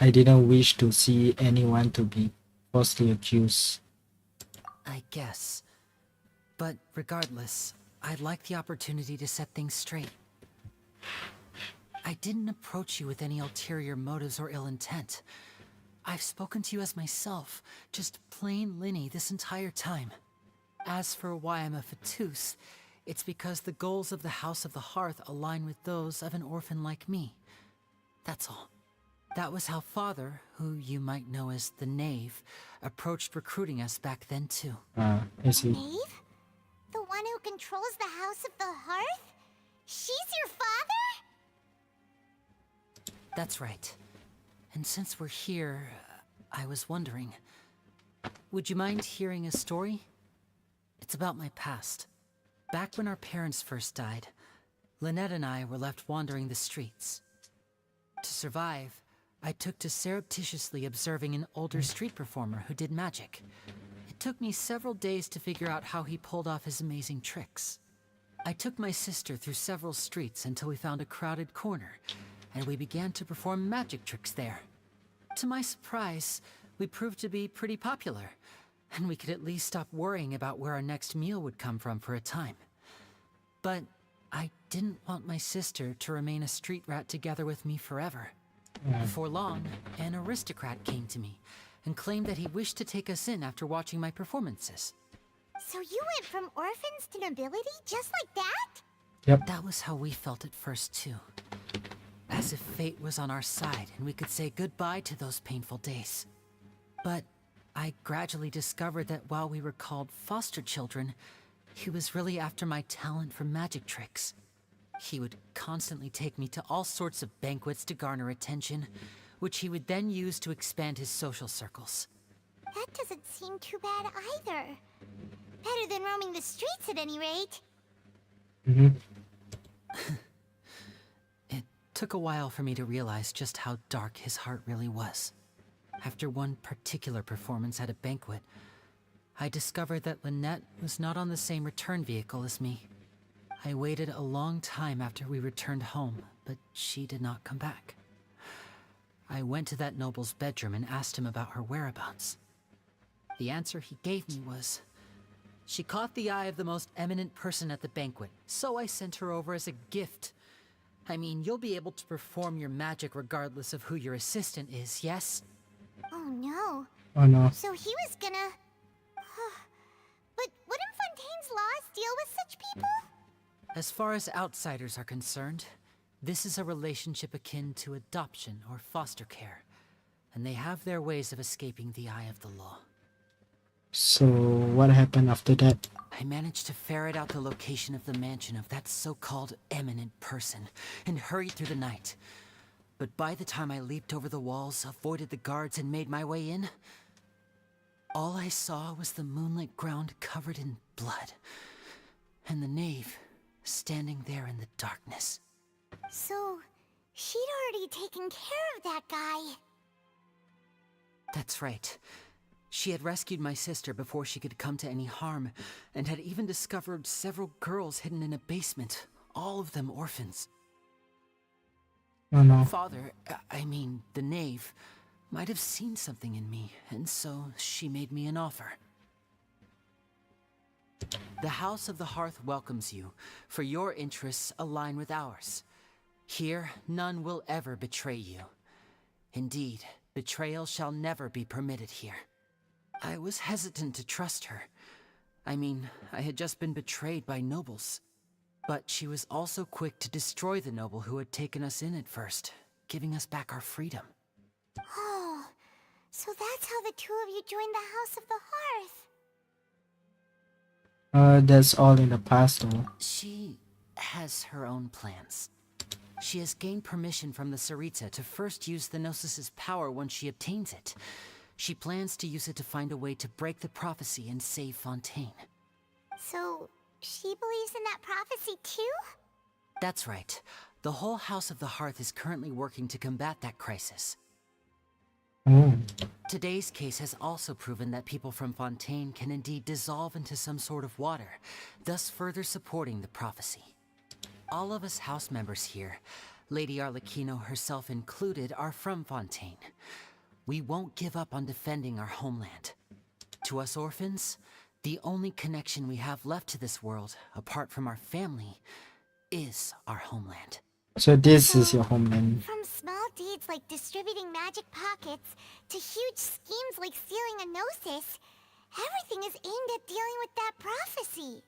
I didn't wish to see anyone to be falsely accused. I guess. But regardless, I'd like the opportunity to set things straight. I didn't approach you with any ulterior motives or ill intent. I've spoken to you as myself, just plain Linny this entire time. As for why I'm a Fatus, it's because the goals of the House of the Hearth align with those of an orphan like me. That's all. That was how Father, who you might know as the Knave, approached recruiting us back then too. I see. Knave? The one who controls the House of the Hearth? She's your father? That's right. And since we're here, I was wondering, would you mind hearing a story? It's about my past. Back when our parents first died, Lynette and I were left wandering the streets. To survive, I took to surreptitiously observing an older street performer who did magic. It took me several days to figure out how he pulled off his amazing tricks. I took my sister through several streets until we found a crowded corner, and we began to perform magic tricks there. To my surprise, we proved to be pretty popular, and we could at least stop worrying about where our next meal would come from for a time. But I didn't want my sister to remain a street rat together with me forever. Before long, an aristocrat came to me and claimed that he wished to take us in after watching my performances. So you went from orphans to nobility just like that? Yep. That was how we felt at first, too. As if fate was on our side and we could say goodbye to those painful days. But I gradually discovered that while we were called foster children, he was really after my talent for magic tricks. He would constantly take me to all sorts of banquets to garner attention, which he would then use to expand his social circles. That doesn't seem too bad either. Better than roaming the streets at any rate. It took a while for me to realize just how dark his heart really was. After one particular performance at a banquet, I discovered that Lynette was not on the same return vehicle as me. I waited a long time after we returned home, but she did not come back. I went to that noble's bedroom and asked him about her whereabouts. The answer he gave me was, she caught the eye of the most eminent person at the banquet, so I sent her over as a gift. I mean, you'll be able to perform your magic regardless of who your assistant is, yes? Oh no. Oh no. So he was gonna... But wouldn't Fontaine's laws deal with such people? As far as outsiders are concerned, this is a relationship akin to adoption or foster care, and they have their ways of escaping the eye of the law. So what happened after that? I managed to ferret out the location of the mansion of that so-called eminent person and hurried through the night. But by the time I leaped over the walls, avoided the guards, and made my way in, all I saw was the moonlit ground covered in blood, and the knave standing there in the darkness. So, she'd already taken care of that guy. That's right. She had rescued my sister before she could come to any harm, and had even discovered several girls hidden in a basement, all of them orphans. Oh no. Father, I mean, the knave, might have seen something in me, and so she made me an offer. The House of the Hearth welcomes you, for your interests align with ours. Here, none will ever betray you. Indeed, betrayal shall never be permitted here. I was hesitant to trust her. I mean, I had just been betrayed by nobles. But she was also quick to destroy the noble who had taken us in at first, giving us back our freedom. Oh, so that's how the two of you joined the House of the Hearth. That's all in the past though. She has her own plans. She has gained permission from the Tsaritsa to first use the Gnosis' power once she obtains it. She plans to use it to find a way to break the prophecy and save Fontaine. So, she believes in that prophecy too? That's right. The whole House of the Hearth is currently working to combat that crisis. Today's case has also proven that people from Fontaine can indeed dissolve into some sort of water, thus further supporting the prophecy. All of us house members here, Lady Arlecchino herself included, are from Fontaine. We won't give up on defending our homeland. To us orphans, the only connection we have left to this world, apart from our family, is our homeland. So this is your homeland. From small deeds like distributing magic pockets to huge schemes like stealing a Gnosis, everything is aimed at dealing with that prophecy.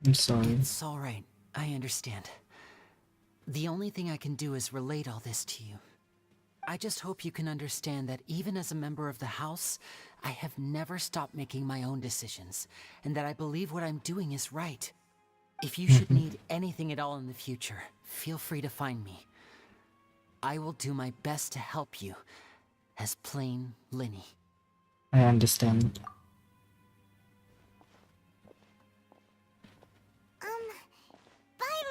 I'm sorry. It's all right. I understand. The only thing I can do is relate all this to you. I just hope you can understand that even as a member of the House, I have never stopped making my own decisions, and that I believe what I'm doing is right. If you should need anything at all in the future, feel free to find me. I will do my best to help you, as plain Linny. I understand. Bye,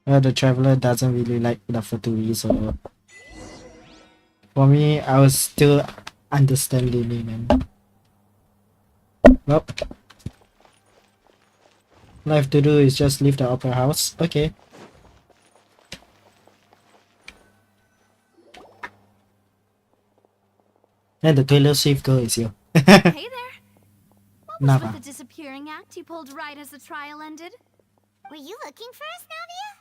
Linny! Well, the traveler doesn't really like the Fatui, so for me, I was still understanding it, man. Well, all I have to do is just leave the opera house. Okay. And the Taylor Swift girl is here. Hey there. What was Nava. with the disappearing act you pulled right as the trial ended? Were you looking for us, Navia?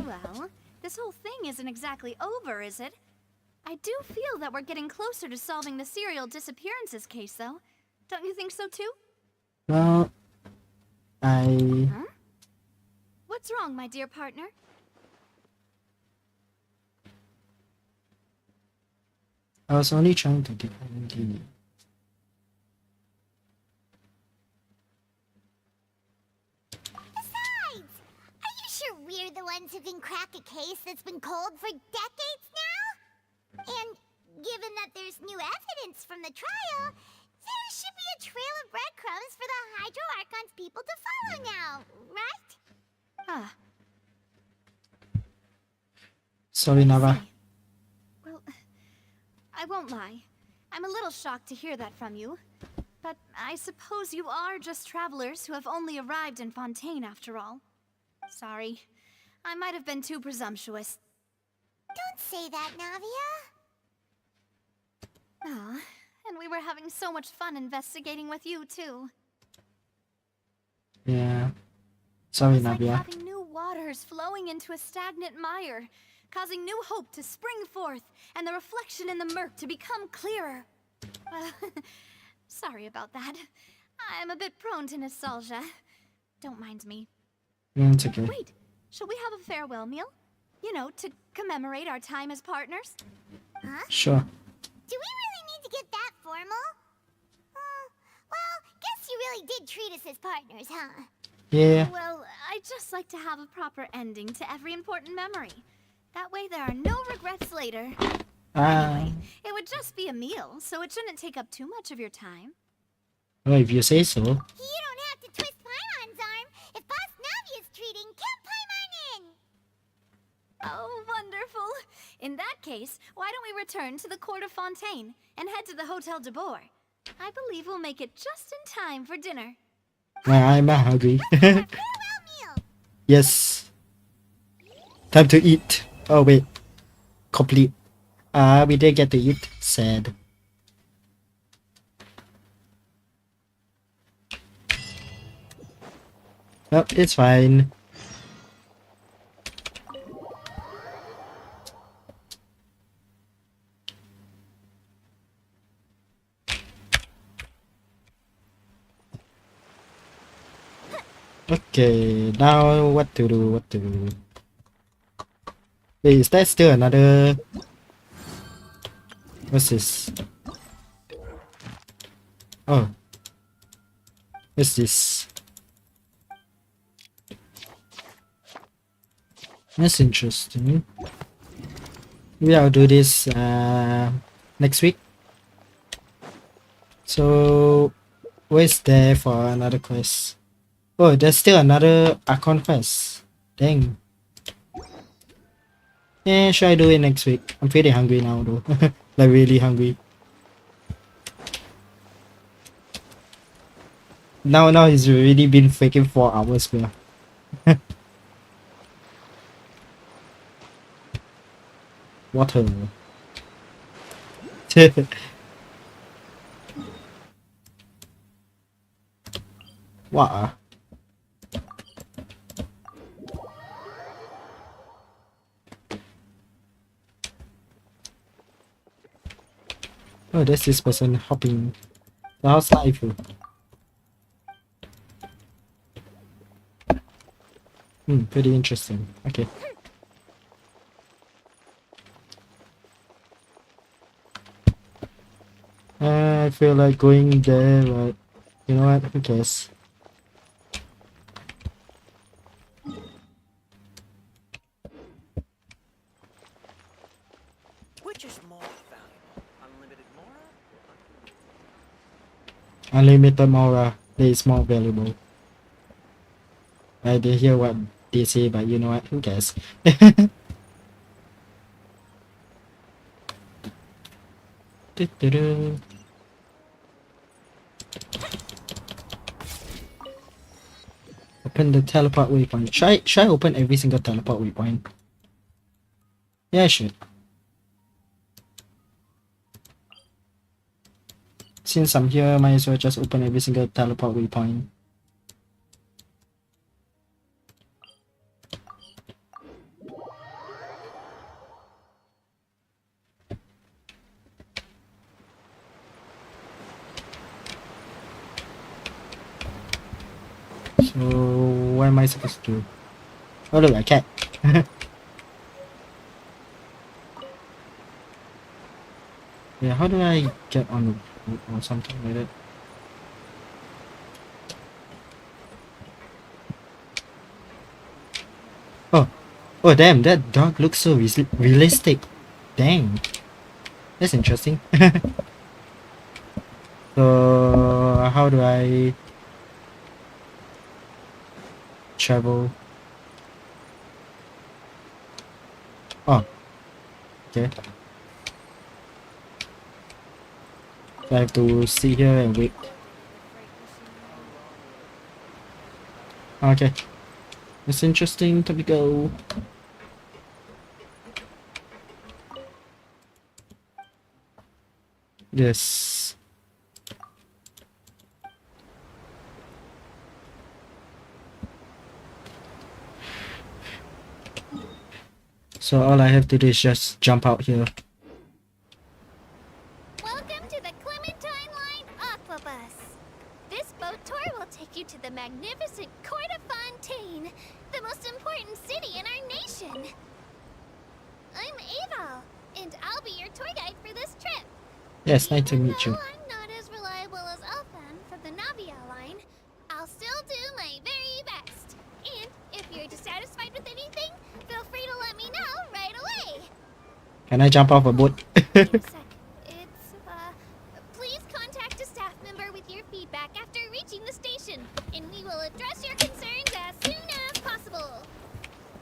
Well, this whole thing isn't exactly over, is it? I do feel that we're getting closer to solving the serial disappearances case, though. Don't you think so, too? Well, I... Huh? What's wrong, my dear partner? was only trying to get the... Besides, are you sure we're the ones who can crack a case that's been cold for decades now? And given that there's new evidence from the trial, there should be a trail of breadcrumbs for the Hydro Archon's people to follow now, right? Ah. Sorry, Nava. Well, I won't lie. I'm a little shocked to hear that from you. But I suppose you are just travelers who have only arrived in Fontaine after all. Sorry. I might have been too presumptuous. Don't say that, Navia. Ah, and we were having so much fun investigating with you, too. Yeah. Sorry, It's like Navia. having new waters flowing into a stagnant mire, causing new hope to spring forth, and the reflection in the murk to become clearer. Sorry about that. I'm a bit prone to nostalgia. Don't mind me. It's okay. Wait, shall we have a farewell meal? You know, to commemorate our time as partners? Huh? Sure. Do we really need to get that formal? Well, guess you really did treat us as partners, huh? Yeah. Well, I'd just like to have a proper ending to every important memory. That way there are no regrets later. Anyway, it would just be a meal, so it shouldn't take up too much of your time. Well, if you say so. You don't have to twist Paimon's arm. If Boss Navia's treating, count Paimon in! Oh, wonderful. In that case, why don't we return to the Court of Fontaine and head to the Hotel de Boer? I believe we'll make it just in time for dinner. I'm hungry. Yes. Time to eat. Oh, wait. Complete. We didn't get to eat. Sad. Oh, it's fine. Okay, now what to do? What to do? Wait, is that still another? What's this? Oh, what's this? That's interesting. Maybe I'll do this next week. So, where's there for another quest? Oh, there's still another Archon quest. Dang. Yeah, should I do it next week? I'm pretty hungry now though. Like really hungry. Now it's already been freaking 4 hours, bro. Water. What? Oh, there's this person hopping. How's life? Pretty interesting. Okay. I feel like going there, but you know what? Who cares? Which is more valuable? Unlimited Mora? Unlimited Mora. That is more valuable. I did hear what DC, but you know what? Who cares? Do-do-do. Open the teleport waypoint. Should I open every single teleport waypoint? Yeah, I should. Since I'm here, might as well just open every single teleport waypoint. So what am I supposed to do? Oh look, a cat. Yeah, how do I get on the boat or something like that? Oh, oh damn, that dog looks so realistic. Dang, that's interesting. So how do I travel? Oh, okay. So I have to sit here and wait. Okay, it's interesting. Time to go. Yes. So all I have to do is just jump out here. Welcome to the Clementine Line Aquabus. This boat tour will take you to the magnificent Court of Fontaine, the most important city in our nation. I'm Aval, and I'll be your tour guide for this trip. Yes, nice to meet you. I'm not as reliable as Elfan from the Navia line, I'll still do my very best. And if you're dissatisfied with anything, feel free to let me know right away. Can I jump off a boat? Please contact a staff member with your feedback after reaching the station, and we will address your concerns as soon as possible.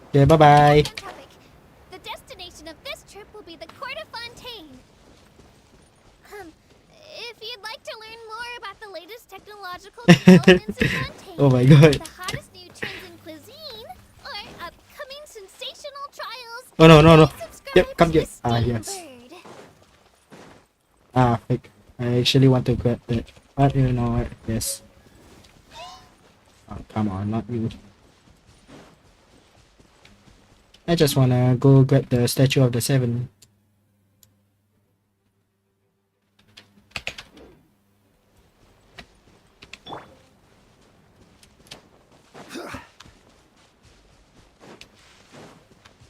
Okay, bye-bye. The destination of this trip will be the Court of Fontaine. If you'd like to learn more about the latest technological developments in Fontaine, Oh my god. the hottest new trends in cuisine, or upcoming sensational trials, Oh no, no, no. subscribe Yep, come to here. Ah, yes. Ah, fake. I actually want to grab that. But you know what? Yes. Oh, come on, not you. I just wanna go grab the Statue of the Seven.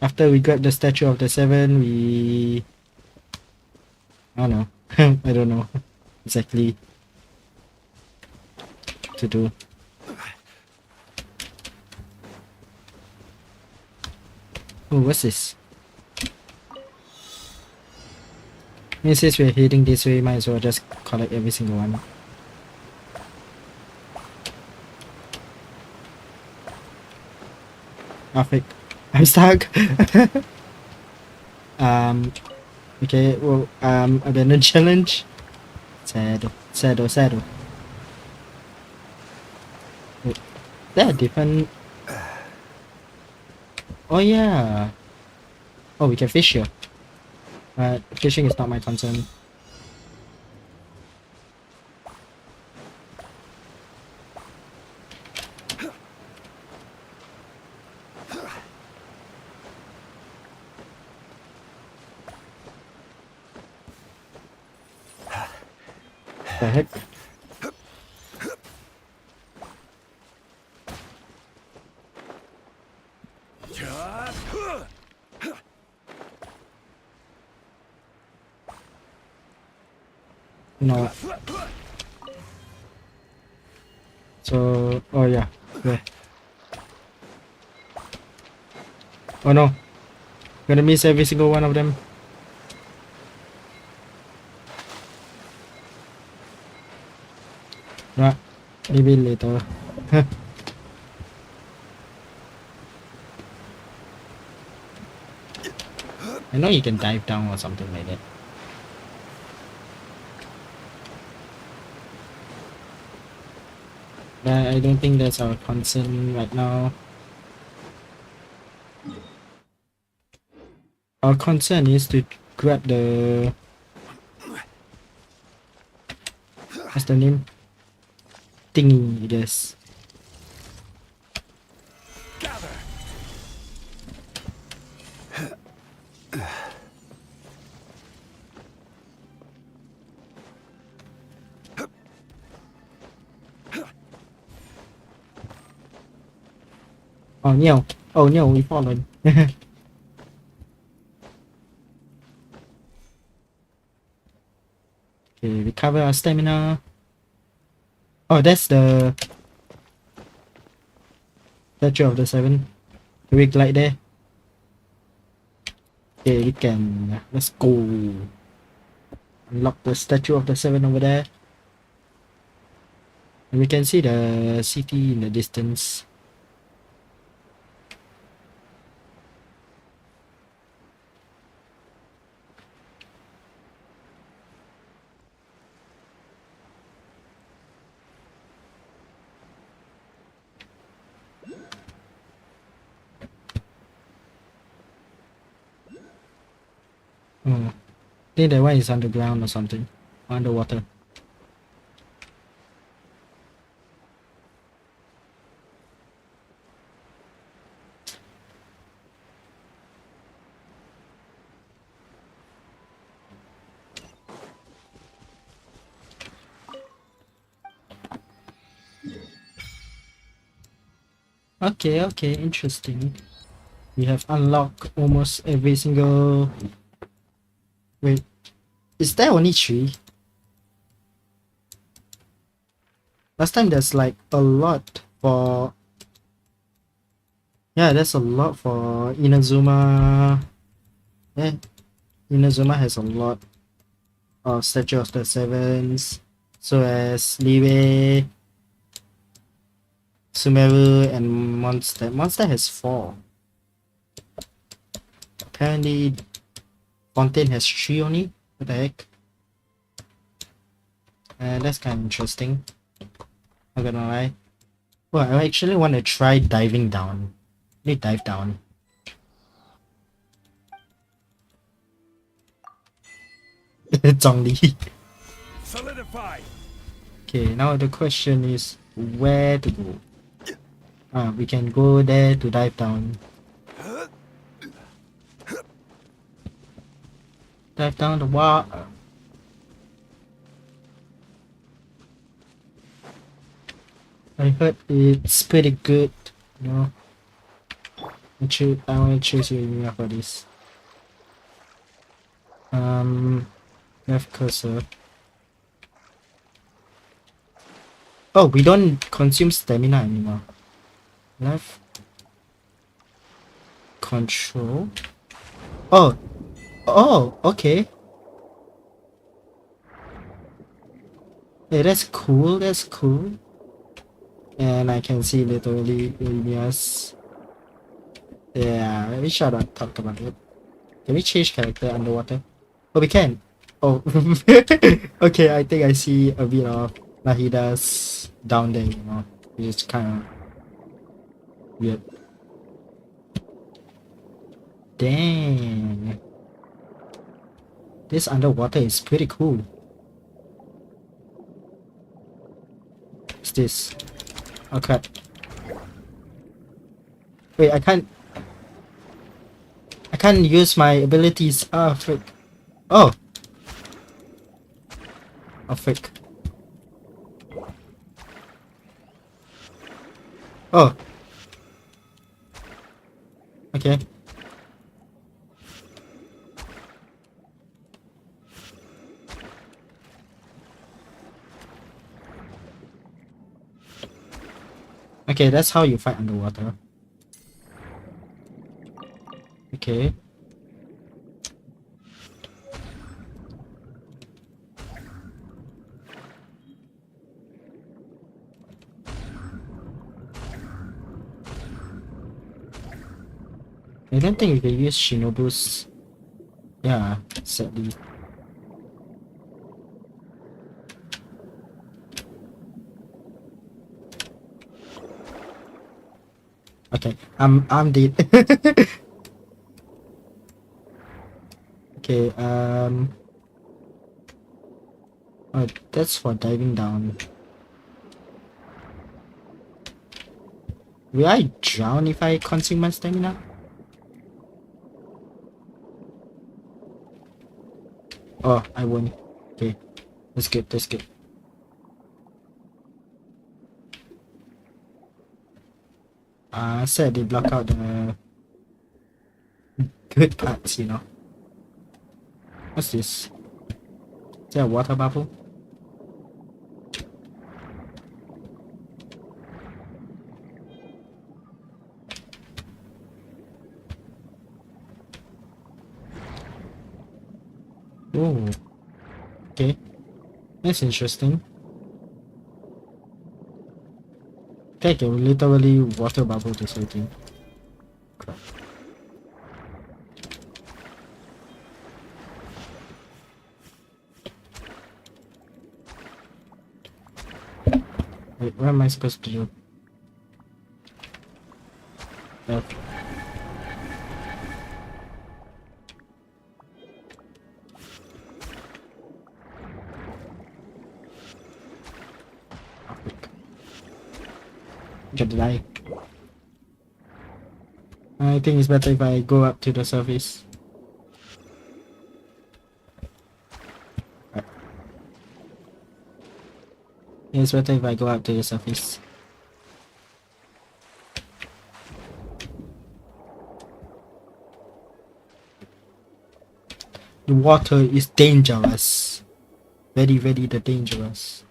After we grab the Statue of the Seven, we... I don't know. I don't know exactly what to do. Oh, what's this? Since we're heading this way, might as well just collect every single one. Ah, fake. I'm stuck. Okay, well, abandon challenge. Sad. Wait, there are different... Oh yeah. Oh, we can fish here. But fishing is not my concern. The heck? No. So, oh yeah, yeah. Oh no, gonna miss every single one of them. Nah, maybe later. I know you can dive down or something like that. But I don't think that's our concern right now. Our concern is to grab the... What's the name? Thingy, I guess. Oh no! Oh no, we fallen. Okay, recover our stamina. Oh, that's the Statue of the Seven. Can we glide there? Okay, we can. Let's go. Unlock the Statue of the Seven over there. And we can see the city in the distance. Oh, I think that one is underground or something. Underwater. Okay, interesting. We have unlocked almost every single... Wait, is there only 3? Last time there's like a lot for... Yeah, there's a lot for Inazuma. Yeah, Inazuma has a lot of Statue of the Sevens. So as Liwe, Sumeru, and Monster. Monster has 4. Apparently, Fontaine has 3 only. What the heck? That's kind of interesting. Not gonna lie. Well, I actually want to try diving down. Let me dive down. Zhongli. Solidify. Okay, now the question is where to go. We can go there to dive down. Dive down the water. I heard it's pretty good, you know. I want to choose you for this. Left cursor. Oh, we don't consume stamina anymore. Left control. Oh, okay. Hey, that's cool. That's cool. And I can see literally areas. Yeah, we should not talk about it. Can we change character underwater? Oh, we can. Oh, okay. I think I see a bit of Nahida's down there. You know, it's kind of weird. Dang, this underwater is pretty cool. What's this? Oh crap. Wait, I can't use my abilities. Ah, frick. Oh. Oh, frick. Oh. Okay. Okay, that's how you fight underwater. Okay. I don't think we can use Shinobu's Yeah, sadly. Okay, I'm dead. Okay, oh, that's for diving down. Will I drown if I consume my stamina? Oh, I won't. Okay, that's good, that's good. I said they block out the good parts, you know. What's this? Is that a water bubble? Oh, okay. That's interesting. Okay, can literally water bubble this whole thing. Crap. Wait, what am I supposed to do? Okay. Get the die. I think it's better if I go up to the surface. Right. It's better if I go up to the surface. The water is dangerous. Very, very dangerous.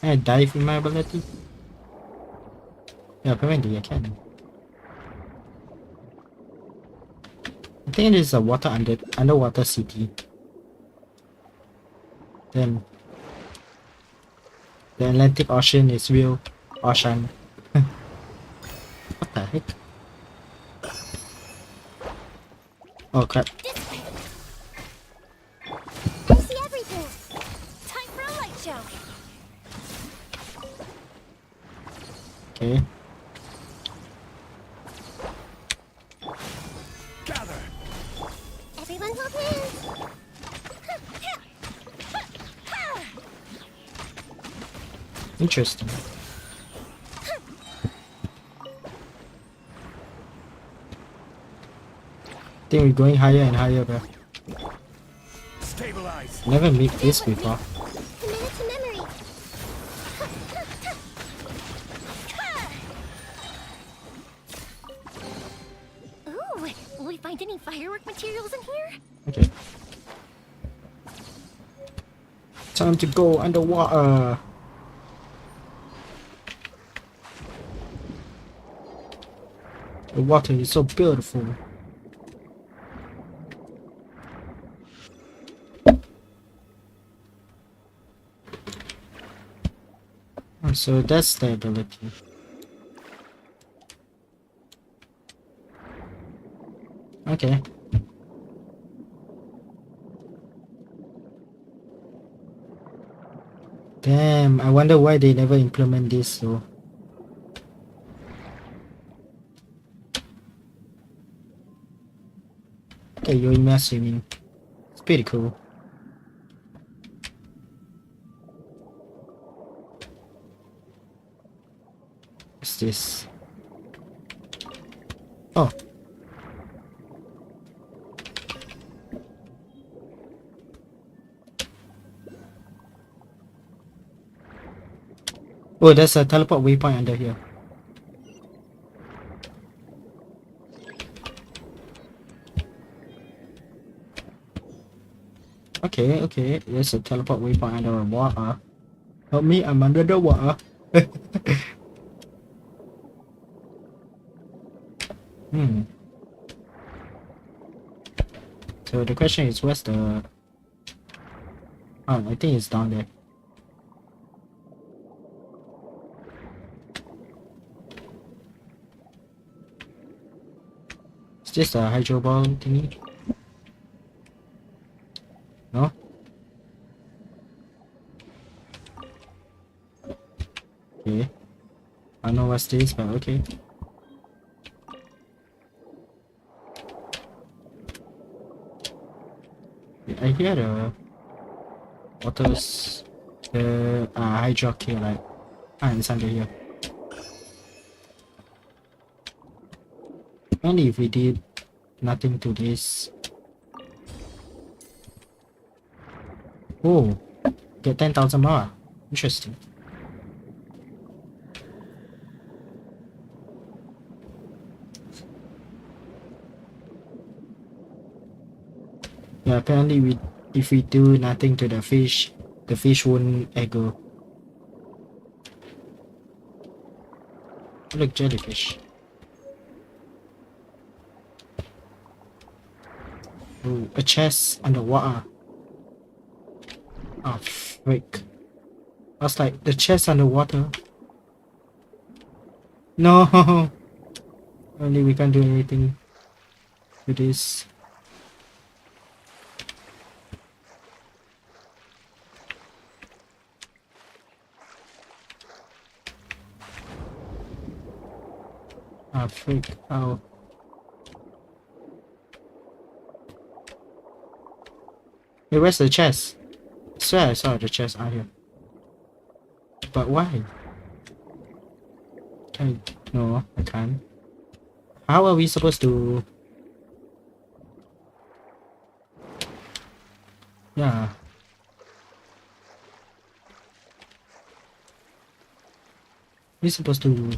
Can I dive in my ability? Yeah, apparently I can. I think it is a underwater city. Then the Atlantic Ocean is real ocean. What the heck? Oh crap. I see everything. Time for a light show. Okay. Gather. Everyone hold hands. Interesting. I think we're going higher and higher, bro. Stabilize. Never meet this before. Commit it to memory. Ooh, will we find any firework materials in here? Okay. Time to go underwater. The water is so beautiful. Oh, so that's the ability. Okay. Damn, I wonder why they never implement this though. Okay, you're in swimming. It's pretty cool. What's this? Oh. Oh, there's a teleport waypoint under here. Okay, okay, there's a teleport waypoint under the water. Help me, I'm under the water. Hmm. So the question is, what's the... Oh, I think it's down there. Is this a hydro ball thingy? No? Okay. I don't know what's this, but okay. I hear the waters, the hydrock here, like, it's under here. Only if we did nothing to this. Oh, get 10,000 more. Interesting. Yeah, apparently if we do nothing to the fish won't go. Look, jellyfish. Oh, a chest underwater. Oh, frick. I was like, the chest underwater. No! Only we can't do anything with this. Ah, frick. Oh. Hey, where's the chest? I swear I saw the chest out here. But why? No, I can't. How are we supposed to... Yeah. We supposed to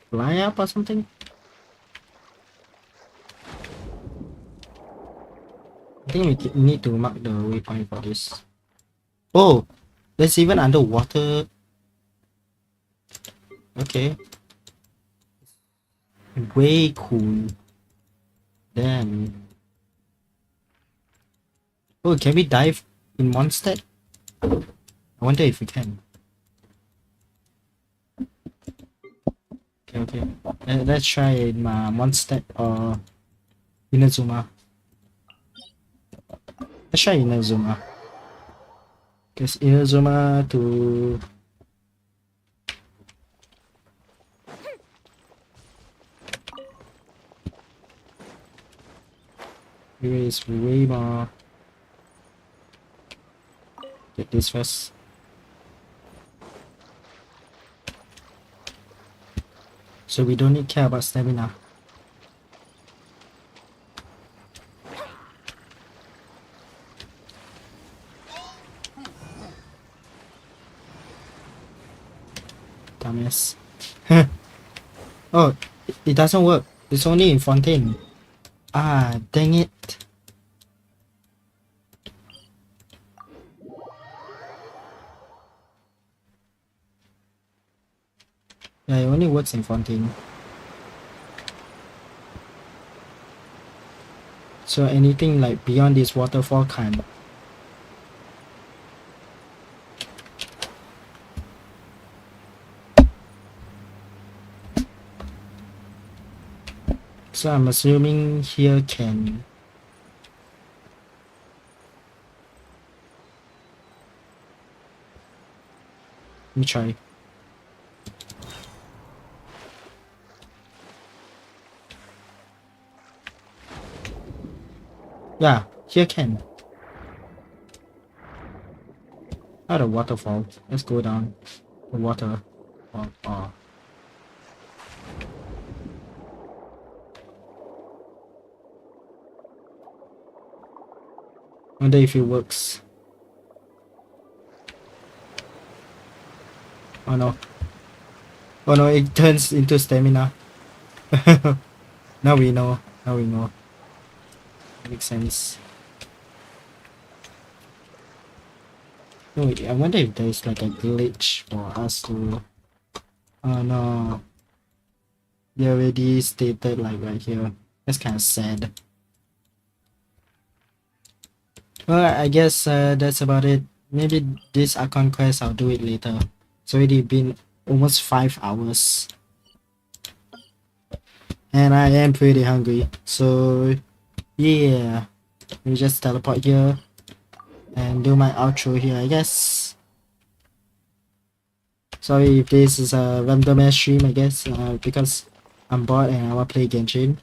fly up or something? I think we need to mark the waypoint for this. Oh! There's even underwater. Okay. Way cool. Damn. Oh, can we dive in Mondstadt? I wonder if we can. Okay. Let's try in Mondstadt or Inazuma. Let's try Inazuma. Because Inazuma to... Here is way more. Get this first. So we don't need care about stamina. Dumbass. Oh, it doesn't work. It's only in Fontaine. Ah, dang it. Yeah, it only works in Fontaine. So anything like beyond this waterfall can't. So I'm assuming here can... Let me try. Yeah, here can. Not a waterfall. Let's go down the water. Oh. Wonder if it works. Oh no. Oh no, it turns into stamina. Now we know. Makes sense. Wait, I wonder if there's like a glitch for us to... Oh no. They already stated like right here. That's kind of sad. Well, I guess that's about it. Maybe this Icon quest I'll do it later. It's already been almost 5 hours. And I am pretty hungry. So yeah. Let me just teleport here and do my outro here, I guess. Sorry if this is a random ass stream, I guess, because I'm bored and I want to play Genshin.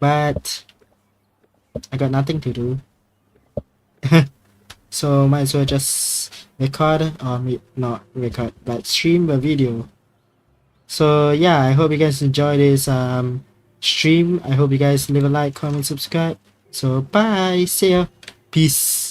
But I got nothing to do. So might as well just record or not record, but stream a video. So yeah, I hope you guys enjoy this stream. I hope you guys leave a like, comment, subscribe. So bye, see ya, peace.